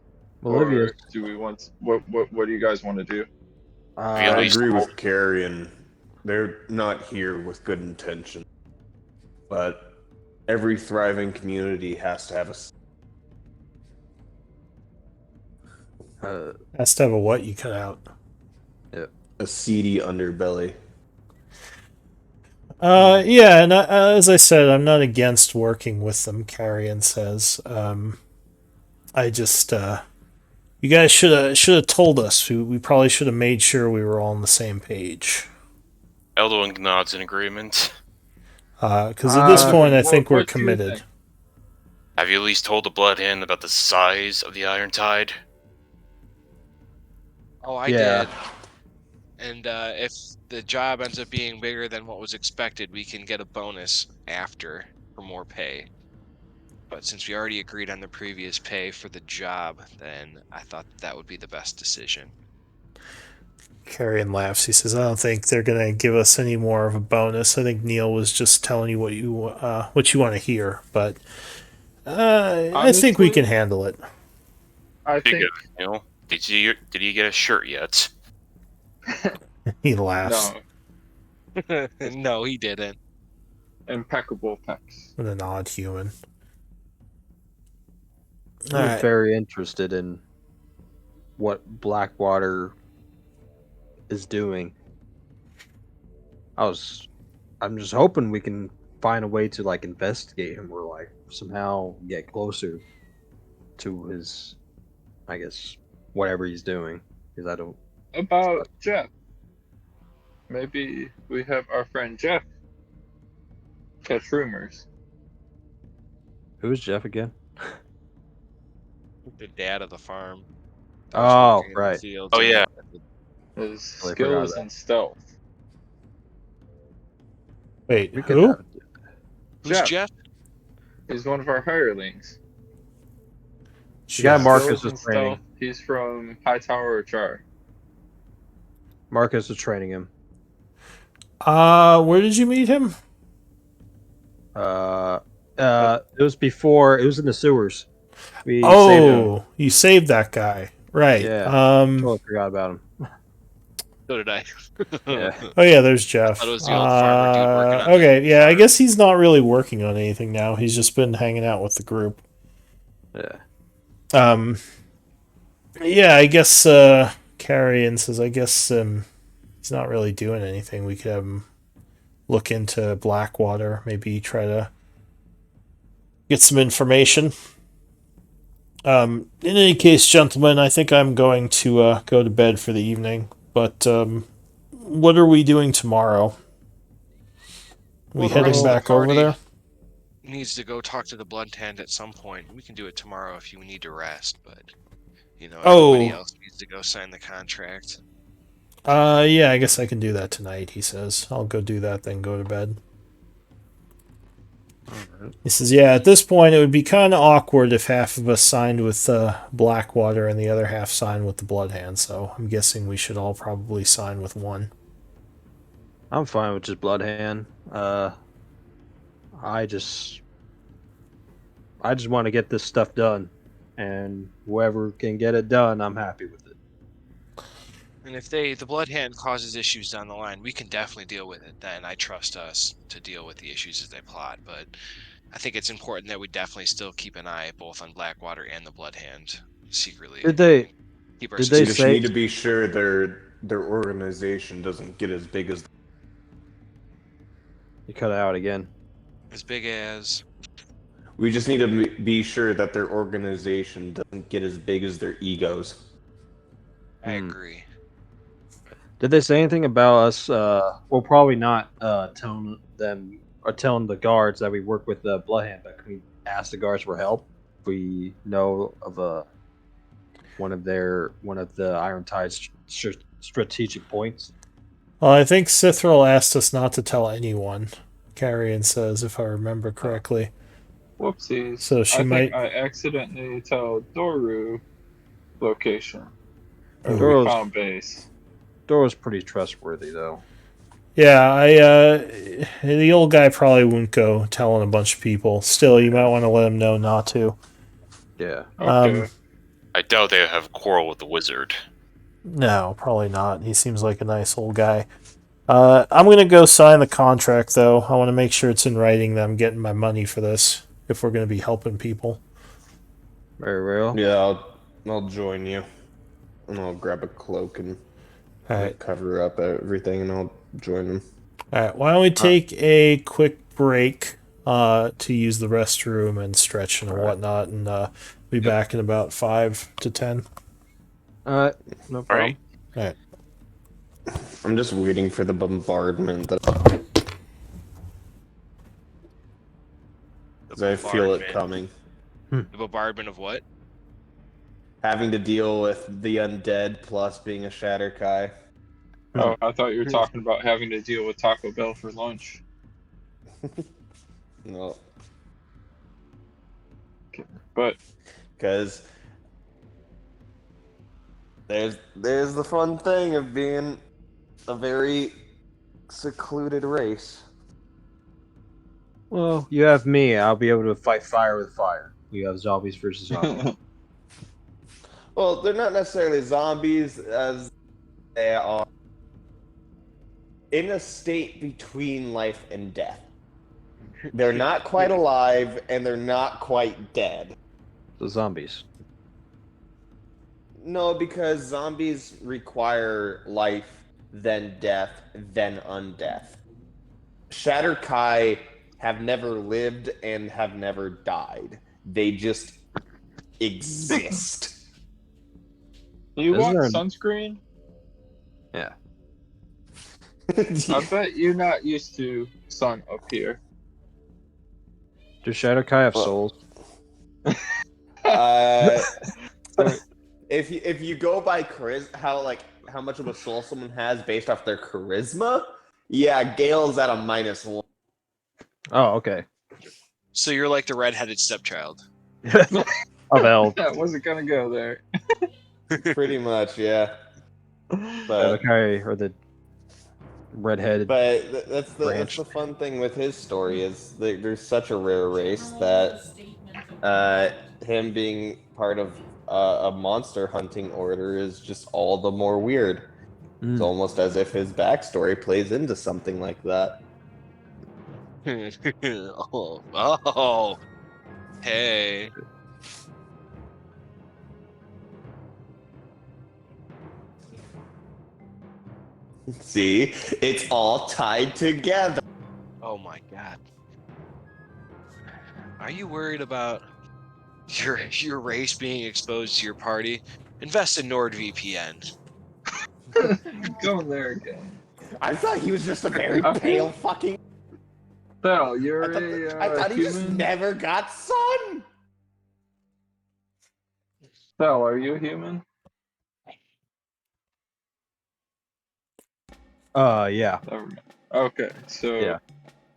Olivia. Or do we want? What do you guys want to do? I agree with Carrion. They're not here with good intention. But every thriving community has to have has to have a what? You cut out. A seedy underbelly. Yeah, and as I said, I'm not against working with them, Carrion says. I just, you guys should have told us. We probably should have made sure we were all on the same page. Eldoing nods in agreement. Because at this point, I think we're committed. Have you at least told the Bloodhand about the size of the Iron Tide? Oh, I Yeah. did. And if the job ends up being bigger than what was expected, we can get a bonus after for more pay. But since we already agreed on the previous pay for the job, then I thought that would be the best decision. Carrion laughs. He says, "I don't think they're gonna give us any more of a bonus. I think Neil was just telling you what you want to hear, but I think we can Honestly, handle it." I Big think of Neil. Did you get a shirt yet? He laughs no, No, he didn't. impeccable pecs. with an odd human. All I'm right. very interested in what Blackwater is doing. I'm just hoping we can find a way to like investigate him or like somehow get closer to his, I guess, whatever he's doing. Because I don't. About Jeff. Maybe we have our friend Jeff catch rumors. Who's Jeff again? The dad of the farm. That was Oh, working in the right. fields. Oh, yeah. His Totally forgot skills about and stealth. Wait, We could who? have. Who's Jeff. Jeff? He's one of our hirelings. You got Jeff. Marcus Skills is and training. stealth. He's from Hightower or Chaur. Marcus is training him. Where did you meet him? It was before. It was in the sewers. We saved him. Oh, you saved that guy, right? Yeah. Totally forgot about him. So did I. Yeah. Oh yeah, there's Jeff. thought it was the old farmer dude working on okay, the yeah, I farm. guess he's not really working on anything now. He's just been hanging out with the group. Yeah. Yeah, I guess Carrion says I guess he's not really doing anything. We could have him look into Blackwater, maybe try to get some information. In any case, gentlemen, I think I'm going to go to bed for the evening. But what are we doing tomorrow? We Well, the heading rest of the back over party there? needs to go talk to the blood hand at some point. We can do it tomorrow if you need to rest, but everybody Oh. else needs to go sign the contract. Yeah, I guess I can do that tonight, he says. I'll go do that, then go to bed. He says, yeah, at this point it would be kind of awkward if half of us signed with Blackwater and the other half signed with the Bloodhand, so I'm guessing we should all probably sign with one. I'm fine with just Bloodhand. I just want to get this stuff done, and whoever can get it done, I'm happy with it. And if the blood hand causes issues down the line, we can definitely deal with it. Then I trust us to deal with the issues as they plot. But I think it's important that we definitely still keep an eye both on Blackwater and the blood hand secretly. Did they keep our did We they just say- need to be sure their organization doesn't get as big as. You cut it out again? as big as? We just need to be sure that their organization doesn't get as big as their egos. I agree. Did they say anything about us? Well, probably not telling them or telling the guards that we work with the Bloodhand, but can we ask the guards for help if we know of one of the Iron Tide's strategic points? Well, I think Cithril asked us not to tell anyone, Carrion says, if I remember correctly. Whoopsies. So she I might- think I accidentally tell Doru location. Or Doru's- we found base. Dora's pretty trustworthy, though. Yeah, the old guy probably wouldn't go telling a bunch of people. Still, you might want to let him know not to. Yeah. Okay. I doubt they have a quarrel with the wizard. No, probably not. He seems like a nice old guy. I'm going to go sign the contract, though. I want to make sure it's in writing that I'm getting my money for this, if we're going to be helping people. Very well. Yeah, I'll join you, and I'll grab a cloak and Alright. cover up everything, and I'll join them. Alright, why don't we take a quick break to use the restroom and stretch and whatnot, and be back in about 5 to 10. Alright, no problem. Alright. I'm just waiting for the bombardment. Because I feel it coming. The bombardment of what? Having to deal with the undead plus being a Shatter Kai. Oh, I thought you were talking about having to deal with Taco Bell for lunch. No, But because there's the fun thing of being a very secluded race. Well, you have me. I'll be able to fight fire with fire. You have zombies versus zombies. Well, they're not necessarily zombies as they are in a state between life and death. They're not quite alive and they're not quite dead. The zombies. No, because zombies require life, then death, then undeath. Shatter Kai have never lived and have never died. They just exist. you Isn't want there an- sunscreen? Yeah. I bet you're not used to sun up here. Do Shadow Kai have Well- souls? If you go by how much of a soul someone has based off their charisma, yeah, Gale's at a -1. Oh, okay. So you're like the redheaded stepchild. Of Eld. I wasn't gonna go there. Pretty much, yeah. Shadow But Kai or the redheaded. that's Branch. the fun thing with his story is there's such a rare race that him being part of a monster hunting order is just all the more weird. It's almost as if his backstory plays into something like that. oh, hey. See, it's all tied together. Oh my god. Are you worried about your race being exposed to your party? Invest in NordVPN. Going there again. I thought he was just a very Okay. pale fucking. Bell, you're I thought a he just human. never got sun. Bell, are you a human? Yeah. Never mind. Okay, so Yeah.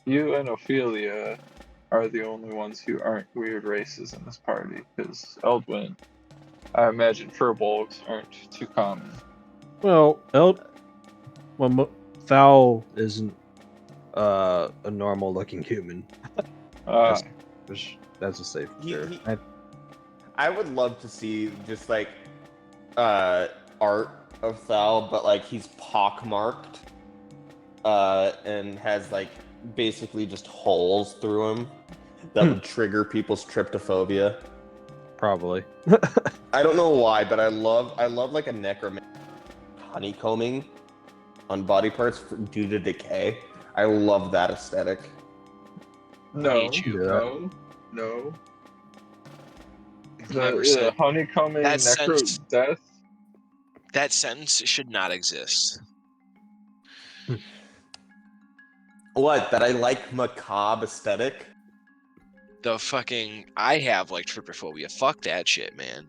you and Ophelia are the only ones who aren't weird races in this party, because Eldwin, I imagine furbolgs aren't too common. Well, Foul isn't a normal looking human. Uh, That's a safe. He- Sure. he- I would love to see just like art of Thal, but like he's pockmarked and has like basically just holes through him that would trigger people's tryptophobia. Probably. I don't know why, but I love like a necromancer honeycombing on body parts due to decay. I love that aesthetic. no, hate you. no. Never The said honeycombing that necro sentence. death. That sentence should not exist. What? That I like macabre aesthetic? The fucking I have like trypophobia. Fuck that shit, man.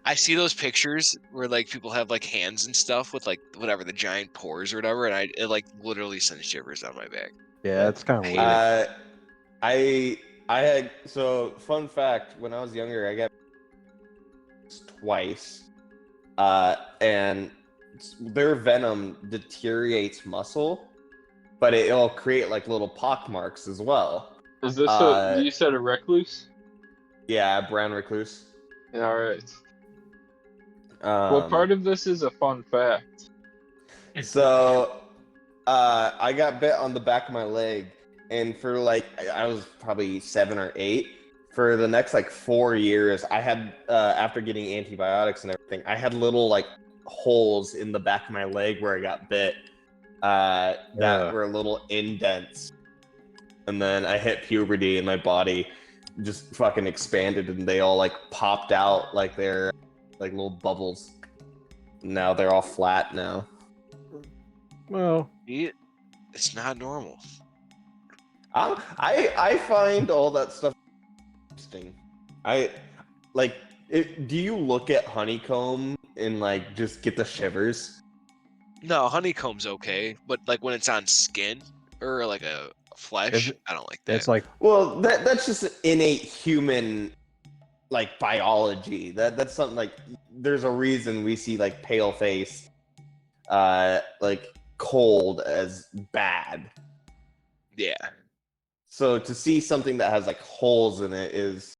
I see those pictures where like people have like hands and stuff with like whatever the giant pores or whatever, and it like literally sends shivers down my back. Yeah, it's kind of weird. I had fun fact, when I was younger I got twice. And their venom deteriorates muscle, but it'll create like little pock marks as well. Is this you said a recluse? Yeah, brown recluse. Yeah, alright. What part of this is a fun fact? So, I got bit on the back of my leg, and for like I was probably 7 or 8. For the next like 4 years, I had after getting antibiotics and everything, I had little like holes in the back of my leg where I got bit that were little indents. And then I hit puberty, and my body just fucking expanded, and they all like popped out like they're like little bubbles. Now they're all flat now. Well, It's not normal. I find all that stuff interesting. I like. Do you look at honeycomb and like just get the shivers? No, honeycomb's okay, but like when it's on skin or like a flesh, If I don't like it's that. like Well, that's just innate human like biology. That's something like there's a reason we see like pale face, like cold as bad. Yeah. So to see something that has like holes in it is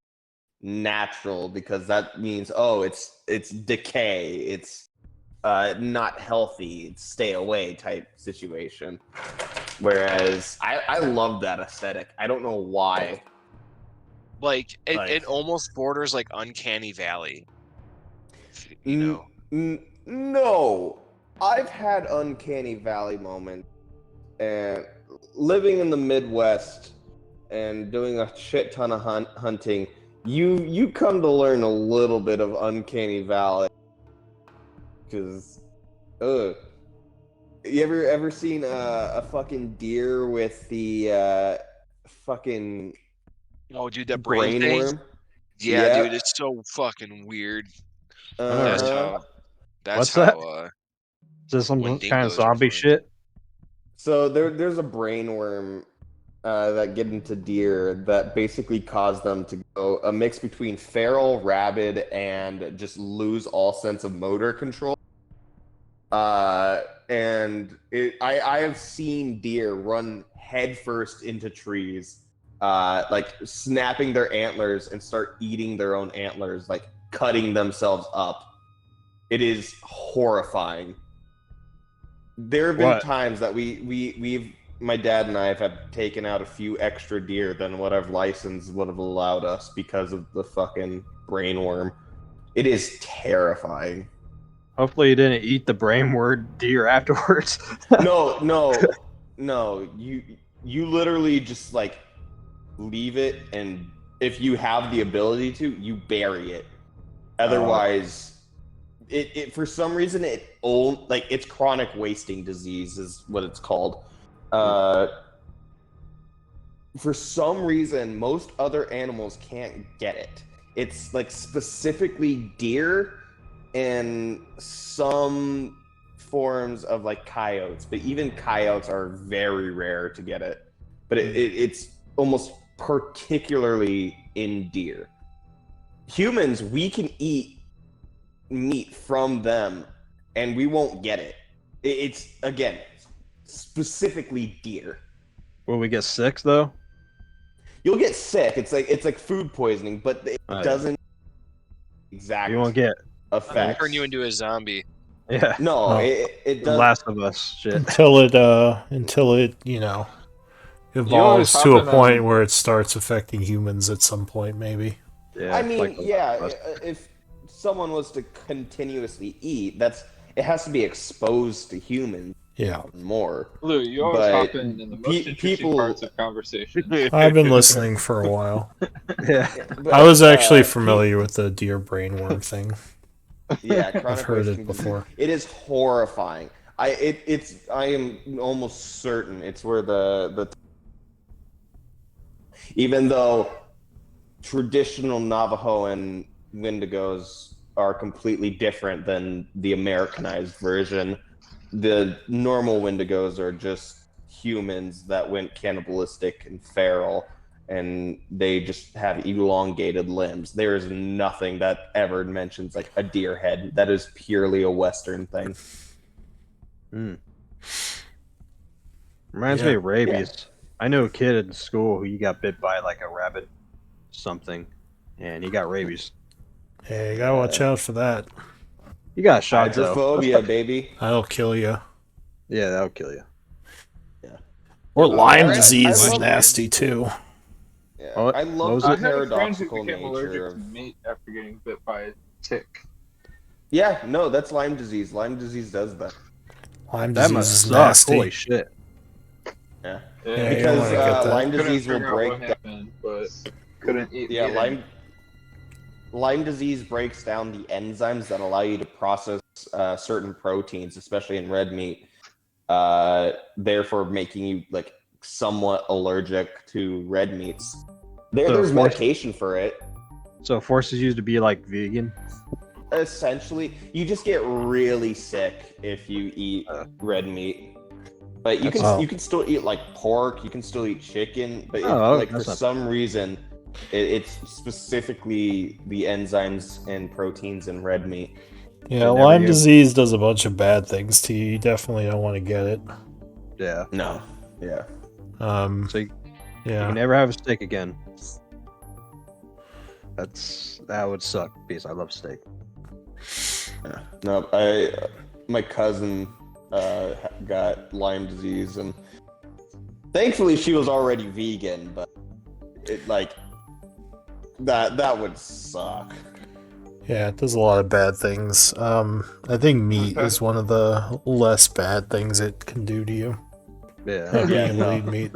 natural because that means it's decay, it's not healthy, it's stay away type situation. Whereas I love that aesthetic. I don't know why. Like it, Like- it almost borders like Uncanny Valley. You know. No, I've had uncanny valley moments, and living in the Midwest and doing a shit ton of hunting, you come to learn a little bit of uncanny valley. Because, you ever seen a fucking deer with the fucking Oh, dude, that brain thing. brainworm? Yeah, Yep. dude, it's so fucking weird. Alright. That's What's how that? Is this some kind of Wendigos are zombie formed. shit? So there's a brainworm that get into deer that basically cause them to go a mix between feral, rabid, and just lose all sense of motor control. I have seen deer run headfirst into trees, like snapping their antlers and start eating their own antlers, like cutting themselves up. It is horrifying. There have been What? times that we've my dad and I have taken out a few extra deer than what our license would have allowed us because of the fucking brainworm. It is terrifying. Hopefully you didn't eat the brainword deer afterwards. No. You literally just like leave it, and if you have the ability to, you bury it. Otherwise, it for some reason it's chronic wasting disease is what it's called. For some reason, most other animals can't get it. It's like specifically deer and some forms of like coyotes, but even coyotes are very rare to get it. But it's almost particularly in deer. Humans, we can eat meat from them and we won't get it. It's again specifically deer. Will we get sick though? You'll get sick. It's like food poisoning, but it doesn't exact You won't get effects. Turn you into a zombie. yeah. No, Oh. it does. Last of Us shit. until it evolves always to a happen point on- where it starts affecting humans at some point, maybe. Yeah. I mean, like The yeah, Last of Us. if someone was to continuously eat, it has to be exposed to humans Yeah. more. Lou, you always But hop in the most interesting people- parts of conversation. I've been listening for a while. Yeah. But, I was actually familiar with the deer brainworm thing. Yeah, chronic I've heard wasting it disease. before. It is horrifying. I am almost certain it's where the even though traditional Navajoan Wendigos are completely different than the Americanized version, the normal Wendigos are just humans that went cannibalistic and feral, and they just have elongated limbs. There is nothing that ever mentions like a deer head. That is purely a Western thing. Reminds me of rabies. I knew a kid in school who got bit by like a rabbit something, and he got rabies. Hey, you gotta watch out for that. He got shot though. Hydrophobia, baby. That'll kill you. Yeah, that'll kill you. Or Lyme I disease is love- nasty too. Yeah. What? I What love was the I had a friend who paradoxical became allergic nature to of. meat after getting bit by a tick. Yeah, no, that's Lyme disease. Lyme disease does that. Lyme That disease must is suck. nasty. Holy shit. Yeah, Yeah, you don't because wanna get that. Lyme Couldn't disease will figure out break. what happened, but couldn't eat Yeah, meat. Lyme disease breaks down the enzymes that allow you to process certain proteins, especially in red meat. Therefore, making you like somewhat allergic to red meats. So There's force- medication for it. So it forces you to be like vegan. Essentially, you just get really sick if you eat red meat. But you That's- can still eat like pork. You can still eat chicken. But Oh, for that's not- some reason, it's specifically the enzymes and proteins in red meat. Yeah, Whenever Lyme you- disease does a bunch of bad things to you. You definitely don't want to get it. Yeah. No. Yeah. So you Yeah. can never have a steak again. That would suck because I love steak. Yeah. No, my cousin got Lyme disease, and thankfully she was already vegan, but it like that would suck. Yeah, it does a lot of bad things. I think meat is one of the less bad things it can do to you. Yeah. Not Yeah, being able to eat meat.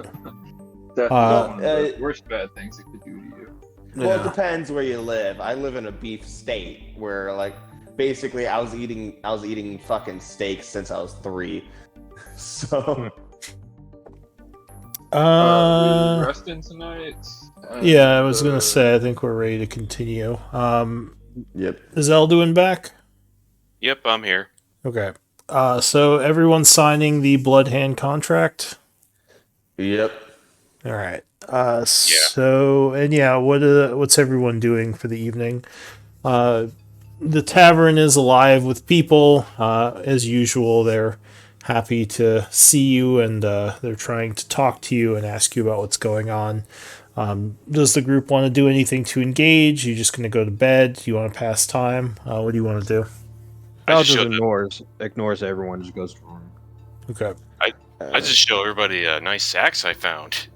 That's Uh, one of the worst bad things it could do to you. Well, it depends where you live. I live in a beef state where, like, basically I was eating fucking steak since I was 3. So Are we resting tonight? Yeah, I was gonna say I think we're ready to continue. yep. Is Elduin back? Yep, I'm here. Okay. So everyone's signing the Blood Hand contract. Yep. All right. So and yeah, what's everyone doing for the evening? The tavern is alive with people. As usual, they're happy to see you, and they're trying to talk to you and ask you about what's going on. Does the group want to do anything to engage? You just going to go to bed? Do you want to pass time? What do you want to do? Al just just showed them- ignores everyone, just goes to the room. Okay. I just show everybody a nice axe I found.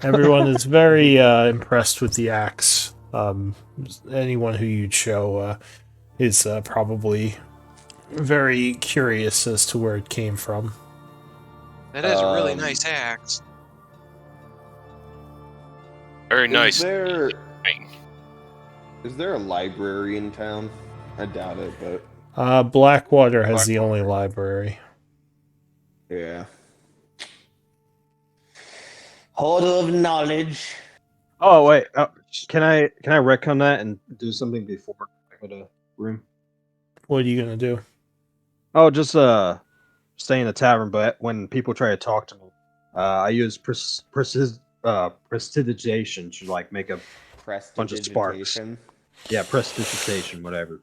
Everyone is very impressed with the axe. Anyone who you'd show is probably very curious as to where it came from. That is a really nice axe. Very nice. Is there a library in town? I doubt it, but Blackwater has the only library. yeah. Hold of knowledge. Oh wait, can I retcon that and do something before I go to room? What are you gonna do? Oh, just stay in the tavern. But when people try to talk to me, I use prestidigitation to like make a bunch of sparks. Prestidigitation. Yeah, prestidigitation, whatever.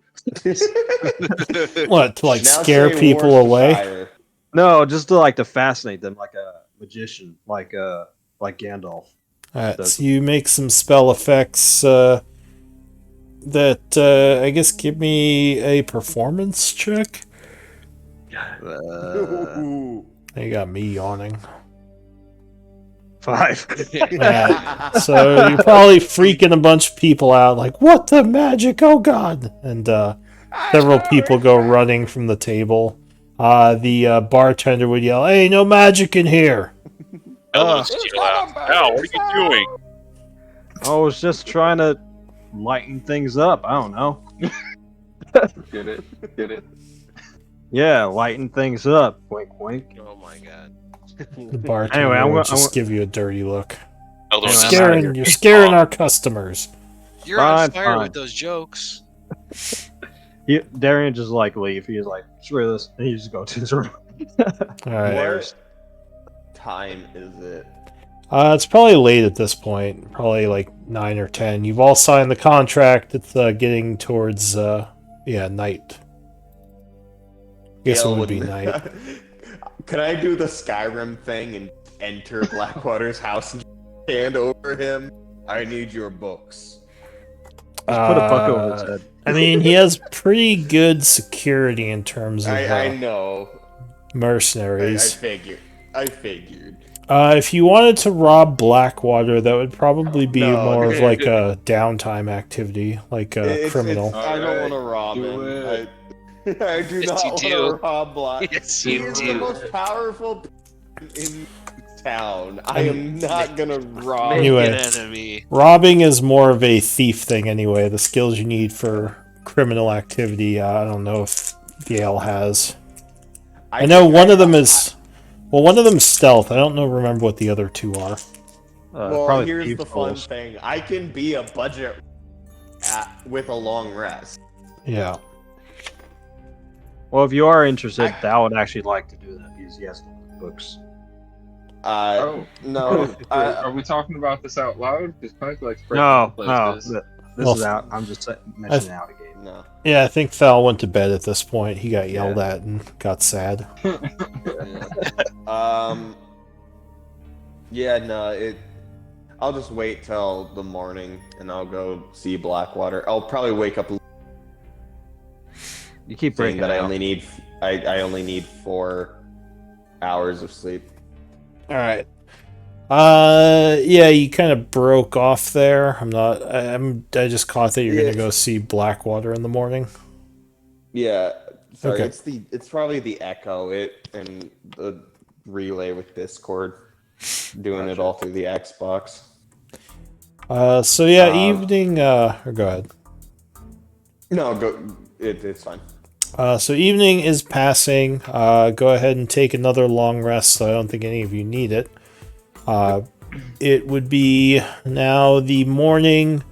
What, to like Now scare say people away? Worcestershire. No, just to like to fascinate them, like a magician, like Gandalf. Alright, so you make some spell effects that I guess give me a performance check. Uh, You got me yawning. 5. Yeah. So you're probably freaking a bunch of people out, like, what the magic? Oh god! And several people go running from the table. The bartender would yell, "Hey, no magic in here!" Elbows chill out. Al, what are you doing? I was just trying to lighten things up. I don't know. Get it? Get it? Yeah, lighten things up. Wink, wink. Oh my god. The bartender Anyway, would just give you a dirty look. Elbows Anyway, I'm chill outta out. here. You're scaring our customers. You're on Fine, fire fine. with those jokes. Darian just like leave. He's like, screw this. And he just go to his room. Alright. What time is it? It's probably late at this point. Probably like 9 or 10. You've all signed the contract. It's getting towards, night. Guess it would be night. Can I do the Skyrim thing and enter Blackwater's house and hand over him? I need your books. Just put a bucket over his head. I mean, he has pretty good security in terms of I know. I mercenaries. figured. If you wanted to rob Blackwater, that would probably be No, more of like a downtime activity, like a criminal. I don't want to rob Do him. it. I do Yes, not you want do. to rob Black. Yes, He you is the do. most powerful in town. I am not gonna rob Make Anyway. an enemy. Robbing is more of a thief thing anyway. The skills you need for criminal activity, I don't know if Gale has. I know one of them is Well, one of them's stealth. I don't know. Remember what the other two are. Well, probably here's thieves' the fun tools. thing. I can be a budget with a long rest. Yeah. Well, if you are interested, Thal would actually like to do that because he has books. No. Wait, are we talking about this out loud? Because Clank likes breaking No, places. this is out. I'm just mentioning out a game. No. Yeah, I think Thal went to bed at this point. He got yelled Yeah. at and got sad. Yeah, no, I'll just wait till the morning and I'll go see Blackwater. I'll probably wake up You keep saying breaking that out. I only need 4 hours of sleep. All right. Yeah, you kind of broke off there. I just caught that you're Yeah. gonna go see Blackwater in the morning. Yeah, sorry, Okay. it's probably the echo and the relay with Discord, doing it all through the Xbox. So yeah, Um, or go ahead. No, it's fine. So evening is passing. Go ahead and take another long rest. So I don't think any of you need it. It would be now the morning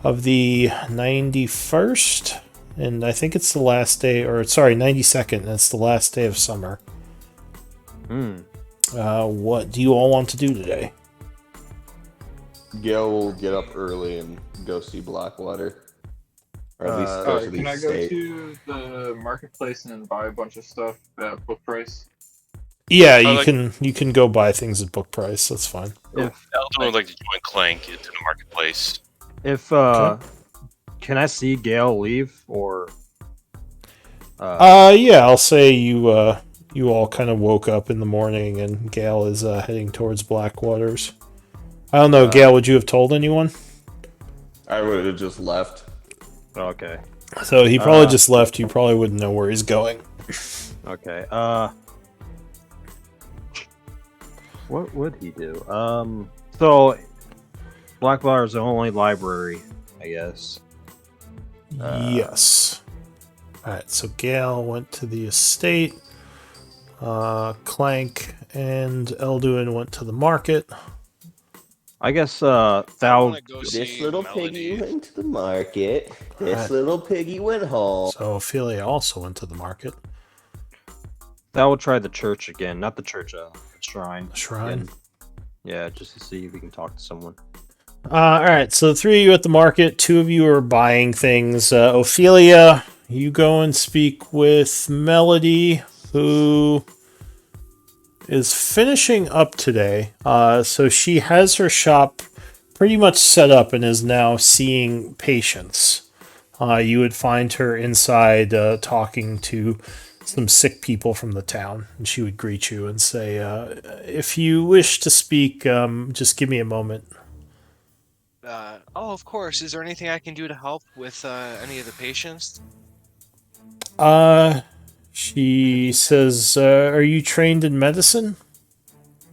of the 91st, and I think it's the last day, or sorry, 92nd. That's the last day of summer. What do you all want to do today? Gil will get up early and go see Blackwater, or at least go to the Can I go estate. to the marketplace and buy a bunch of stuff at book price? Yeah, you can go buy things at book price. That's fine. Elton would like to join Clank into the marketplace. If can I see Gale leave or? Yeah, I'll say you all kind of woke up in the morning and Gale is heading towards Blackwaters. I don't know, Gale, would you have told anyone? I would have just left. Okay. So he probably just left. You probably wouldn't know where he's going. Okay. What would he do? So Blackwater is the only library, I guess. Yes. Alright, so Gale went to the estate. Clank and Elduin went to the market. I guess I Thal. wanna go This see little Melody. piggy went to the market. This Alright. little piggy went home. So Ophelia also went to the market. Thal will try the church again, not the church, the shrine. The shrine. Again. Yeah, just to see if we can talk to someone. Alright, so the three of you at the market, two of you are buying things. Ophelia, you go and speak with Melody, who is finishing up today. So she has her shop pretty much set up and is now seeing patients. You would find her inside talking to some sick people from the town, and she would greet you and say, if you wish to speak, just give me a moment. Of course. Is there anything I can do to help with any of the patients? She says, are you trained in medicine?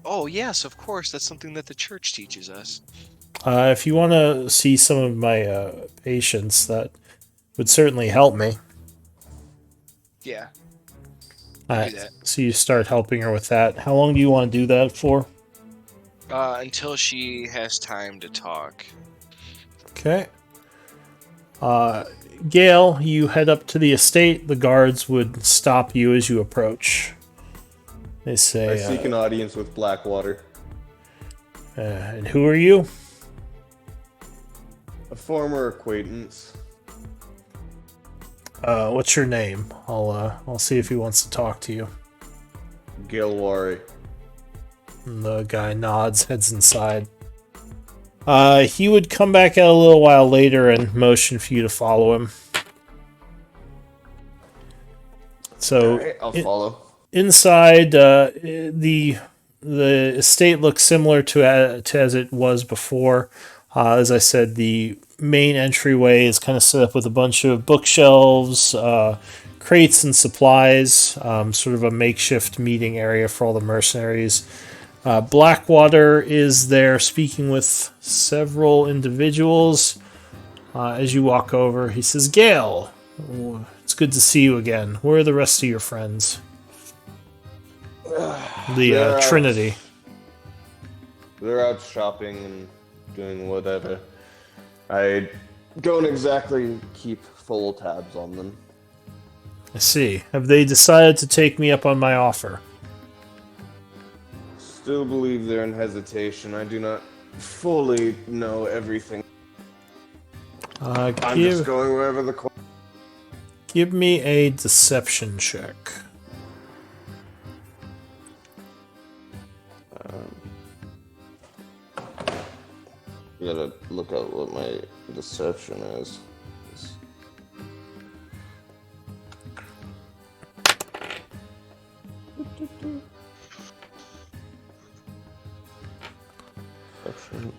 Oh, yes, of course. That's something that the church teaches us. If you want to see some of my patients, that would certainly help me. Yeah. Alright, Do that. so you start helping her with that. How long do you want to do that for? Until she has time to talk. Okay. Gale, you head up to the estate. The guards would stop you as you approach. They I say, seek an audience with Blackwater. and who are you? A former acquaintance. What's your name? I'll see if he wants to talk to you. Gilwari. And the guy nods, heads inside. He would come back out a little while later and motion for you to follow him. So Alright, I'll follow. inside, the estate looks similar to as it was before. As I said, the main entryway is kind of set up with a bunch of bookshelves, crates and supplies, sort of a makeshift meeting area for all the mercenaries. Blackwater is there speaking with several individuals. As you walk over, he says, Gale, it's good to see you again. Where are the rest of your friends? The They're out. Trinity. They're out shopping and doing whatever. I don't exactly keep full tabs on them. I see. Have they decided to take me up on my offer? Still believe they're in hesitation. I do not fully know everything. I'm just going wherever the call. Give me a deception check. I gotta look out what my deception is.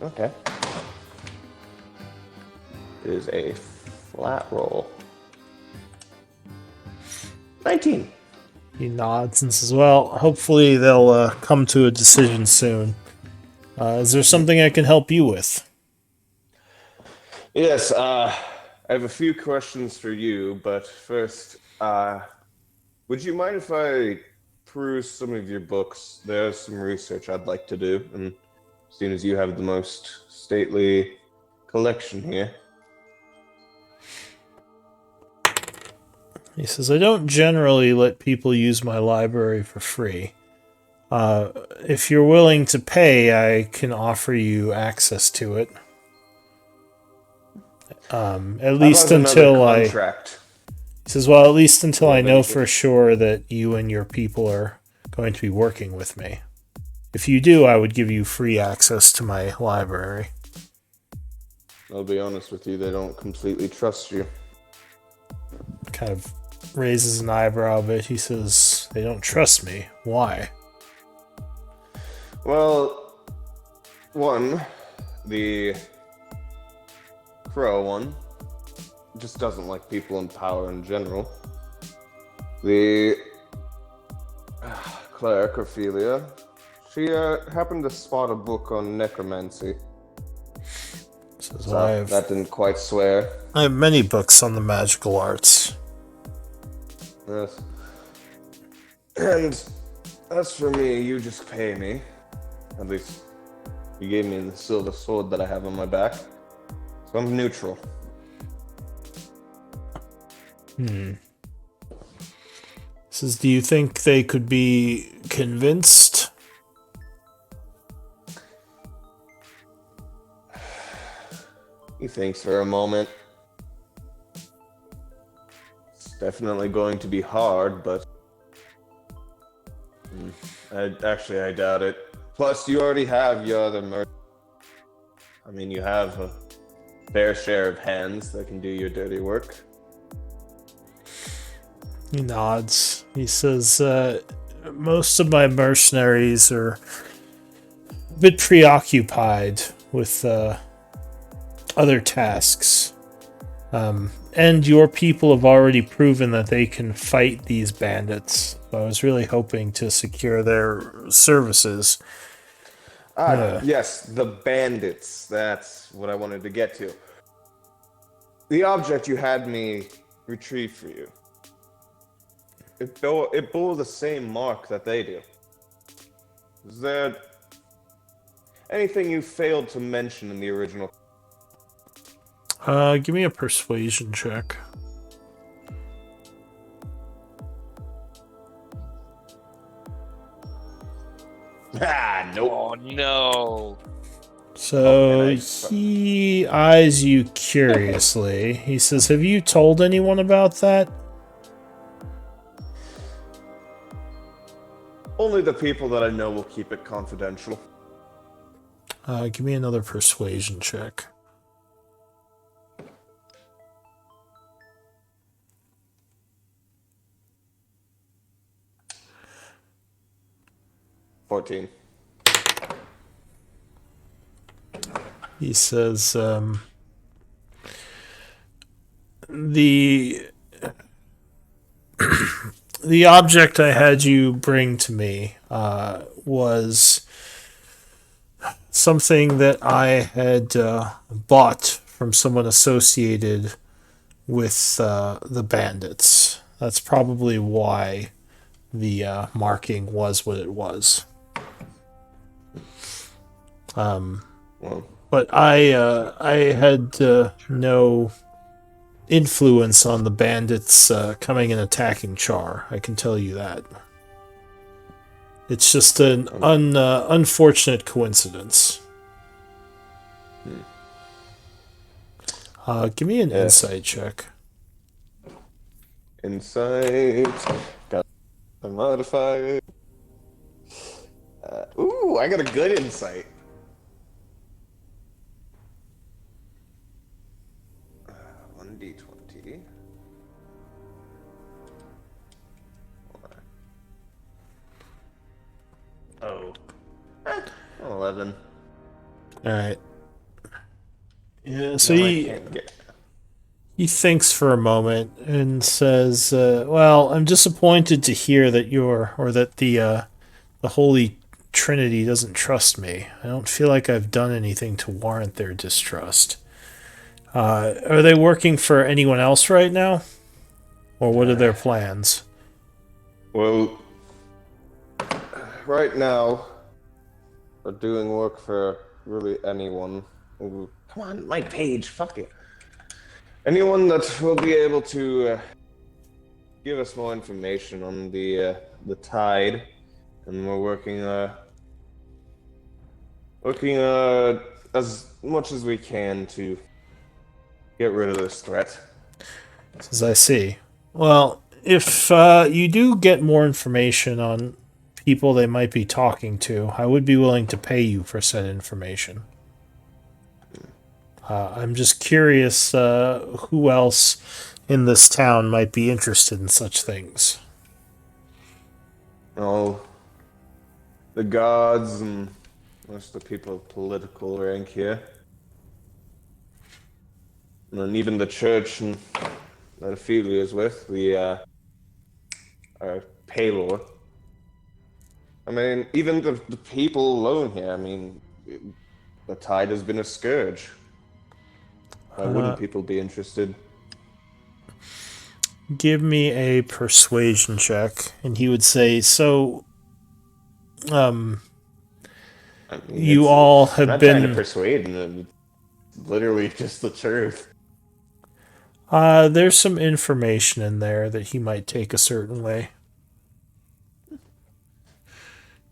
Okay. It is a flat roll. 19. He nods and says, well, hopefully they'll come to a decision soon. Is there something I can help you with? Yes, I have a few questions for you, but first, would you mind if I peruse some of your books? There's some research I'd like to do, and seeing as you have the most stately collection here. He says, I don't generally let people use my library for free. If you're willing to pay, I can offer you access to it. At least until contract? He says, well, at least until I know for sure that you and your people are going to be working with me. If you do, I would give you free access to my library. I'll be honest with you, they don't completely trust you. Kind of raises an eyebrow a bit. He says, they don't trust me. Why? Well, one, the Crow one just doesn't like people in power in general. The cleric, Ophelia, she happened to spot a book on necromancy. Says, So that didn't quite swear. I have many books on the magical arts. Yes. And as for me, you just pay me. At least you gave me the silver sword that I have on my back. So I'm neutral. Says, do you think they could be convinced? He thinks for a moment. It's definitely going to be hard, but I doubt it. Plus, you already have your other I mean, you have a fair share of hands that can do your dirty work. He nods. He says, most of my mercenaries are a bit preoccupied with other tasks. And your people have already proven that they can fight these bandits. So I was really hoping to secure their services. Yes, the bandits. That's what I wanted to get to. The object you had me retrieve for you. It bore the same mark that they do. Is there anything you failed to mention in the original? Give me a persuasion check. Nope. Oh no. So he eyes you curiously. He says, have you told anyone about that? Only the people that I know will keep it confidential. Give me another persuasion check. $14. He says, the the object I had you bring to me was something that I had bought from someone associated with the bandits. That's probably why the marking was what it was. Well, But I had no influence on the bandits coming and attacking Chaur. I can tell you that. It's just an unfortunate coincidence. Give me an insight check. Insight. Got a modifier. Ooh, I got a good insight. 1d20. Oh. 11. Alright. Yeah, so No, I can't get... he thinks for a moment and says, well, I'm disappointed to hear that the Holy Trinity doesn't trust me. I don't feel like I've done anything to warrant their distrust. Are they working for anyone else right now? Or what are their plans? Well, right now, we're doing work for really anyone. Ooh, come on, my page, fuck it. Anyone that will be able to give us more information on the tide, and we're working as much as we can to get rid of this threat. As I see. Well, if you do get more information on people they might be talking to, I would be willing to pay you for said information. I'm just curious who else in this town might be interested in such things. Oh, the gods and most of the people of political rank here. And then even the church and that Ophelia is with, the Paylor. I mean, even the people alone here, I mean, the tide has been a scourge. Why wouldn't people be interested? Give me a persuasion check, and he would say, so, I mean, you all I'm have not been... trying to persuade them. It's literally just the truth. There's some information in there that he might take a certain way.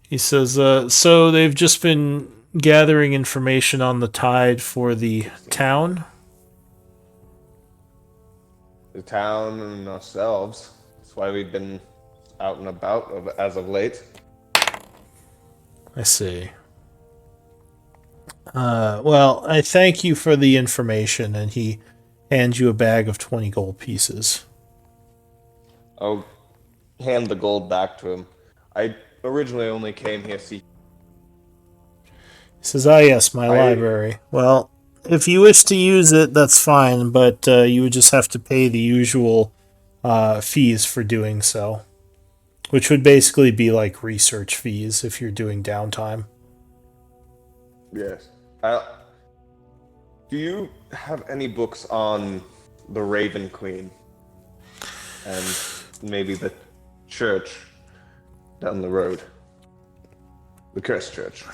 He says, so they've just been gathering information on the tide for the town? The town and ourselves. That's why we've been out and about as of late. I see. Well, I thank you for the information, and he hands you a bag of 20 gold pieces. I'll hand the gold back to him. I originally only came here seeking... He says, ah, yes, my library. Well, if you wish to use it, that's fine, but you would just have to pay the usual fees for doing so, which would basically be like research fees if you're doing downtime. Yes. Do you have any books on the Raven Queen? And maybe the church down the road? The Cursed Church.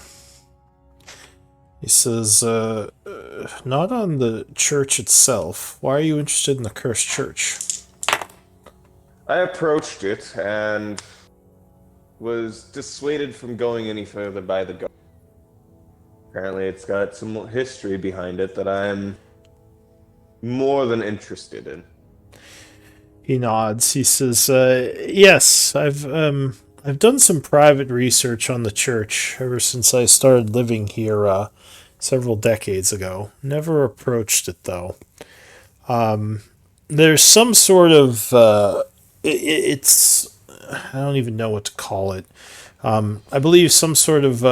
He says, not on the church itself. Why are you interested in the Cursed Church? I approached it and was dissuaded from going any further by the guard. Apparently it's got some history behind it that I'm more than interested in. He nods. He says, yes, I've done some private research on the church ever since I started living here several decades ago. Never approached it, though. There's some sort of... it's... I don't even know what to call it. I believe some sort of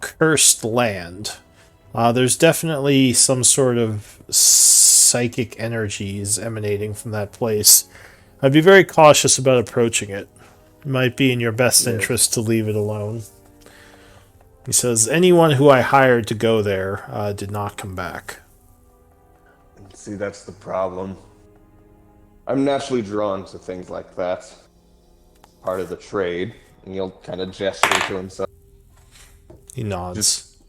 cursed land. There's definitely some sort of psychic energies emanating from that place. I'd be very cautious about approaching it. It might be in your best interest to leave it alone. He says, anyone who I hired to go there did not come back. See, that's the problem. I'm naturally drawn to things like that. part of the trade. And he'll kind of gesture to himself. He nods. Just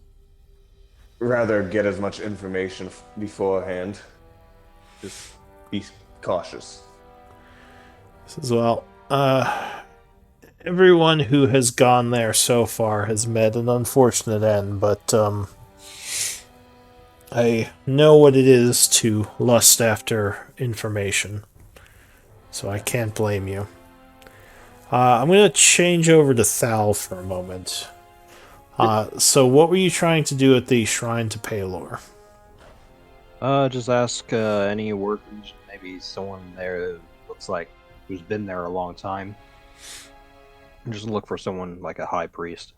rather get as much information beforehand. Just be cautious. As well, everyone who has gone there so far has met an unfortunate end, but I know what it is to lust after information, so I can't blame you. I'm going to change over to Thal for a moment. So what were you trying to do at the Shrine to Palor? Just ask any workers, maybe someone there who looks like who's been there a long time. And just look for someone like a high priest.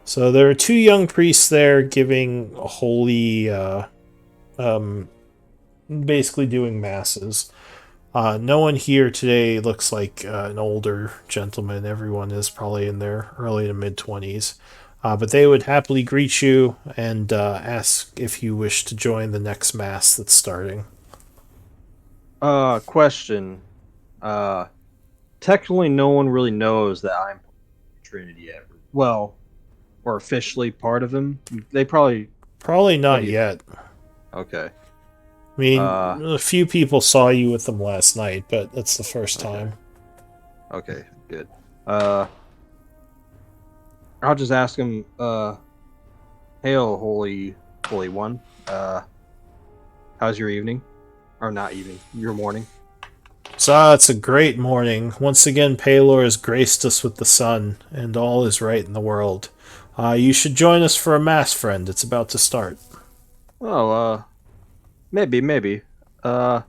So there are 2 young priests there giving holy, basically doing masses. No one here today looks like an older gentleman. Everyone is probably in their early to mid-20s. But they would happily greet you and ask if you wish to join the next mass that's starting. Question. Technically, no one really knows that I'm Trinity yet. Well, or officially part of them. They probably... Probably not yet. Okay. I mean, a few people saw you with them last night, but that's the first time. Okay, good. I'll just ask him, Hail, Holy One. How's your evening? Or not evening, your morning. So it's a great morning. Once again, Palor has graced us with the sun, and all is right in the world. You should join us for a mass, friend. It's about to start. Oh, maybe. I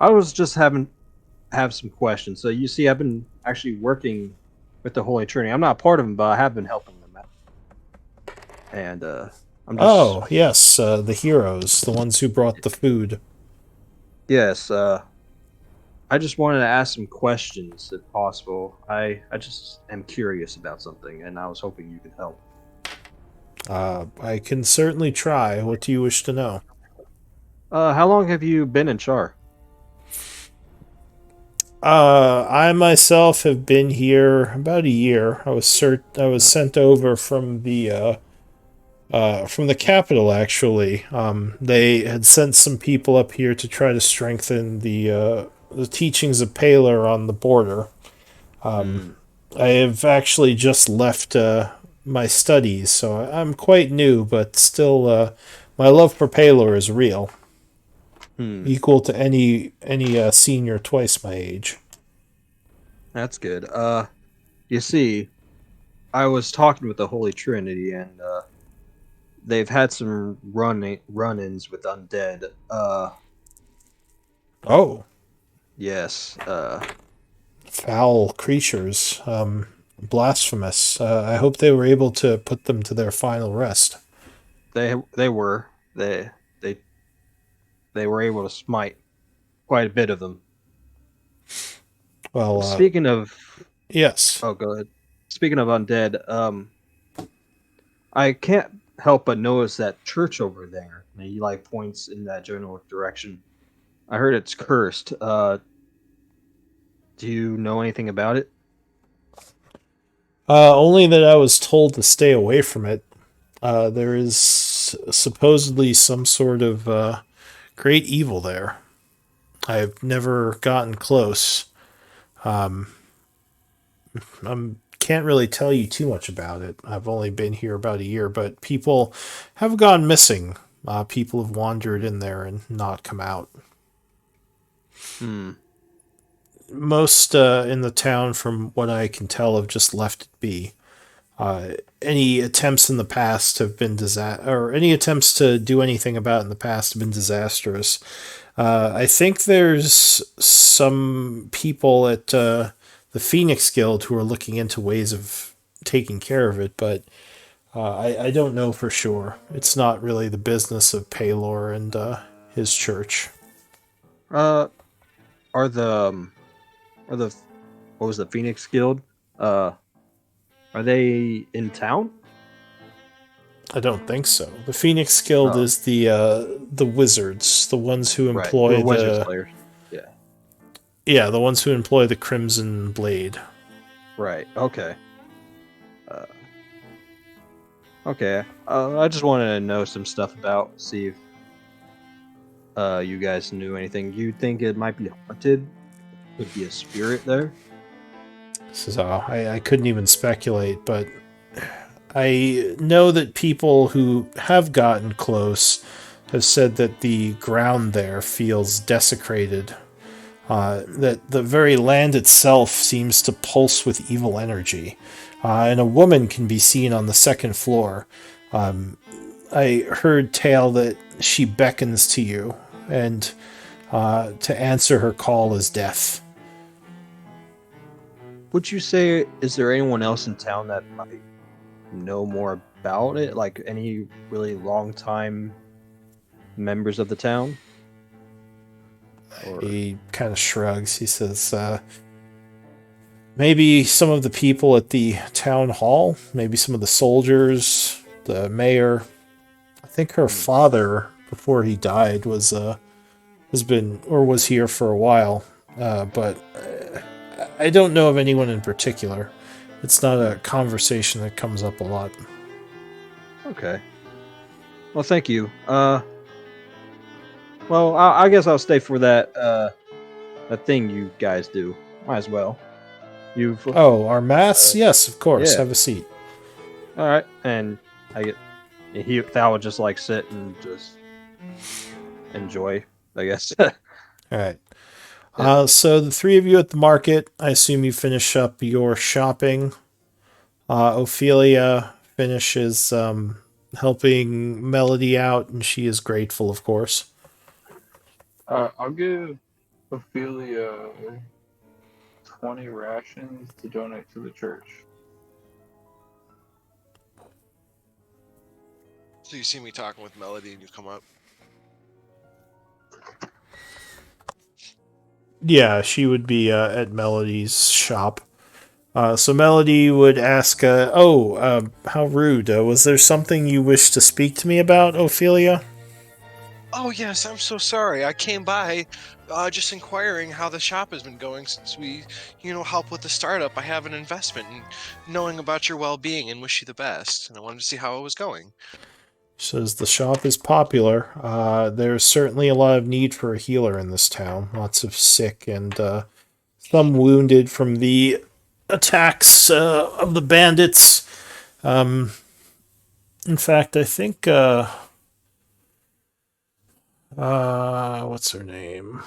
was just have some questions. So you see, I've been actually working with the Holy Trinity. I'm not part of them, but I have been helping them out. And I'm just... Oh, yes, the heroes, the ones who brought the food. Yes, I just wanted to ask some questions, if possible. I just am curious about something, and I was hoping you could help. I can certainly try. What do you wish to know? How long have you been in Chaur? I myself have been here about a year. I was sent over from the capital, actually. They had sent some people up here to try to strengthen the teachings of Palor on the border. I have actually just left my studies, so I'm quite new, but still, my love for Palor is real. Equal to any senior twice my age. That's good. You see, I was talking with the Holy Trinity, and they've had some run-ins with undead. Oh. Yes. Foul creatures. Blasphemous. I hope they were able to put them to their final rest. They were. They were able to smite quite a bit of them. Well, speaking of... Yes. Oh, go ahead. Speaking of undead, I can't help but notice that church over there. And he points in that general direction. I heard it's cursed. Do you know anything about it? Only that I was told to stay away from it. There is supposedly some sort of great evil there. I've never gotten close. I can't really tell you too much about it. I've only been here about a year, but people have gone missing. People have wandered in there and not come out. Most in the town, from what I can tell, have just left it be. Any attempts in the past have been any attempts to do anything about it in the past have been disastrous. I think there's some people at the Phoenix Guild who are looking into ways of taking care of it, but I don't know for sure. It's not really the business of Palor and his church. Are the what was the Phoenix Guild? Are they in town? I don't think so. The Phoenix Guild is the wizards, the ones who employ wizards players. Yeah, the ones who employ the Crimson Blade. Right. Okay. Uh, okay. I just wanted to know some stuff about, see if you guys knew anything. You think it might be haunted? Could be a spirit there? So I couldn't even speculate, but I know that people who have gotten close have said that the ground there feels desecrated. That the very land itself seems to pulse with evil energy. And a woman can be seen on the second floor. I heard tale that she beckons to you, and to answer her call is death. Would you say, is there anyone else in town that might know more about it? Like any really long time members of the town? Or He kind of shrugs. He says, maybe some of the people at the town hall, maybe some of the soldiers, the mayor. I think her father, before he died, was here for a while, but I don't know of anyone in particular. It's not a conversation that comes up a lot. okay. Well, thank you. Well, I guess I'll stay for that thing you guys do. Might as well. You've Oh, our mass? Yes, of course. yeah. Have a seat. All right, and Thal would just like sit and just enjoy, I guess. All right. So the three of you at the market, I assume you finish up your shopping. Ophelia finishes helping Melody out, and she is grateful, of course. I'll give Ophelia 20 rations to donate to the church. So you see me talking with Melody and you come up. Yeah, she would be at Melody's shop. So Melody would ask, how rude. Was there something you wish to speak to me about, Ophelia? Oh yes, I'm so sorry. I came by just inquiring how the shop has been going since we, help with the startup. I have an investment in knowing about your well-being and wish you the best. And I wanted to see how it was going. Says the shop is popular. There's certainly a lot of need for a healer in this town. Lots of sick and some wounded from the attacks of the bandits. In fact, I think what's her name?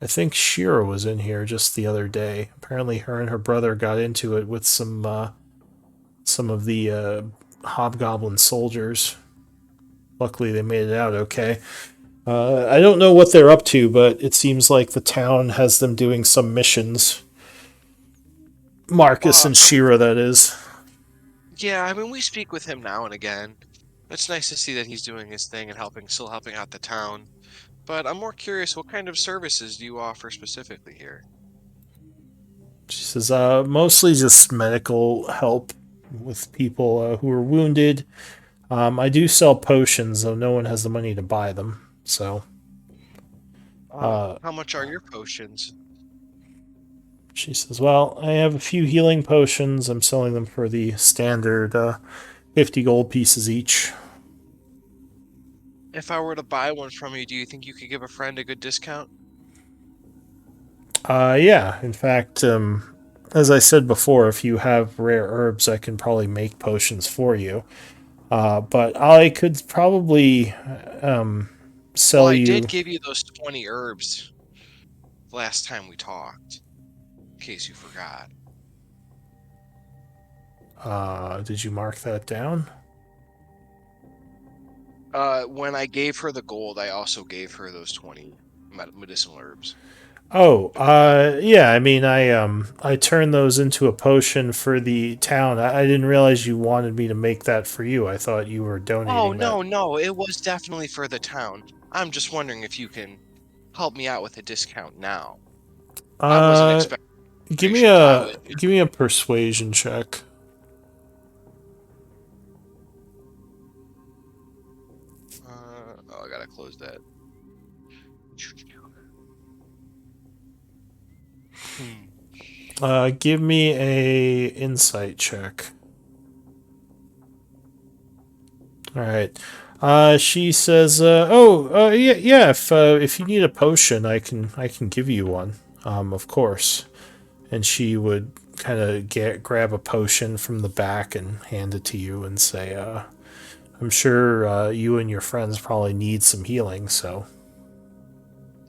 I think Shira was in here just the other day. Apparently, her and her brother got into it with some of the hobgoblin soldiers. Luckily, they made it out okay. I don't know what they're up to, but it seems like the town has them doing some missions. Marcus and Shira, that is. Yeah, I mean, we speak with him now and again. It's nice to see that he's doing his thing and still helping out the town. But I'm more curious, what kind of services do you offer specifically here? She says, mostly just medical help with people who are wounded. I do sell potions, though no one has the money to buy them. So, How much are your potions? she says, well, I have a few healing potions. I'm selling them for the standard 50 gold pieces each. If I were to buy one from you, do you think you could give a friend a good discount? Yeah. In fact, as I said before, if you have rare herbs, I can probably make potions for you. But I could probably sell Well, I you. did give you those 20 herbs last time we talked, in case you forgot. Did you mark that down? When I gave her the gold, I also gave her those 20 medicinal herbs. Oh, yeah. I mean, I turned those into a potion for the town. I didn't realize you wanted me to make that for you. I thought you were Oh, donating that. no, it was definitely for the town. I'm just wondering if you can help me out with a discount now. I wasn't Uh, expecting give me information to buy with you. a persuasion check. Oh, I gotta close that. Give me a insight check. All right. She says, yeah. If you need a potion, I can give you one. Of course." And she would kind of grab a potion from the back and hand it to you and say, "I'm sure you and your friends probably need some healing, so."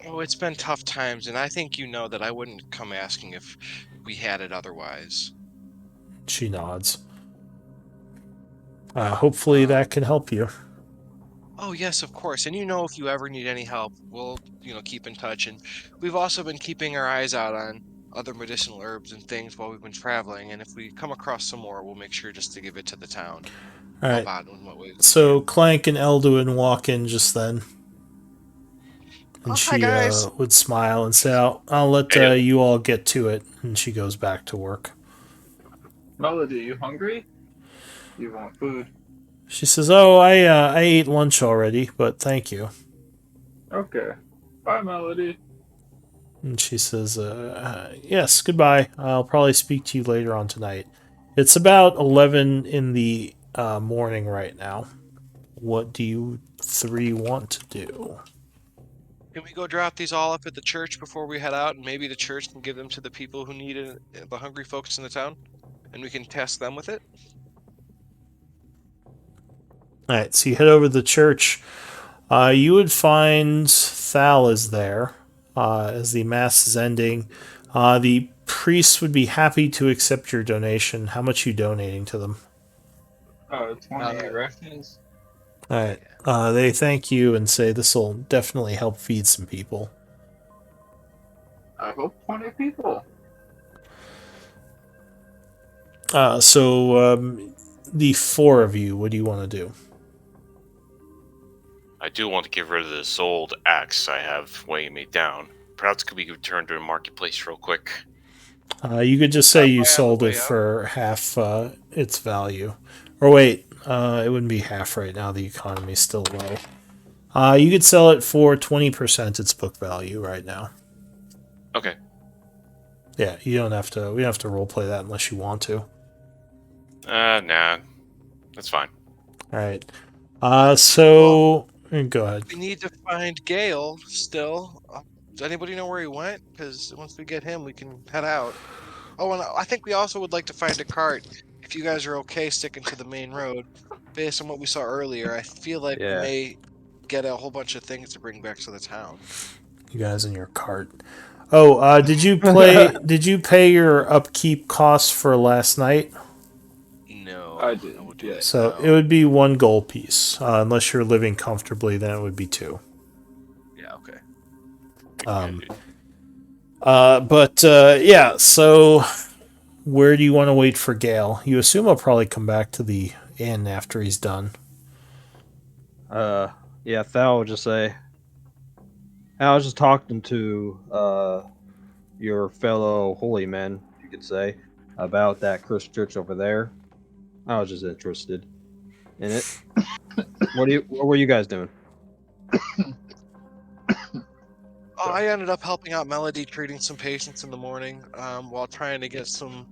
Oh, it's been tough times, and I think you know that I wouldn't come asking if we had it otherwise. She nods. Hopefully Um, that can help you. oh yes, of course. And you know, if you ever need any help, we'll, keep in touch. And we've also been keeping our eyes out on other medicinal herbs and things while we've been traveling. And if we come across some more, we'll make sure just to give it to the town. All Help right. out in what ways we So can. Clank and Elduin walk in just then, and Oh, hi she guys. would smile and say, "I'll let Hey, you all get to it." And she goes back to work. Melody, you hungry? You want food? She says, "Oh, I ate lunch already, but thank you." Okay. Bye, Melody. And she says, "Yes, goodbye. I'll probably speak to you later on tonight." It's about 11 in the morning right now. What do you three want to do? Can we go drop these all up at the church before we head out? And maybe the church can give them to the people who need it, the hungry folks in the town, and we can test them with it. All right, so you head over to the church. You would find Thal is there as the mass is ending. The priest would be happy to accept your donation. How much you donating to them? 28 rations. All right. They thank you and say this will definitely help feed some people. I hope 20 people. So the four of you, what do you want to do? I do want to get rid of this old axe I have weighing me down. Perhaps could be returned to the marketplace real quick. You could just say Stop you by on the sold it way out. for half its value. Or wait, it wouldn't be half right now. The economy's still low. You could sell it for 20% its book value right now. Okay. Yeah, you don't have to. We don't have to roleplay that unless you want to. Nah. That's fine. All right. Well, Go ahead. we need to find Gale still. Does anybody know where he went? Because once we get him, we can head out. Oh, and I think we also would like to find a cart. If you guys are okay sticking to the main road, based on what we saw earlier, I feel like we Yeah. may get a whole bunch of things to bring back to the town. You guys in your cart. Oh, did you play? Did you pay your upkeep costs for last night? No, I did, will do that yes. So now. it would be one gold piece. Unless you're living comfortably, then it would be two. Yeah, okay. Um, yeah. So where do you want to wait for Gale? You assume he'll probably come back to the inn after he's done. Yeah, Thal would just say, I was just talking to your fellow holy men, you could say, about that cursed church over there. I was just interested in it. What were you guys doing? Oh, I ended up helping out Melody treating some patients in the morning, while trying to get some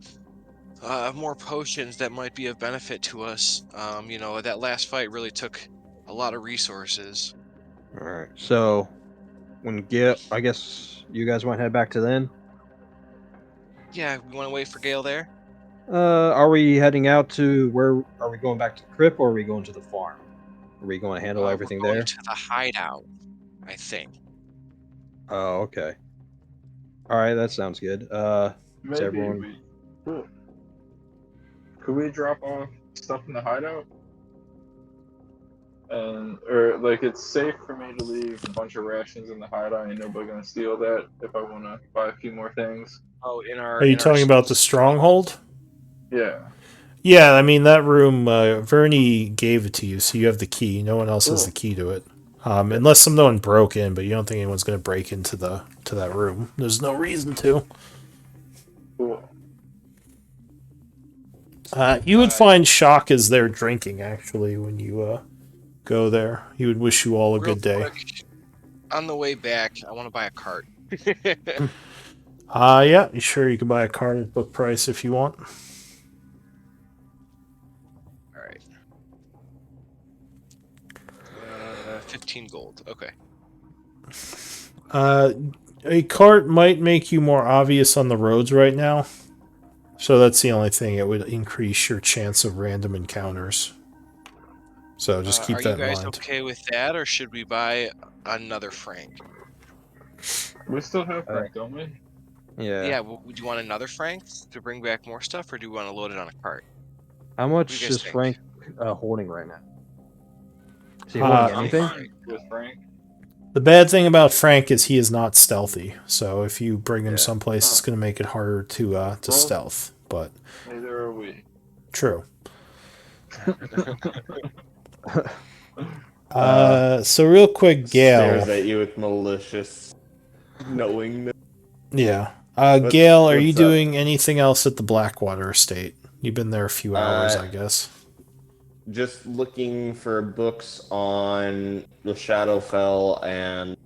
more potions that might be of benefit to us. That last fight really took a lot of resources. All right. So when I guess you guys want to head back to the inn. Yeah, we want to wait for Gale there. Are we heading out to where? Are we going back to the crypt, or are we going to the farm? Are we going to handle everything We're going there? to the hideout, I think. Oh, okay. All right, that sounds good. Is Maybe everyone? we. Could we drop off stuff in the hideout? Or like it's safe for me to leave a bunch of rations in the hideout and nobody gonna steal that if I wanna buy a few more things. Oh, Are you talking about the stronghold? Yeah. Yeah, I mean that room. Vernie gave it to you, so you have the key. No one else has the Cool. key to it, unless someone broke in. But you don't think anyone's going to break into that room. There's no reason to. Cool. You would find Shock is there drinking actually when you go there. He would wish you all a Real good day. quick, on the way back, I want to buy a cart. Yeah, you sure you can buy a card at book price if you want. All right. 15 gold. Okay. A cart might make you more obvious on the roads right now. So that's the only thing. It would increase your chance of random encounters. So just keep Are you that in guys mind. okay with that, or should we buy another Frank? We still have Alright. Frank, don't we? Yeah. Yeah. Well, do you want another Frank to bring back more stuff, or do you want to load it on a cart? How do you much guys is think? Frank holding right now? Is he Uh, holding I'm anything? fine with Frank. The bad thing about Frank is he is not stealthy. So if you bring him Yeah. someplace, it's going to make it harder to Well- stealth. But Neither are we. true. Uh, So real quick, Stares Gale. at you with malicious knowingness. Yeah. What's- Gale, are you what's up? doing anything else at the Blackwater estate? You've been there a few hours, I guess. Just looking for books on the Shadowfell and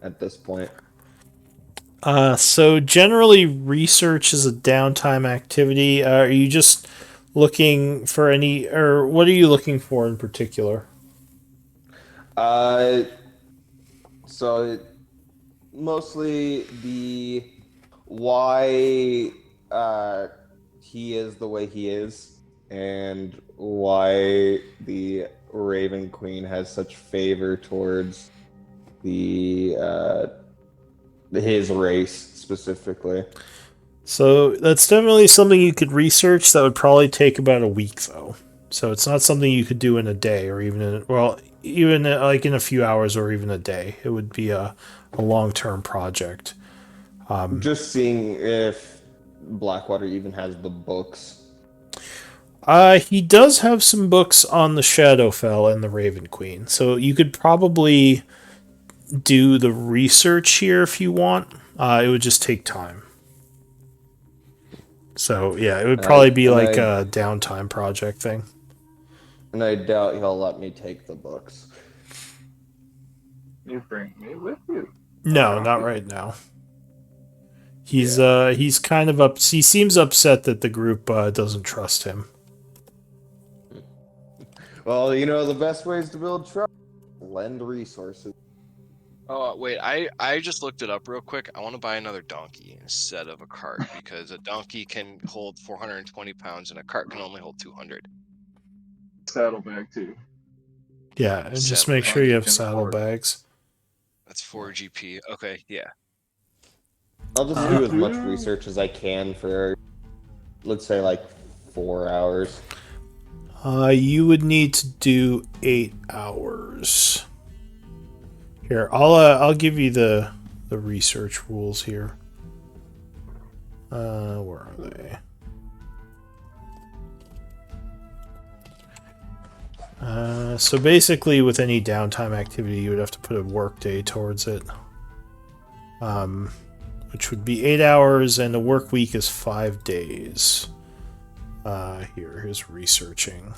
at this point. So generally, research is a downtime activity. Are you just looking for any, or what are you looking for in particular? So mostly the why he is the way he is and why the Raven Queen has such favor towards the his race specifically. So that's definitely something you could research. That would probably take about a week, though. So it's not something you could do in a day, or even even like in a few hours, or even a day. It would be a long-term project. Just seeing if Blackwater even has the books. He does have some books on the Shadowfell and the Raven Queen, so you could probably do the research here if you want. It would just take time. So yeah, it would probably be and like I- a downtime project thing. And I doubt he'll let me take the books. You bring me with you. No, not right now. He's kind of up. He seems upset that the group doesn't trust him. Well, you know the best ways to build trust: lend resources. Oh wait, I just looked it up real quick. I want to buy another donkey instead of a cart because a donkey can hold 420 pounds and a cart can only hold 200. Saddlebag too. Yeah, and just Saddle make sure you have can afford. saddlebags. That's 4 GP. Okay, yeah. I'll just do as much research as I can for, let's say, like 4 hours. You would need to do 8 hours. Here, I'll give you the research rules here. Where are they? So basically, with any downtime activity, you would have to put a work day towards it. Which would be 8 hours, and a work week is 5 days. Here's researching.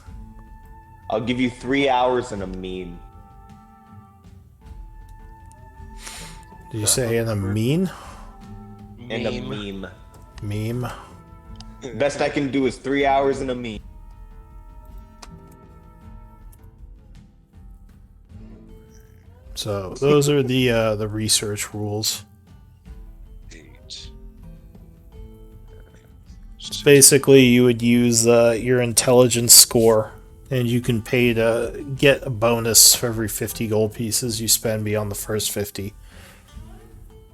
I'll give you 3 hours and a meme. Did you say in a mean? And a meme. Meme? Best I can do is 3 hours and a meme. So those are the research rules. 8. Basically, you would use your intelligence score, and you can pay to get a bonus for every 50 gold pieces you spend beyond the first 50.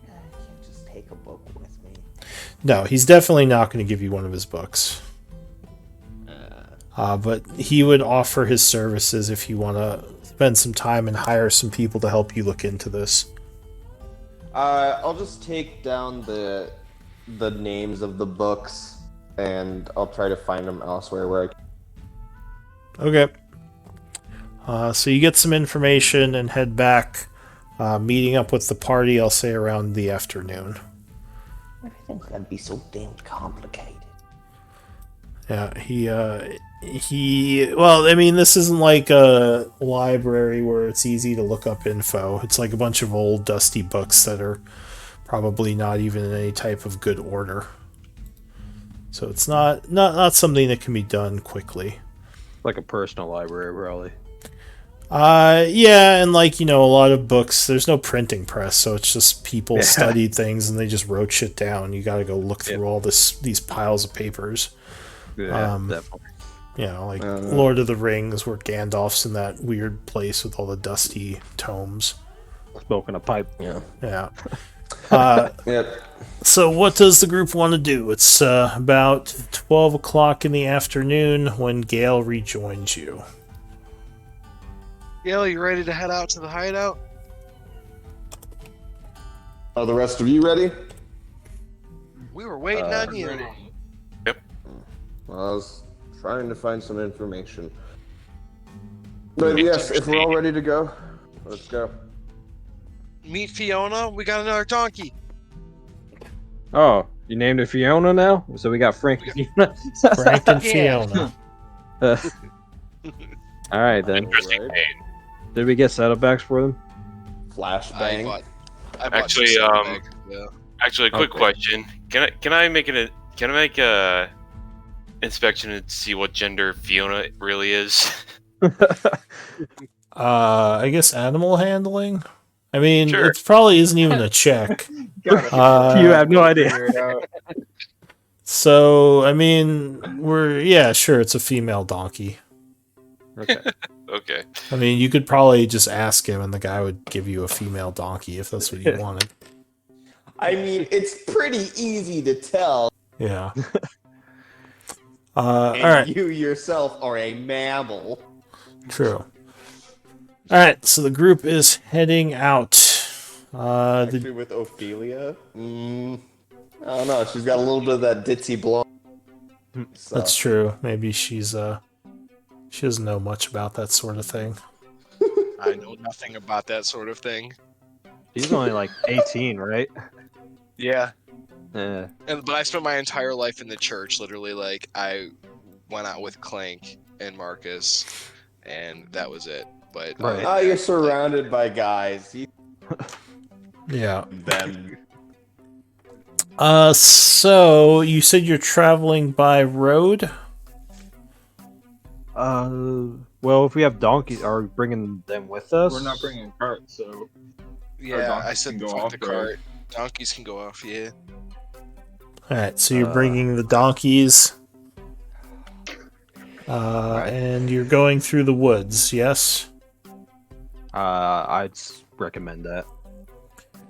I can't just take a book with me. No, he's definitely not going to give you one of his books. But he would offer his services if you want to spend some time and hire some people to help you look into this. I'll just take down the names of the books, and I'll try to find them elsewhere where I can. Okay. So you get some information and head back, meeting up with the party, I'll say around the afternoon. Everything's gonna be so damn complicated. Yeah, well, I mean, this isn't like a library where it's easy to look up info. It's like a bunch of old dusty books that are Probably not even in any type of good order. So it's not something that can be done quickly. Like a personal library, probably. Yeah, and like, a lot of books, there's no printing press, so it's just people studied things and they just wrote shit down. You gotta go look through all these piles of papers. Yeah, definitely. Like Lord of the Rings, where Gandalf's in that weird place with all the dusty tomes. Smoking a pipe. Yeah. Yep. So what does the group want to do? It's about 12 o'clock in the afternoon when Gale rejoins you. Gale, you ready to head out to the hideout? Are the rest of you ready? We were waiting on you. Yep. Well, I was trying to find some information. But yes, if we're all ready to go, let's go. Meet Fiona. We got another donkey. Oh, you named it Fiona now? So we got Frank and Fiona. Frank and Yeah. Fiona. All right, then. Interesting Right. name. Did we get setbacks for them? Flashbang. I bought Actually, some saddlebags, yeah. Actually, a quick Okay. question. Can I make a inspection and see what gender Fiona really is? I guess animal handling? I mean, Sure. it probably isn't even a check. You have no idea. Figure it out. So, I mean, sure, it's a female donkey. Okay. Okay. I mean, you could probably just ask him and the guy would give you a female donkey if that's what you wanted. I mean, it's pretty easy to tell. Yeah. And Alright, you yourself are a mammal. true. Alright, so the group is heading out. Actually, with Ophelia, I don't know. She's got a little bit of that ditzy blonde. So. That's true. Maybe she doesn't know much about that sort of thing. I know nothing about that sort of thing. He's only like 18, right? Yeah. Yeah. But I spent my entire life in the church. Literally, like I went out with Clank and Marcus, and that was it. But Right. You're surrounded by guys. Yeah. Them. So you said you're traveling by road? Well, if we have donkeys, are we bringing them with us? We're not bringing carts, so yeah, donkeys I said can go fuck the off-road. cart. Donkeys can go off. Yeah. Alright, so you're bringing the donkeys. And you're going through the woods, yes? I'd recommend that.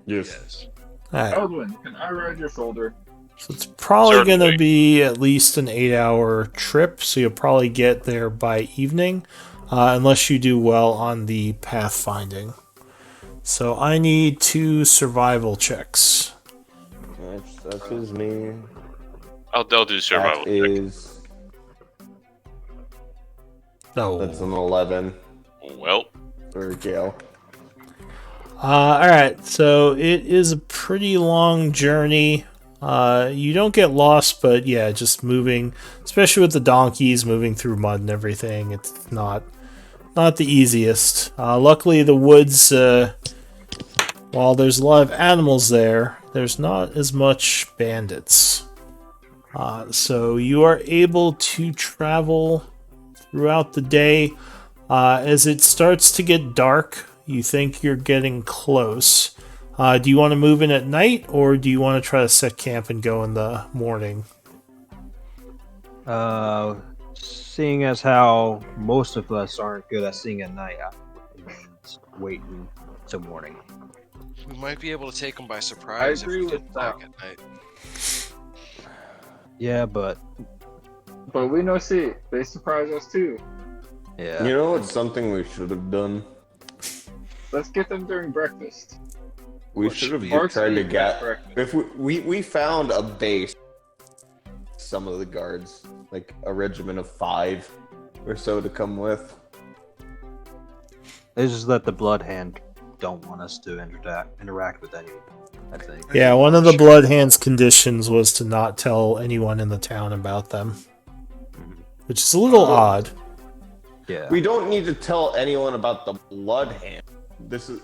Yes. Alright, Eldwin, can I ride your shoulder? so it's probably going to Certainly. be at least an 8-hour trip, so you'll probably get there by evening, unless you do well on the pathfinding. So I need 2 survival checks. That is me. I'll do survival. That check. is. No. That's an 11 Well, for Gale. Alright, so it is a pretty long journey. You don't get lost, but yeah, just moving, especially with the donkeys, moving through mud and everything, it's not the easiest. Luckily, the woods, while there's a lot of animals there, there's not as much bandits. So you are able to travel throughout the day. As it starts to get dark, you think you're getting close. Do you want to move in at night, or do you want to try to set camp and go in the morning? Seeing as how most of us aren't good at seeing at night, I would recommend waiting till morning. We might be able to take them by surprise. I agree if we with get that. back at night. Yeah, but But we know, see, they surprise us too. yeah. You know what's something we should have done? Let's get them during breakfast. We What should should have we- tried to At get. breakfast. If we found a base, some of the guards, like a regiment of 5 or so, to come with. It's just that the blood hand don't want us to interact with anyone, I think. Yeah, one of the Blood Hands conditions was to not tell anyone in the town about them, which is a little odd. Yeah. We don't need to tell anyone about the blood hand.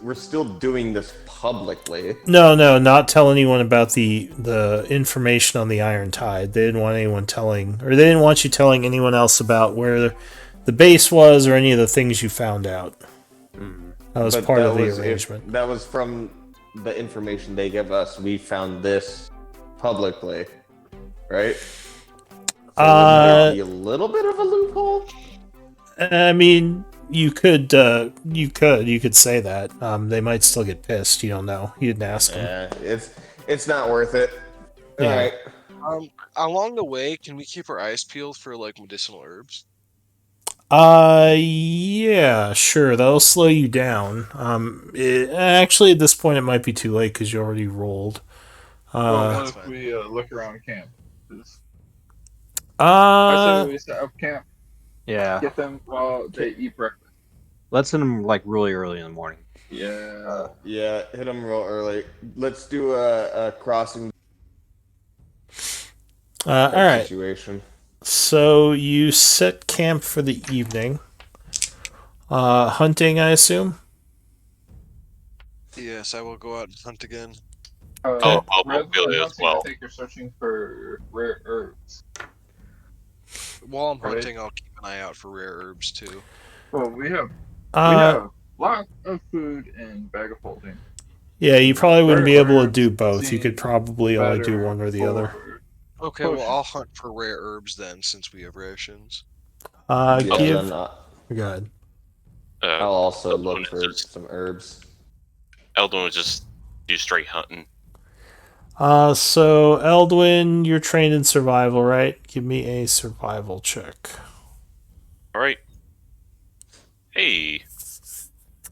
we're still doing this publicly. No, not tell anyone about the information on the Iron Tide. They didn't want anyone telling, or they didn't want you telling anyone else about where the base was or any of the things you found out. That was part of the arrangement. That was from the information they give us. We found this publicly, right? So wouldn't there be a little bit of a loophole? I mean, you could say that. They might still get pissed. You don't know. You didn't ask them. Yeah, it's not worth it. Yeah. All right. Along the way, can we keep our eyes peeled for like medicinal herbs? Yeah, sure. That'll slow you down. Actually, at this point, it might be too late because you already rolled. Well, what if we look around camp? I say we set up camp. Yeah. Get them while they eat breakfast. Let's send them like really early in the morning. Yeah. Yeah, hit them real early. Let's do a crossing all right. situation. So you set camp for the evening. Hunting, I assume? Yes, I will go out and hunt again. I'll rather go than as well. hunting, I think you're searching for rare herbs. While I'm Right. hunting, I'll keep an eye out for rare herbs too. Well, we have lots of food and bag of holding. Yeah, you probably wouldn't be Rare able to herbs do both. You seem could probably only do better one or the other. for Okay, potions. well I'll hunt for rare herbs then, since we have rations. Yeah, Give. then, Go ahead. I'll also Eldwin look is for just- some herbs. Eldon would just do straight hunting. So Eldwin, you're trained in survival, right? Give me a survival check. All right. Hey.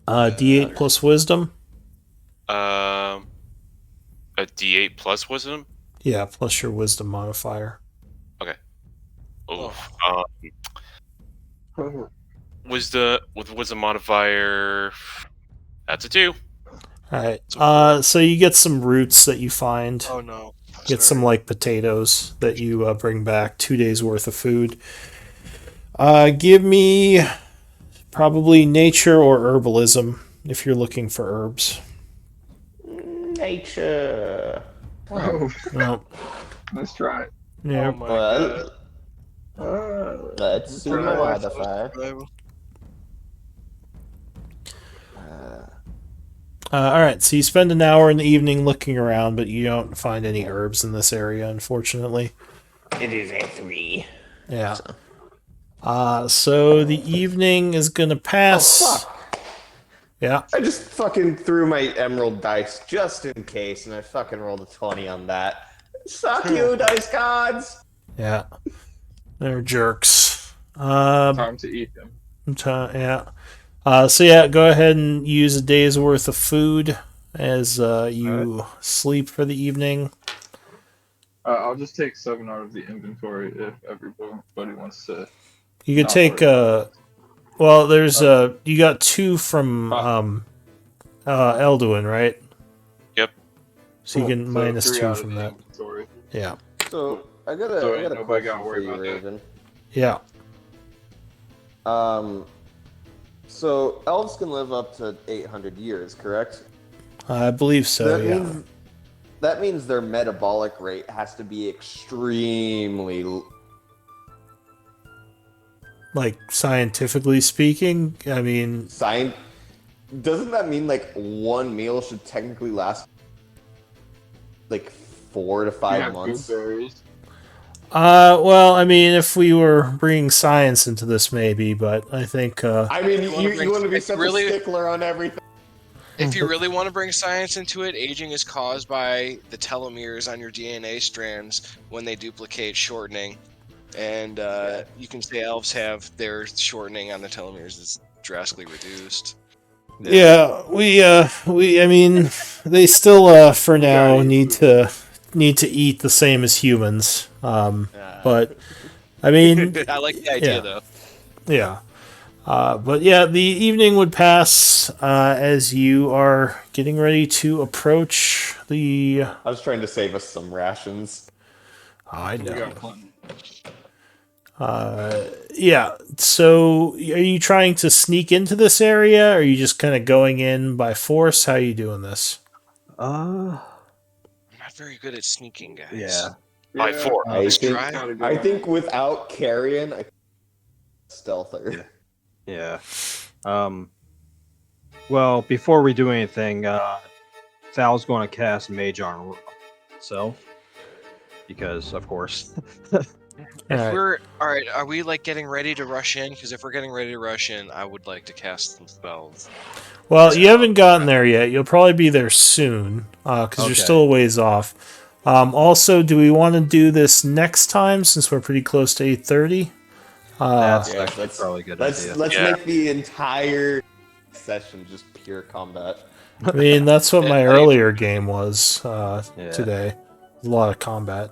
D8 plus wisdom. A D8 plus wisdom. Yeah, plus your wisdom modifier. Oof. Oh. With wisdom modifier, that's a 2. All right. So you get some roots that you find. Oh no. Get some like potatoes that you bring back. 2 days worth of food. Give me probably nature or herbalism if you're looking for herbs. Nature. Oh, No. let's try it. Yeah. Oh my Well, god. let's see my modifier. All right. So you spend an hour in the evening looking around, but you don't find any herbs in this area, unfortunately. It is a 3. Yeah. So the evening is gonna pass. Oh, fuck. Yeah. I just fucking threw my emerald dice just in case, and I fucking rolled a 20 on that. Suck you, dice gods! Yeah. They're jerks. Time to eat them. Yeah. So yeah, go ahead and use a day's worth of food as you sleep for the evening. I'll just take 7 out of the inventory if everybody wants to. You could take well, there's you got 2 from Elduin, right? Yep. So you can minus 3 2 out of from the that. inventory. Yeah. So, I got a nobody question gotta for worry you, about that. Raven. Yeah. So elves can live up to 800 years, correct? I believe so, yeah. That means their metabolic rate has to be extremely Like, scientifically speaking, I mean... Doesn't that mean, like, one meal should technically last, like, 4 to 5 months? Gooseberries. Well, I mean, if we were bringing science into this, maybe, but I think... I mean, you want to be if such really- a stickler on everything. If you really want to bring science into it, aging is caused by the telomeres on your DNA strands when they duplicate, shortening. And you can say elves have their shortening on the telomeres is drastically reduced. Yeah, I mean, they still, for now, need to eat the same as humans. But, I mean... I like the idea, though. Yeah. But yeah, the evening would pass as you are getting ready to approach the... I was trying to save us some rations. I We know. got plenty. Yeah. So, are you trying to sneak into this area? Or are you just kind of going in by force? How are you doing this? I'm not very good at sneaking, guys. Yeah. By four. I Let's think try. I think without carrion, I stealther. Yeah. Well, before we do anything, Sal's going to cast Mage on himself. Because, of course. If Alright. we're all right, are we like getting ready to rush in? Because if we're getting ready to rush in, I would like to cast some spells. Well, you haven't gotten there yet. You'll probably be there soon, because you're Okay. still a ways off. Also, do we want to do this next time since we're pretty close to 8:30? That's Yeah, actually let's- probably a good Let's idea. let's Yeah. make the entire session just pure combat. I mean, that's what my Yeah. earlier game was Yeah. today. A lot of combat.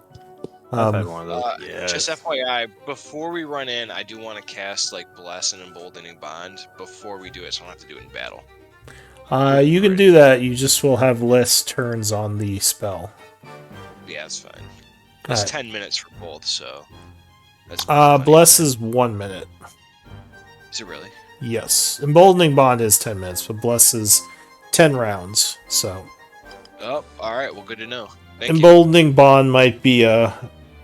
I've had one of those. Just FYI, before we run in, I do want to cast like Bless and Emboldening Bond before we do it, so I don't have to do it in battle. You can do that. You just will have less turns on the spell. Yeah, that's fine. It's Alright. 10 minutes for both, so that's fine. Bless is 1 minute. Is it really? Yes. Emboldening Bond is 10 minutes, but Bless is 10 rounds. So Oh, all right. Well, good to know. Thank you. Emboldening Bond might be a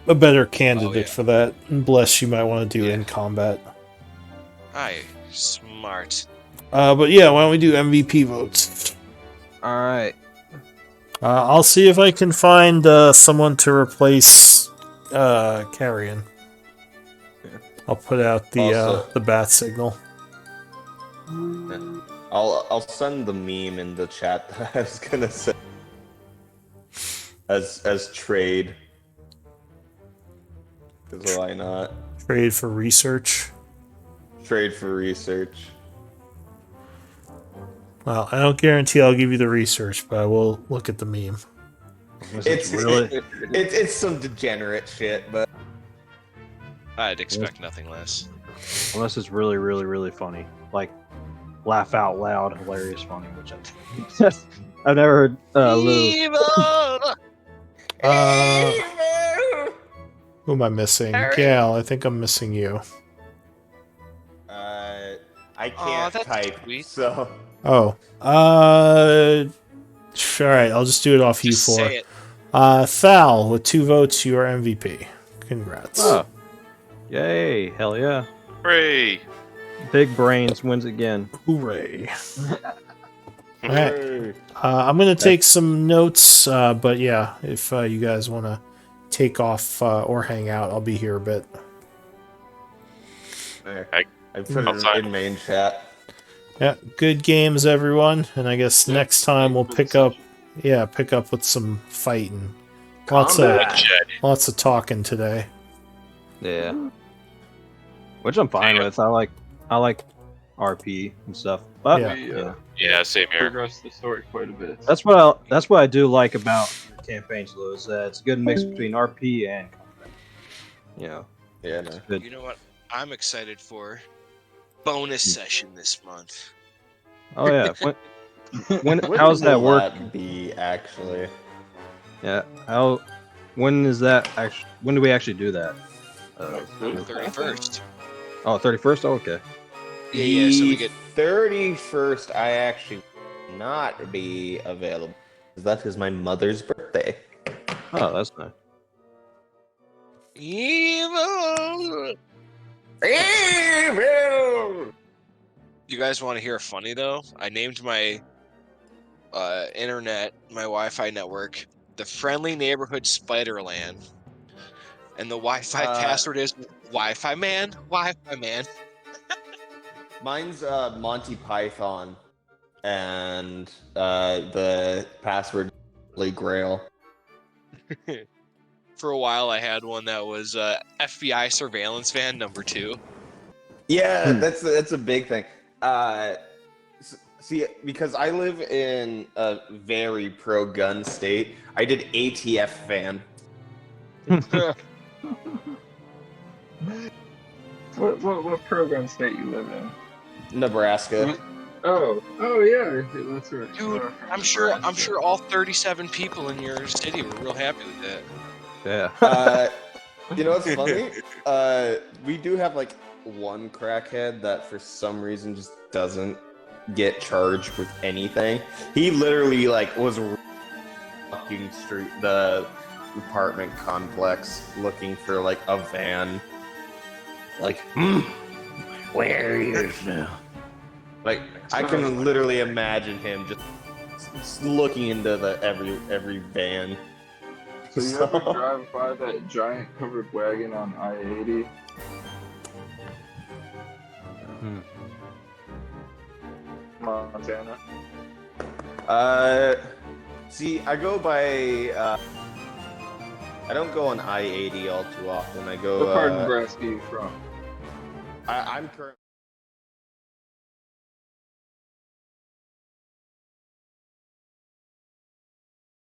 better candidate yeah. for that. And Bless you might want to do Yeah. in combat. Aye, smart. But yeah, why don't we do MVP votes? All right. I'll see if I can find someone to replace Carrion. I'll put out Also- the bat signal. I'll send the meme in the chat that I was gonna say as trade. 'Cause why not? Trade for research. Trade for research. Well, I don't guarantee I'll give you the research, but I will look at the meme. It's really. it's some degenerate shit, but I'd expect nothing less. Unless it's really, really, really funny. Like, laugh out loud, hilarious funny, which I've never heard Lou. Who am I missing? Gal, I think I'm missing you. I can't that's type, sweet. so Oh. Alright, I'll just do it off you Just four. say it. Thal, with 2 votes, you are MVP. Congrats. Oh. Yay, hell yeah. Hooray! Big Brains wins again. Hooray. Alright. I'm going to take some notes, but yeah, if you guys want to take off or hang out, I'll be here a bit. there. I- I put Outside. it in main chat. Yeah, good games, everyone. And I guess next time we'll pick up with some fighting. Lots of talking today. Yeah. Which I'm fine with. I like RP and stuff. But Yeah. yeah. Yeah, same here. Progress the story quite a bit. That's what I do like about your campaigns, Lou, is that it's a good mix between RP and combat. You know, Yeah, no. good. You know what? I'm excited for bonus session this month. Oh yeah. When When how's that will work? that be actually? Yeah. When is that actually? When do we actually do that? 31st. Oh, 31st. Oh, okay. Yeah. So we get 31st. I actually will not be available. That is my mother's birthday. Oh, that's nice. evil. You guys want to hear a funny though? I named my internet, my Wi-Fi network, the Friendly Neighborhood Spiderland, and the Wi-Fi password is Wi-Fi man. Wi-Fi man. Mine's Monty Python, and the password Holy Grail. For a while, I had one that was FBI surveillance van number 2. Yeah, that's a big thing. See, because I live in a very pro-gun state, I did ATF fan. What program state you live in? Nebraska. Oh yeah, that's right. Dude, I'm sure all 37 people in your city were real happy with that. Yeah. You know what's funny? We do have like one crackhead that for some reason just doesn't get charged with anything. He literally like was walking the apartment complex looking for like a van. Like, where is now? Like, I can literally imagine him just looking into every van. So you ever drive by that giant covered wagon on I-80? Montana. See, I go by. I don't go on I-80 all too often. I go. What part of Nebraska are you from? I'm currently.